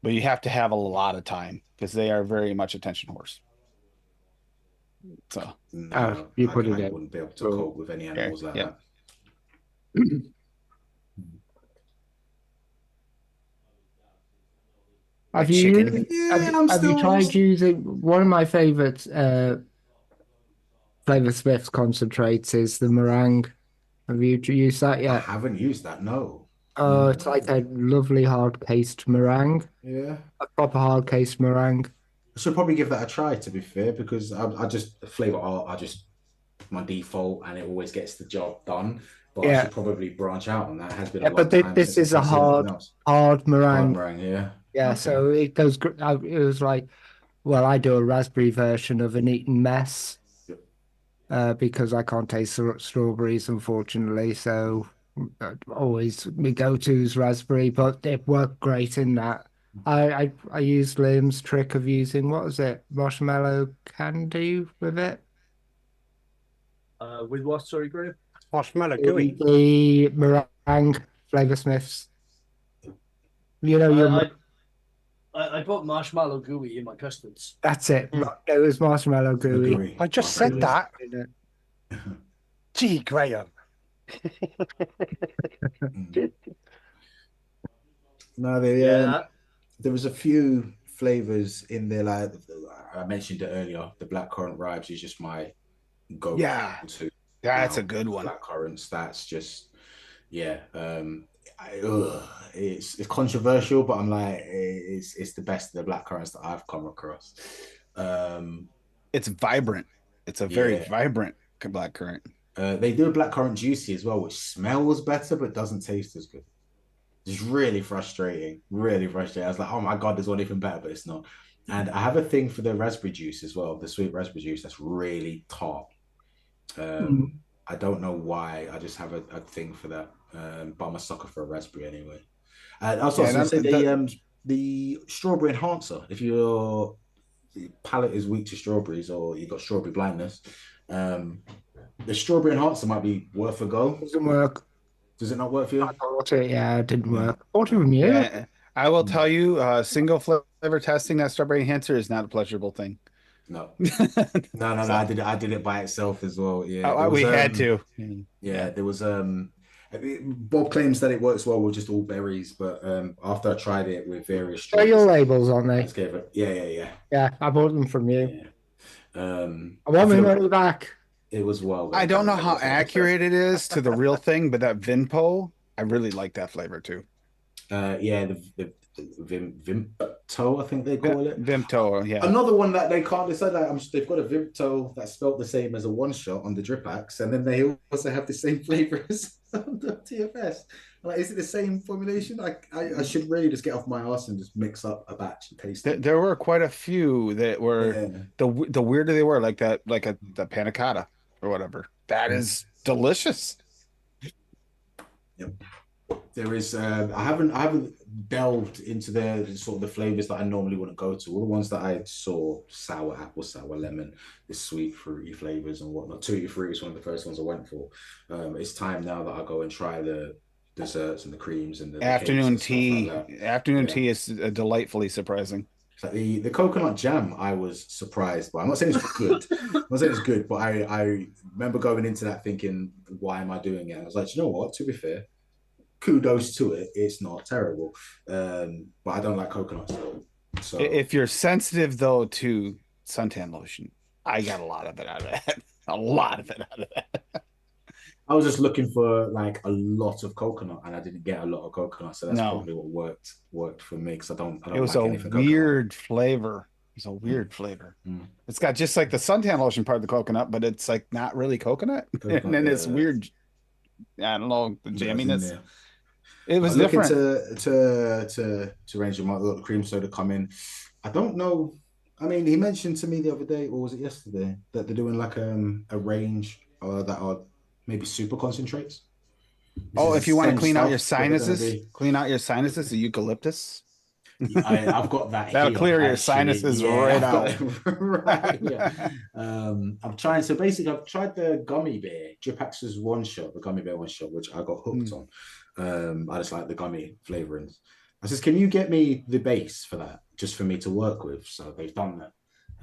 S7: But you have to have a lot of time because they are very much attention horse. So
S5: I wouldn't be able to cope with any animals like that.
S4: Have you tried using one of my favorite Flavor Smith's concentrates is the meringue? Have you used that yet?
S5: I haven't used that, no.
S4: It's like a lovely hard cased meringue.
S5: Yeah.
S4: A proper hard cased meringue.
S5: I should probably give that a try, to be fair, because I just flavor art, my default, and it always gets the job done. But I should probably branch out on that. It has been a long time
S4: this is a hard meringue.
S5: Hard meringue, yeah.
S4: Yeah, so it goes. It was like well, I do a raspberry version of an Eton mess
S5: Yep.
S4: because I can't taste strawberries, unfortunately. So always my go-to is raspberry, but it worked great in that. I used Liam's trick of using, what was it, marshmallow candy with it?
S6: With what? Sorry, Graham.
S9: Marshmallow gooey.
S4: The meringue Flavor Smiths. You know,
S6: I put marshmallow gooey in my custards.
S4: that's it. It was marshmallow gooey.
S5: Agree.
S9: I just
S5: My
S9: said
S5: favourite.
S9: that. Gee, Graham.
S5: No, there was a few flavors in there. Like I mentioned it earlier, the blackcurrant ribes is just my go-to.
S7: Yeah, that's
S5: now.
S7: a good one.
S5: Blackcurrants, that's just it's controversial, but I'm like it's the best of the blackcurrants that I've come across.
S7: It's vibrant. It's a very vibrant blackcurrant.
S5: They do a blackcurrant juicy as well, which smells better but doesn't taste as good. It's really frustrating. Really frustrating. I was like, oh my god, there's one even better, but it's not. And I have a thing for the raspberry juice as well, the sweet raspberry juice that's really tart. I don't know why. I just have a thing for that. But I'm a sucker for a raspberry anyway. Also, I was going to say the strawberry enhancer. If your palate is weak to strawberries or you've got strawberry blindness, the strawberry enhancer might be worth a go.
S4: Doesn't work.
S5: Does it not work for you?
S4: I bought it. Yeah, it didn't work. Bought it from you.
S7: Yeah, I will tell you, single flavor testing that strawberry enhancer is not a pleasurable thing.
S5: No. No. I did it by itself as well. Yeah,
S7: we had to.
S5: Yeah, there was Bob claims that it works well with just all berries, but after I tried it with various
S4: They're your labels, aren't they?
S5: Yeah,
S4: I bought them from you.
S5: Yeah.
S4: I want my money back.
S5: It was well.
S7: I don't know how accurate it is to the real thing, but that Vinpo, I really like that flavor too.
S5: The Vimto, I think they call it.
S7: Vimto, yeah.
S5: Another one that they can't decide. They've got a Vimto that's spelled the same as a one shot on the drip axe, and then they also have the same flavor as on the TFS. Like, is it the same formulation? I should really just get off my ass and just mix up a batch and taste it.
S7: There were quite a few that were the weirder they were, like the panna cotta or whatever. That is delicious.
S5: Yep. There is I haven't delved into the sort of the flavors that I normally wouldn't go to. All the ones that I saw, sour apple, sour lemon, the sweet fruity flavors and whatnot. Tutti frutti is one of the first ones I went for. It's time now that I go and try the desserts and the creams and the
S7: afternoon tea.
S5: Like
S7: afternoon tea is delightfully surprising.
S5: Like the coconut jam, I was surprised by. I'm not saying it's good. I'm not saying it's good, but I remember going into that thinking, why am I doing it? I was like, you know what? To be fair, kudos to it. It's not terrible, but I don't like coconut. So
S7: if you're sensitive though to suntan lotion, I got a lot of it out of that. A lot of it out of that.
S5: I was just looking for like a lot of coconut, and I didn't get a lot of coconut, so that's probably what worked for me because I don't.
S7: It was
S5: like
S7: a weird flavor. It's a weird flavor. It's got just like the suntan lotion part of the coconut, but it's like not really coconut. And then it's weird. I don't know, the jamminess. It was different.
S5: To arrange the cream soda come in. I don't know. I mean, he mentioned to me the other day, or was it yesterday, that they're doing like a range that are maybe super concentrates.
S7: If you want to clean out your sinuses, the eucalyptus.
S5: I've got that.
S7: That'll clear your sinuses right out.
S5: Right, yeah. I'm trying. So basically, I've tried the gummy bear, Dripax's one shot, the gummy bear one shot, which I got hooked on. I just like the gummy flavorings. I says, can you get me the base for that, just for me to work with? So they've done that.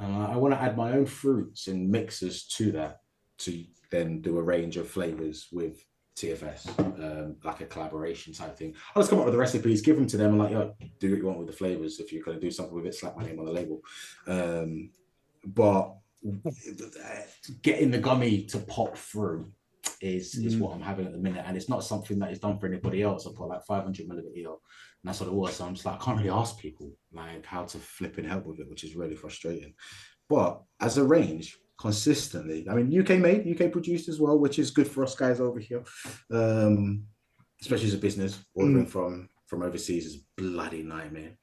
S5: I want to add my own fruits and mixers to that to then do a range of flavors with TFS, like a collaboration type thing. I'll just come up with the recipes, give them to them, and like, yo, do what you want with the flavors. If you're going to do something with it, slap my name on the label. But getting the gummy to pop through is what I'm having at the minute, and it's not something that is done for anybody else. I put like 500 milliliter, and that's what it was. So I'm just like, I can't really ask people like how to flip and help with it, which is really frustrating. But as a range, consistently, I mean, UK made, UK produced as well, which is good for us guys over here, especially as a business. Ordering from overseas is a bloody nightmare.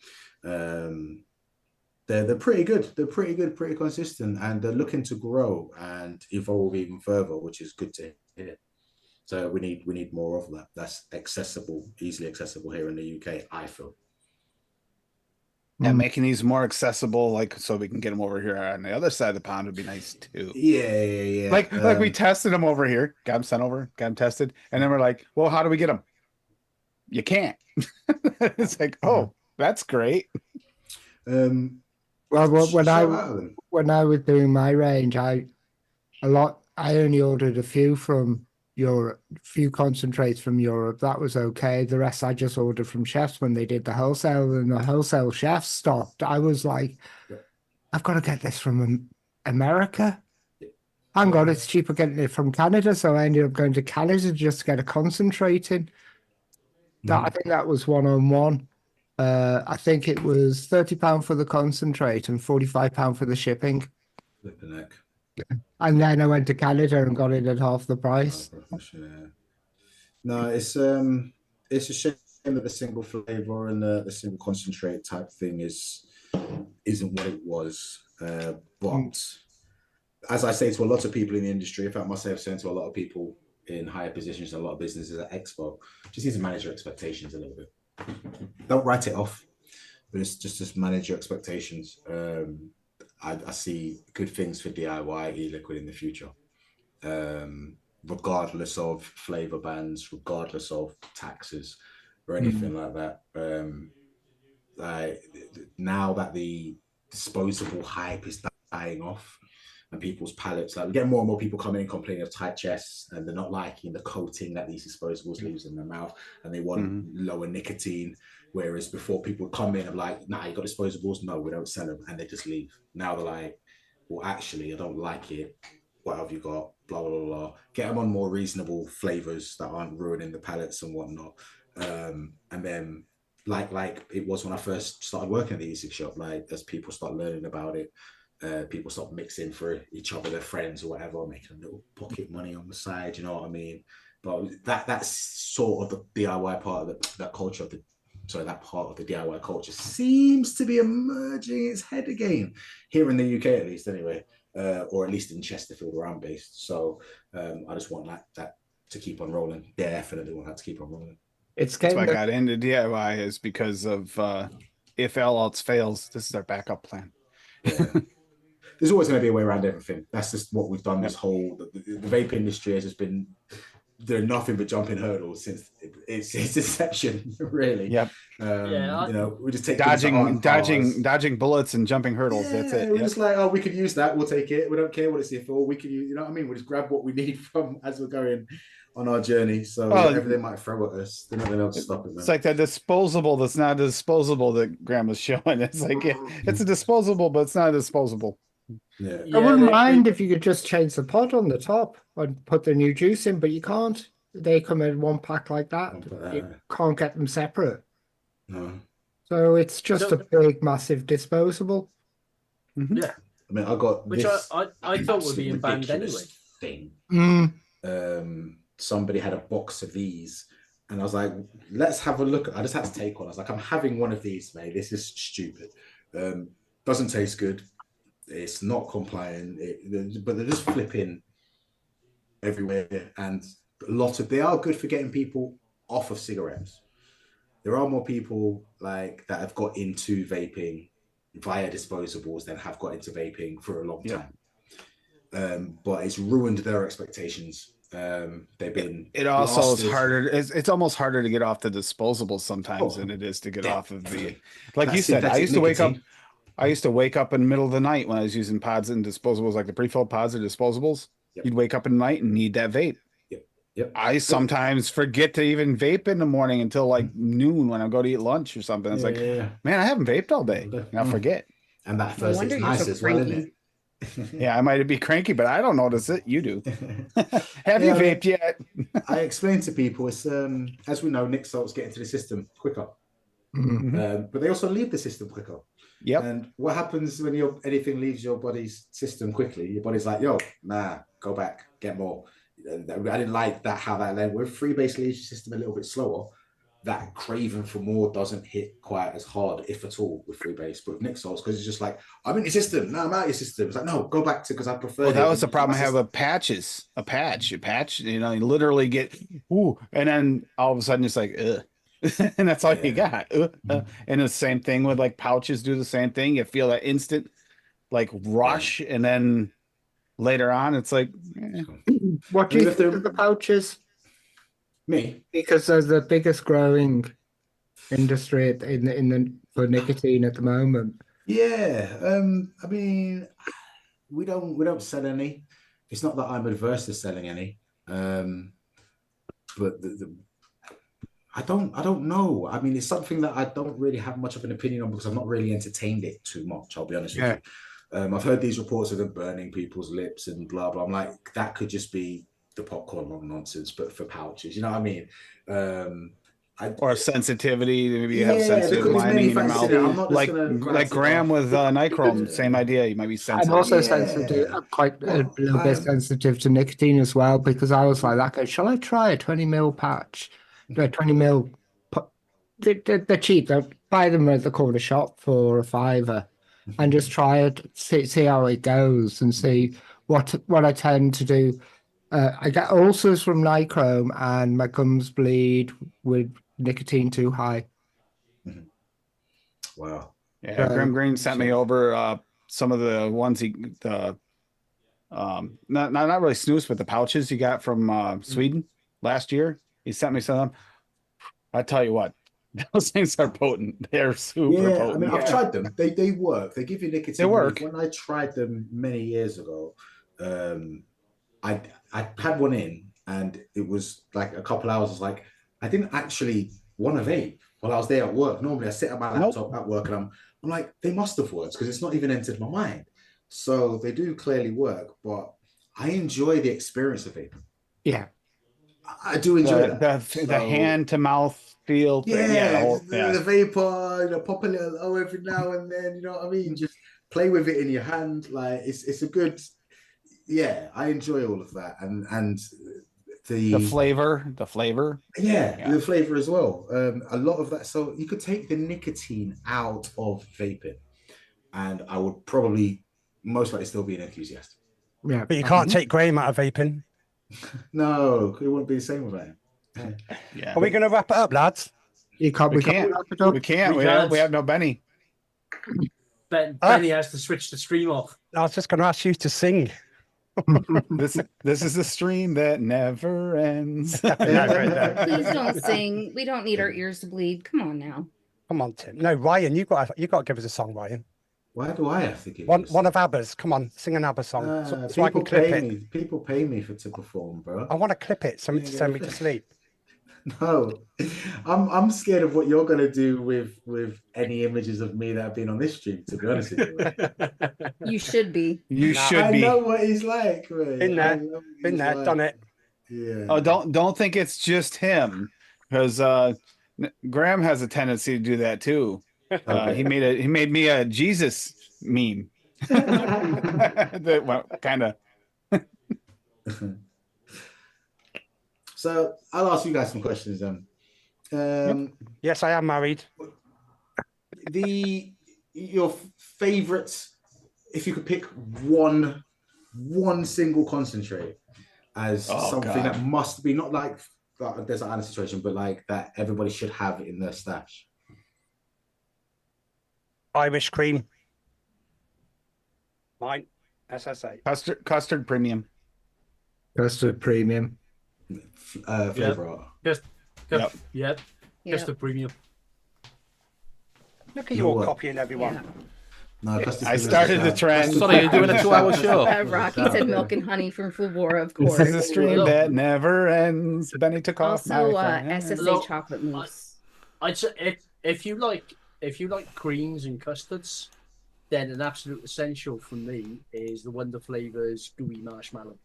S5: they're pretty good. They're pretty good, pretty consistent, and they're looking to grow and evolve even further, which is good to hear. So we need more of that. That's accessible, easily accessible here in the UK, I feel.
S7: Yeah, making these more accessible, like so we can get them over here on the other side of the pond would be nice too.
S5: Yeah.
S7: Like we tested them over here, got them sent over, got them tested, and then we're like, well, how do we get them? You can't. It's like, oh, that's great.
S4: Well, when I was doing my range, I only ordered a few from Europe, few concentrates from Europe. That was okay. The rest I just ordered from chefs when they did the wholesale, and the wholesale chefs stopped. I was like, I've got to get this from America. Hang on, it's cheaper getting it from Canada, so I ended up going to Canada just to get a concentrate in. I think that was 1-on-1. I think it was £30 for the concentrate and £45 for the shipping.
S5: Flipping heck.
S4: And then I went to Canada and got it at half the price.
S5: No, it's a shame that the single flavor and the single concentrate type thing isn't what it was. But as I say to a lot of people in the industry, in fact, myself saying to a lot of people in higher positions and a lot of businesses at Expo, just need to manage your expectations a little bit. Don't write it off, but it's just manage your expectations. I see good things for DIY e-liquid in the future, regardless of flavor bans, regardless of taxes or anything like that. Now that the disposable hype is dying off and people's palates, like we get more and more people coming in complaining of tight chests and they're not liking the coating that these disposables leaves in their mouth, and they want lower nicotine. Whereas before people would come in and like, nah, you got disposables? No, we don't sell them. And they just leave. Now they're like, well, actually, I don't like it. What have you got? Blah, blah, blah, blah. Get them on more reasonable flavors that aren't ruining the palates and whatnot. And then like it was when I first started working at the e-cig shop, like as people start learning about it, people start mixing for each other, their friends or whatever, making a little pocket money on the side, you know what I mean? But that's sort of the DIY part of that culture of that part of the DIY culture seems to be emerging its head again here in the UK, at least, anyway, or at least in Chesterfield where I'm based. So I just want that to keep on rolling. Definitely want that to keep on rolling.
S7: That's why I got into DIY, is because of if all else fails, this is our backup plan.
S5: Yeah. There's always going to be a way around everything. That's just what we've done. This whole the vape industry has just been doing nothing but jumping hurdles since its inception, really.
S7: Yep.
S5: You know, we just take
S7: dodging bullets and jumping hurdles.
S5: Yeah,
S7: that's it.
S5: We're just like, oh, we could use that. We'll take it. We don't care what it's here for. We can use, you know what I mean? We just grab what we need from as we're going on our journey. So whatever they might throw at us, they're not going to be able to stop it. Man.
S7: It's like that disposable that's not a disposable that Grandma's showing. It's like it's a disposable, but it's not a disposable.
S5: Yeah.
S4: I wouldn't mind if you could just change the pod on the top and put the new juice in, but you can't. They come in one pack like that. You can't get them separate.
S5: No.
S4: So it's just a big, massive disposable.
S6: Yeah.
S5: I mean, I got
S6: which I thought would be in banned anyway.
S5: Thing. Somebody had a box of these, and I was like, let's have a look. I just had to take one. I was like, I'm having one of these, mate. This is stupid. Doesn't taste good. It's not compliant, but they're just flipping everywhere, and they are good for getting people off of cigarettes. There are more people like that have got into vaping via disposables than have got into vaping for a long time. But it's ruined their expectations. They've been.
S7: It also is harder. It's almost harder to get off the disposables sometimes than it is to get off of the. Like you said, I used to wake up. I used to wake up in the middle of the night when I was using pods and disposables, like the pre-filled pods or disposables.
S5: Yep.
S7: You'd wake up in the night and need that vape.
S5: Yep.
S7: I sometimes forget to even vape in the morning until like noon when I go to eat lunch or something. It's man, I haven't vaped all day. And I forget.
S5: And that first is nice as well, isn't it?
S7: Yeah, I might be cranky, but I don't notice it. You do. Have you vaped yet?
S5: I explain to people, it's as we know, Nick salts get into the system quicker. But they also leave the system quicker.
S7: Yep.
S5: And what happens when anything leaves your body's system quickly? Your body's like, yo, nah, go back, get more. I didn't like that, how that led. Where freebase leaves your system a little bit slower, that craving for more doesn't hit quite as hard, if at all, with freebase. But with Nick Sauce, because it's just like, I'm in your system, now I'm out of your system. It's like, no, go back to, because I prefer.
S7: Well, that was the problem I have with patches. A patch, you know, you literally get, ooh, and then all of a sudden it's like, ugh. And that's all you got. And the same thing with like pouches, do the same thing. You feel that instant like rush, and then later on it's like,
S4: What do you think of the pouches?
S5: Me,
S4: Because there's the biggest growing industry in the for nicotine at the moment.
S5: yeah. I mean, we don't sell any. It's not that I'm adverse to selling any. But I don't know. I mean, it's something that I don't really have much of an opinion on because I've not really entertained it too much. I'll be honest with you. I've heard these reports of them burning people's lips and blah blah. I'm like, that could just be the popcorn nonsense, but for pouches, you know what I mean?
S7: or sensitivity. Maybe you have
S5: Yeah,
S7: sensitive
S5: there could be
S7: lining
S5: many
S7: in your
S5: factors
S7: mouth.
S5: in it. I'm not just
S7: Like
S5: gonna write
S7: like
S5: it
S7: Graham
S5: off.
S7: with nichrome, same idea. You might be
S4: I'm
S7: sensitive.
S4: also
S5: Yeah.
S4: sensitive, quite a
S5: Well,
S4: little bit sensitive to nicotine as well, because I was like, okay, shall I try a 20 mil patch? A 20 mil. They're cheap. They'll buy them at the corner shop for a fiver, and just try it, see how it goes, and see what I tend to do. I get ulcers from nichrome, and my gums bleed with nicotine too high.
S5: Wow.
S7: Yeah, Graham Green sent me over some of the ones not really snooze, but the pouches he got from Sweden last year. He sent me some of them. I tell you what, those things are potent. They're super
S5: Yeah,
S7: potent.
S5: I mean, I've tried them. They work. They give you nicotine.
S7: They work.
S5: When I tried them many years ago, I had one in, and it was like a couple hours. I was like, I didn't actually want to vape while I was there at work. Normally, I sit at my laptop at work, and I'm like, they must have worked because it's not even entered my mind. So they do clearly work, but I enjoy the experience of it.
S4: Yeah,
S5: I do enjoy
S7: the hand to mouth feel.
S5: Yeah, the vapor, pop a little every now and then. You know what I mean? Just play with it in your hand. Like it's a good. Yeah, I enjoy all of that, and the
S7: flavor.
S5: Yeah, the flavor as well. A lot of that. So you could take the nicotine out of vaping, and I would probably most likely still be an enthusiast.
S4: yeah.
S9: But you can't take Graham out of vaping.
S5: No, it wouldn't be the same without him.
S7: Yeah.
S9: Are we going to wrap it up, lads?
S4: We can't.
S7: We can't. We have no Benny.
S6: Benny has to switch the stream off.
S9: I was just going to ask you to sing.
S7: This is a stream that never ends.
S8: Please don't sing. We don't need our ears to bleed. Come on now.
S9: Come on, Tim. No, Ryan, you got to give us a song, Ryan.
S5: Why do I have to give
S9: one of ABBA's? Come on, sing an ABBA song so I can clip it.
S5: People pay me to perform, bro.
S9: I want to clip it. Something to send me to sleep.
S5: No, I'm scared of what you're gonna do with any images of me that have been on this stream. To be honest with you,
S8: You should be.
S5: I know what he's like. Mate.
S9: Been there, done it.
S5: Yeah.
S7: Oh, don't think it's just him, because Graham has a tendency to do that too. He made me a Jesus meme. That went kind of.
S5: So I'll ask you guys some questions then.
S9: Yes, I am married.
S5: Your favorite, if you could pick one single concentrate as something that must be not like a desert island situation, but like that everybody should have in their stash.
S9: Irish cream. Mine. SSA.
S7: Custard premium.
S4: Custard premium.
S5: Flavor.
S6: Just a premium.
S9: Look at you all copying everyone.
S5: No,
S7: I started the trend.
S3: Sorry, you're doing a 2-hour show.
S8: Rocky said milk and honey from Fulbora, of course.
S7: This is a stream that never ends. Benny took off.
S8: Also, SSA chocolate mousse.
S6: I'd say if you like creams and custards, then an absolute essential for me is the Wonder Flavors gooey marshmallow.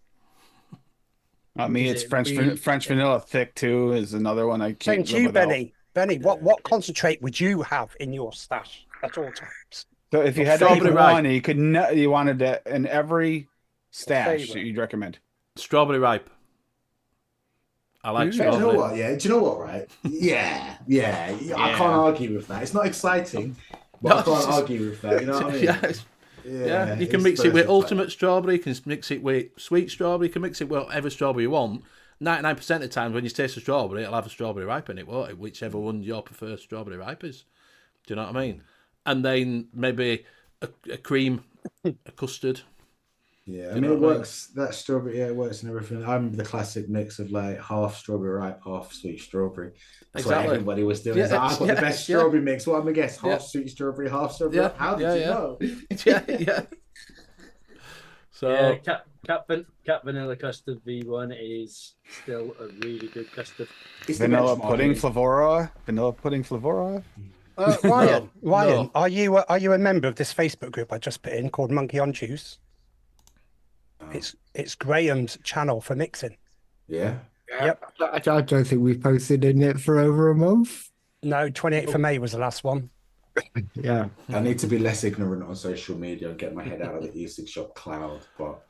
S7: Me, it's French vanilla thick too. Is another one I can't.
S9: Thank you, Benny. Benny, what concentrate would you have in your stash at all times?
S7: So if you had to pick one, you wanted to in every stash you'd recommend.
S3: Strawberry ripe. I like
S5: Do you know
S3: strawberry.
S5: what? Yeah. Do you know what? Right? Yeah. I can't argue with that. It's not exciting, but I can't argue with that. You know what I mean?
S3: Yeah, you can mix it with ultimate strawberry, you can mix it with sweet strawberry, you can mix it with whatever strawberry you want. 99% of the times when you taste a strawberry, it'll have a strawberry ripe in it, won't it? Whichever one your preferred strawberry ripe is. Do you know what I mean? And then maybe a cream, a custard.
S5: Yeah, I mean, it works. That strawberry, it works and everything. I'm the classic mix of like half strawberry ripe, half sweet strawberry. That's what everybody was doing. It's like, I've got the best strawberry mix. What am I gonna guess? Half sweet strawberry, half strawberry.
S3: Yeah.
S5: How did you know?
S3: Yeah. So
S6: Cat vanilla custard V1 is still a really good custard.
S5: It's
S7: Vanilla pudding flavora.
S9: Ryan,
S3: No.
S9: are you a member of this Facebook group I just put in called Monkey on Juice? It's Graham's channel for mixing.
S5: Yeah.
S9: Yep.
S4: I don't think we've posted in it for over a month.
S9: No, 28th of May was the last one.
S4: Yeah.
S5: I need to be less ignorant on social media and get my head out of the e-cig shop cloud, but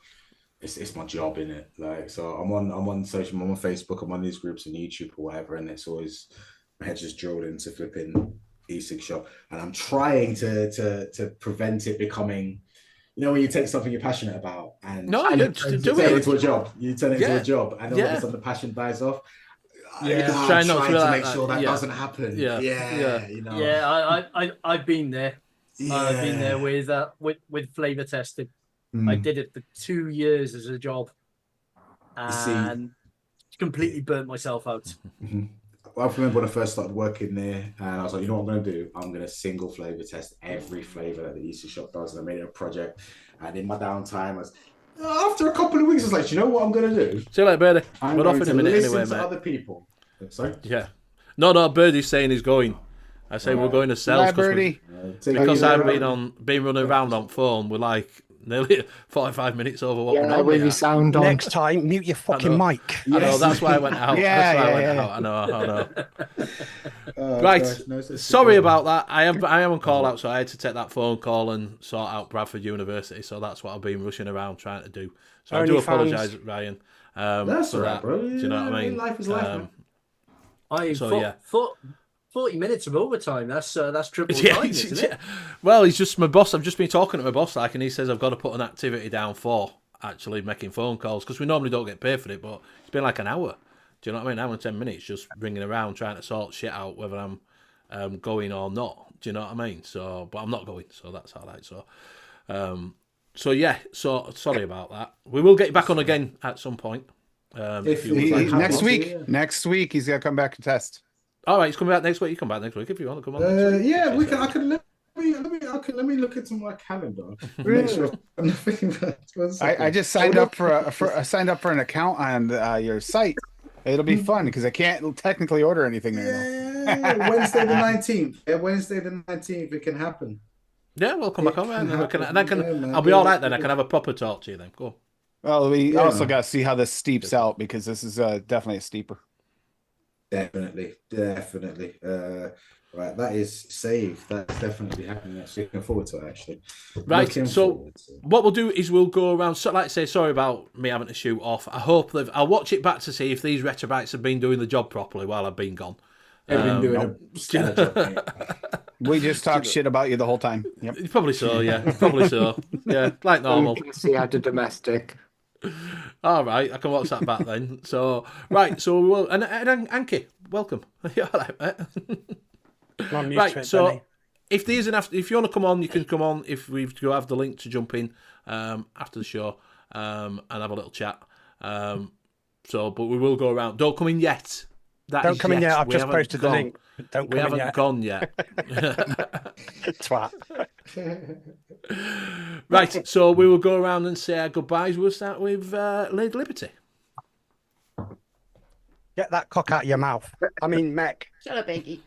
S5: it's my job in it. Like, so I'm on social, I'm on Facebook, I'm on these groups on YouTube or whatever, and it's always my head's just drilled into flipping e-cig shop, and I'm trying to prevent it becoming, you know, when you take something you're passionate about and
S3: No,
S5: you
S3: you
S5: turn it
S3: do it.
S5: into a job. You turn it into
S3: Yeah.
S5: a job, and all of
S3: Yeah.
S5: a sudden the passion dies off.
S3: Yeah.
S5: I'm
S3: Try not
S5: trying
S3: to
S5: to
S3: let
S5: make
S3: that-
S5: sure that
S3: yeah.
S5: doesn't happen.
S3: Yeah.
S5: You know.
S6: Yeah, I've been there. I've been there
S5: Yeah.
S6: with flavour testing.
S5: Mm.
S6: I did it for 2 years as a job,
S5: see-
S6: and completely burnt myself out.
S5: I remember when I first started working there, and I was like, you know what I'm going to do? I'm going to single flavour test every flavour that the e-cig shop does, and I made it a project. And in my downtime, after a couple of weeks, I was like, do you know what I'm going to do?
S3: See you later, Birdie.
S5: I'm
S3: We're
S5: going
S3: off in
S5: to
S3: a minute
S5: listen
S3: anyway,
S5: to
S3: mate.
S5: other people. Sorry?
S3: Yeah. No, Birdie's saying he's going. I say we're going to sales
S7: Bye, Birdie.
S3: because I've been running around on phone. We're like nearly 45 minutes over what we're
S4: Yeah,
S3: on.
S4: with your sound on.
S9: Next time, mute your fucking mic.
S3: I know, that's why I went out.
S7: Yeah,
S3: That's why I went
S7: yeah.
S3: out. I know.
S5: Oh,
S3: Right.
S5: gosh, no, it's
S3: Sorry
S5: good.
S3: about that. I am on call out, so I had to take that phone call and sort out Bradford University. So that's what I've been rushing around trying to do. So I do
S9: OnlyFans.
S3: apologise, Ryan.
S5: That's
S3: for
S5: all right,
S3: that.
S5: bro.
S3: Do you know what I mean?
S5: Life is life, man.
S6: I 40 minutes of overtime. That's triple time, isn't it?
S3: Well, he's just my boss. I've just been talking to my boss, like, and he says I've got to put an activity down for actually making phone calls because we normally don't get paid for it, but it's been like an hour. Do you know what I mean? An hour and 10 minutes just ringing around trying to sort shit out whether I'm going or not. Do you know what I mean? So, but I'm not going, so that's all right. So yeah. So sorry about that. We will get you back on again at some point.
S5: If you would like
S7: Next
S5: to.
S7: week. Next week, he's gonna come back and test.
S3: All right, he's coming back next week. You come back next week if you want to come on. Next week.
S5: Yeah, we can. I can let me look into my calendar. Make sure nothing.
S7: I just signed up I signed up for an account on your site. It'll be fun because I can't technically order anything there.
S5: Yeah, Wednesday the 19th. Yeah, Wednesday the 19th. It can happen.
S3: Yeah, we'll come back on, man.
S5: man.
S3: I'll be all right then. I can have a proper talk to you then. Cool.
S7: Well, we also got to see how this steeps out because this is definitely a steeper.
S5: Definitely. Right, that is saved. That's definitely happening. Actually, looking forward to it. Actually,
S3: Right.
S5: Looking
S3: So
S5: forward to it.
S3: what we'll do is we'll go around. So, like I say, sorry about me having to shoot off. I hope I'll watch it back to see if these retrobites have been doing the job properly while I've been gone.
S5: They've been doing a stellar job, mate.
S7: We just talked shit about you the whole time. Yep.
S3: Probably so. Yeah. Probably so. Yeah. Like normal.
S4: You can see how to domestic.
S3: All right, I can watch that back then. So, right, so we will. And Anki, welcome. You all right, mate?
S9: I'm used to
S3: Right,
S9: it,
S3: so
S9: Benny.
S3: if you want to come on, you can come on. If we go have the link to jump in after the show and have a little chat. But we will go around. Don't come in yet.
S9: Don't come in yet. I've
S3: We
S9: just
S3: haven't
S9: posted the
S3: gone.
S9: link. Don't
S3: We
S9: come in
S3: haven't
S9: yet.
S3: gone yet.
S9: Twat.
S3: Right, so we will go around and say our goodbyes. We'll start with Lady Liberty.
S9: Get that cock out of your mouth. I mean, mech.
S8: Shut up, Anky.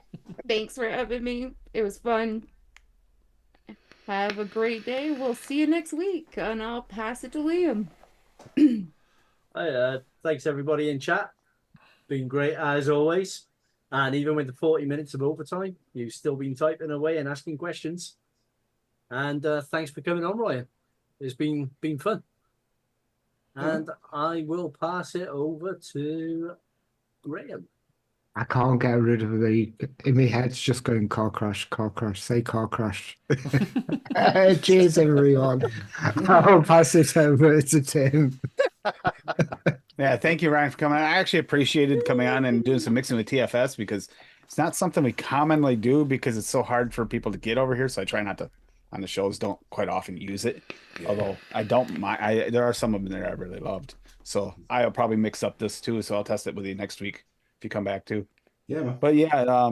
S8: Thanks for having me. It was fun. Have a great day. We'll see you next week, and I'll pass it to Liam.
S6: Thanks everybody in chat. Been great as always. And even with the 40 minutes of overtime, you've still been typing away and asking questions. And thanks for coming on, Ryan. It's been fun. And I will pass it over to Graham.
S4: I can't get rid of the. In my head's just going car crash, car crash. Say car crash. Cheers, everyone. I'll pass it over to Tim.
S7: Yeah, thank you, Ryan, for coming on. I actually appreciated coming on and doing some mixing with TFS because it's not something we commonly do because it's so hard for people to get over here. So I try not to, on the shows, don't quite often use it. Yeah. Although I don't mind, there are some of them that I really loved. So I'll probably mix up this too. So I'll test it with you next week if you come back too.
S5: Yeah, man.
S7: But yeah,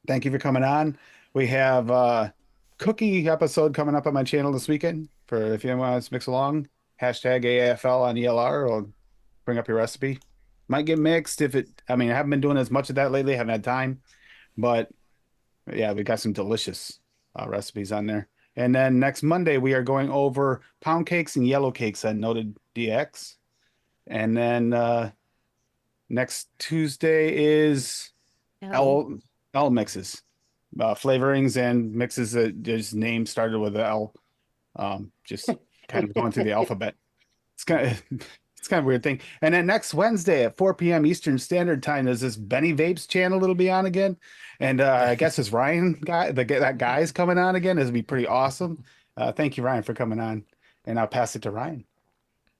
S7: thank you for coming on. We have a cookie episode coming up on my channel this weekend for if anyone wants to mix along. Hashtag AFL on ELR or bring up your recipe. Might get mixed if it, I mean, I haven't been doing as much of that lately. Haven't had time, but yeah, we got some delicious recipes on there. And then next Monday, we are going over pound cakes and yellow cakes at Noted DX. And then next Tuesday is L mixes, flavorings and mixes that just name started with an L. Just kind of going through the alphabet. It's kind of a weird thing. And then next Wednesday at 4 p.m. Eastern Standard Time, there's this Benny Vapes channel that'll be on again. And I guess this Ryan guy, that guy's coming on again. This will be pretty awesome. Thank you, Ryan, for coming on. And I'll pass it to Ryan.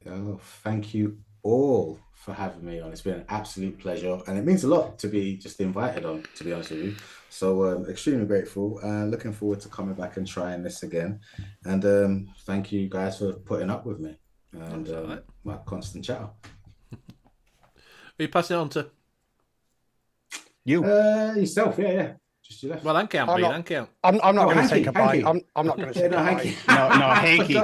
S5: Oh, thank you all for having me on. It's been an absolute pleasure. And it means a lot to be just invited on, to be honest with you. So extremely grateful. Looking forward to coming back and trying this again. And thank you guys for putting up with me. And my constant chat.
S3: Are you passing it on to
S7: you?
S5: Yourself, yeah. Just you left.
S3: Well, thank you.
S9: I'm not going to say goodbye. I'm not going to say goodbye.
S7: No, Hanky.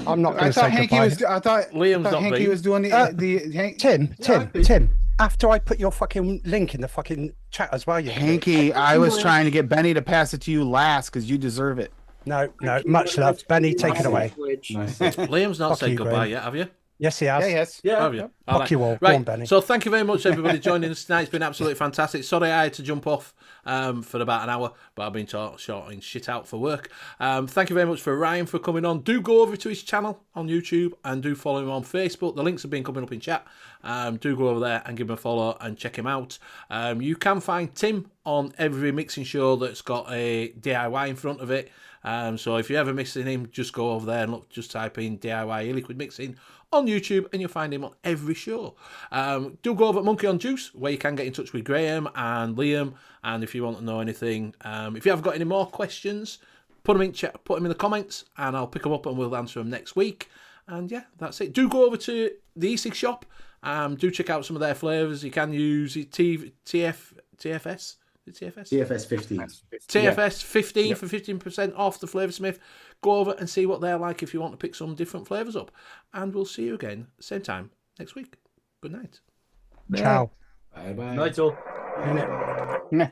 S9: I'm not going to say goodbye.
S7: I thought
S3: Liam's not
S7: Hanky
S3: being.
S7: was doing the
S9: Tim. After I put your fucking link in the fucking chat as well, you
S7: Hanky. I was trying to get Benny to pass it to you last because you deserve it.
S9: No, much love. Benny, take it away.
S5: Nice.
S3: Liam's not
S9: Fuck
S3: said
S9: you,
S3: goodbye
S9: Graham.
S3: yet, have you?
S9: Yes, he has.
S7: Yes.
S6: Yeah.
S3: Have you?
S9: Fuck you all. Go
S3: Right.
S9: on, Benny.
S3: So thank you very much, everybody, joining us tonight. It's been absolutely fantastic. Sorry I had to jump off for about an hour, but I've been sorting shit out for work. Thank you very much for Ryan for coming on. Do go over to his channel on YouTube and do follow him on Facebook. The links have been coming up in chat. Do go over there and give him a follow and check him out. You can find Tim on every mixing show that's got a DIY in front of it. So if you're ever missing him, just go over there and look. Just type in DIY E-liquid Mixing on YouTube and you'll find him on every show. Do go over at Monkey on Juice where you can get in touch with Graham and Liam. And if you want to know anything, if you haven't got any more questions, put them in chat, put them in the comments, and I'll pick them up and we'll answer them next week. And yeah, that's it. Do go over to the e-cig shop. Do check out some of their flavours. You can use TFS.
S5: TFS 15.
S3: TFS 15 for 15% off the Flavoursmith. Go over and see what they're like if you want to pick some different flavours up. And we'll see you again, same time next week. Good night.
S9: Ciao.
S5: Bye-bye.
S6: Night all.
S7: Yeah.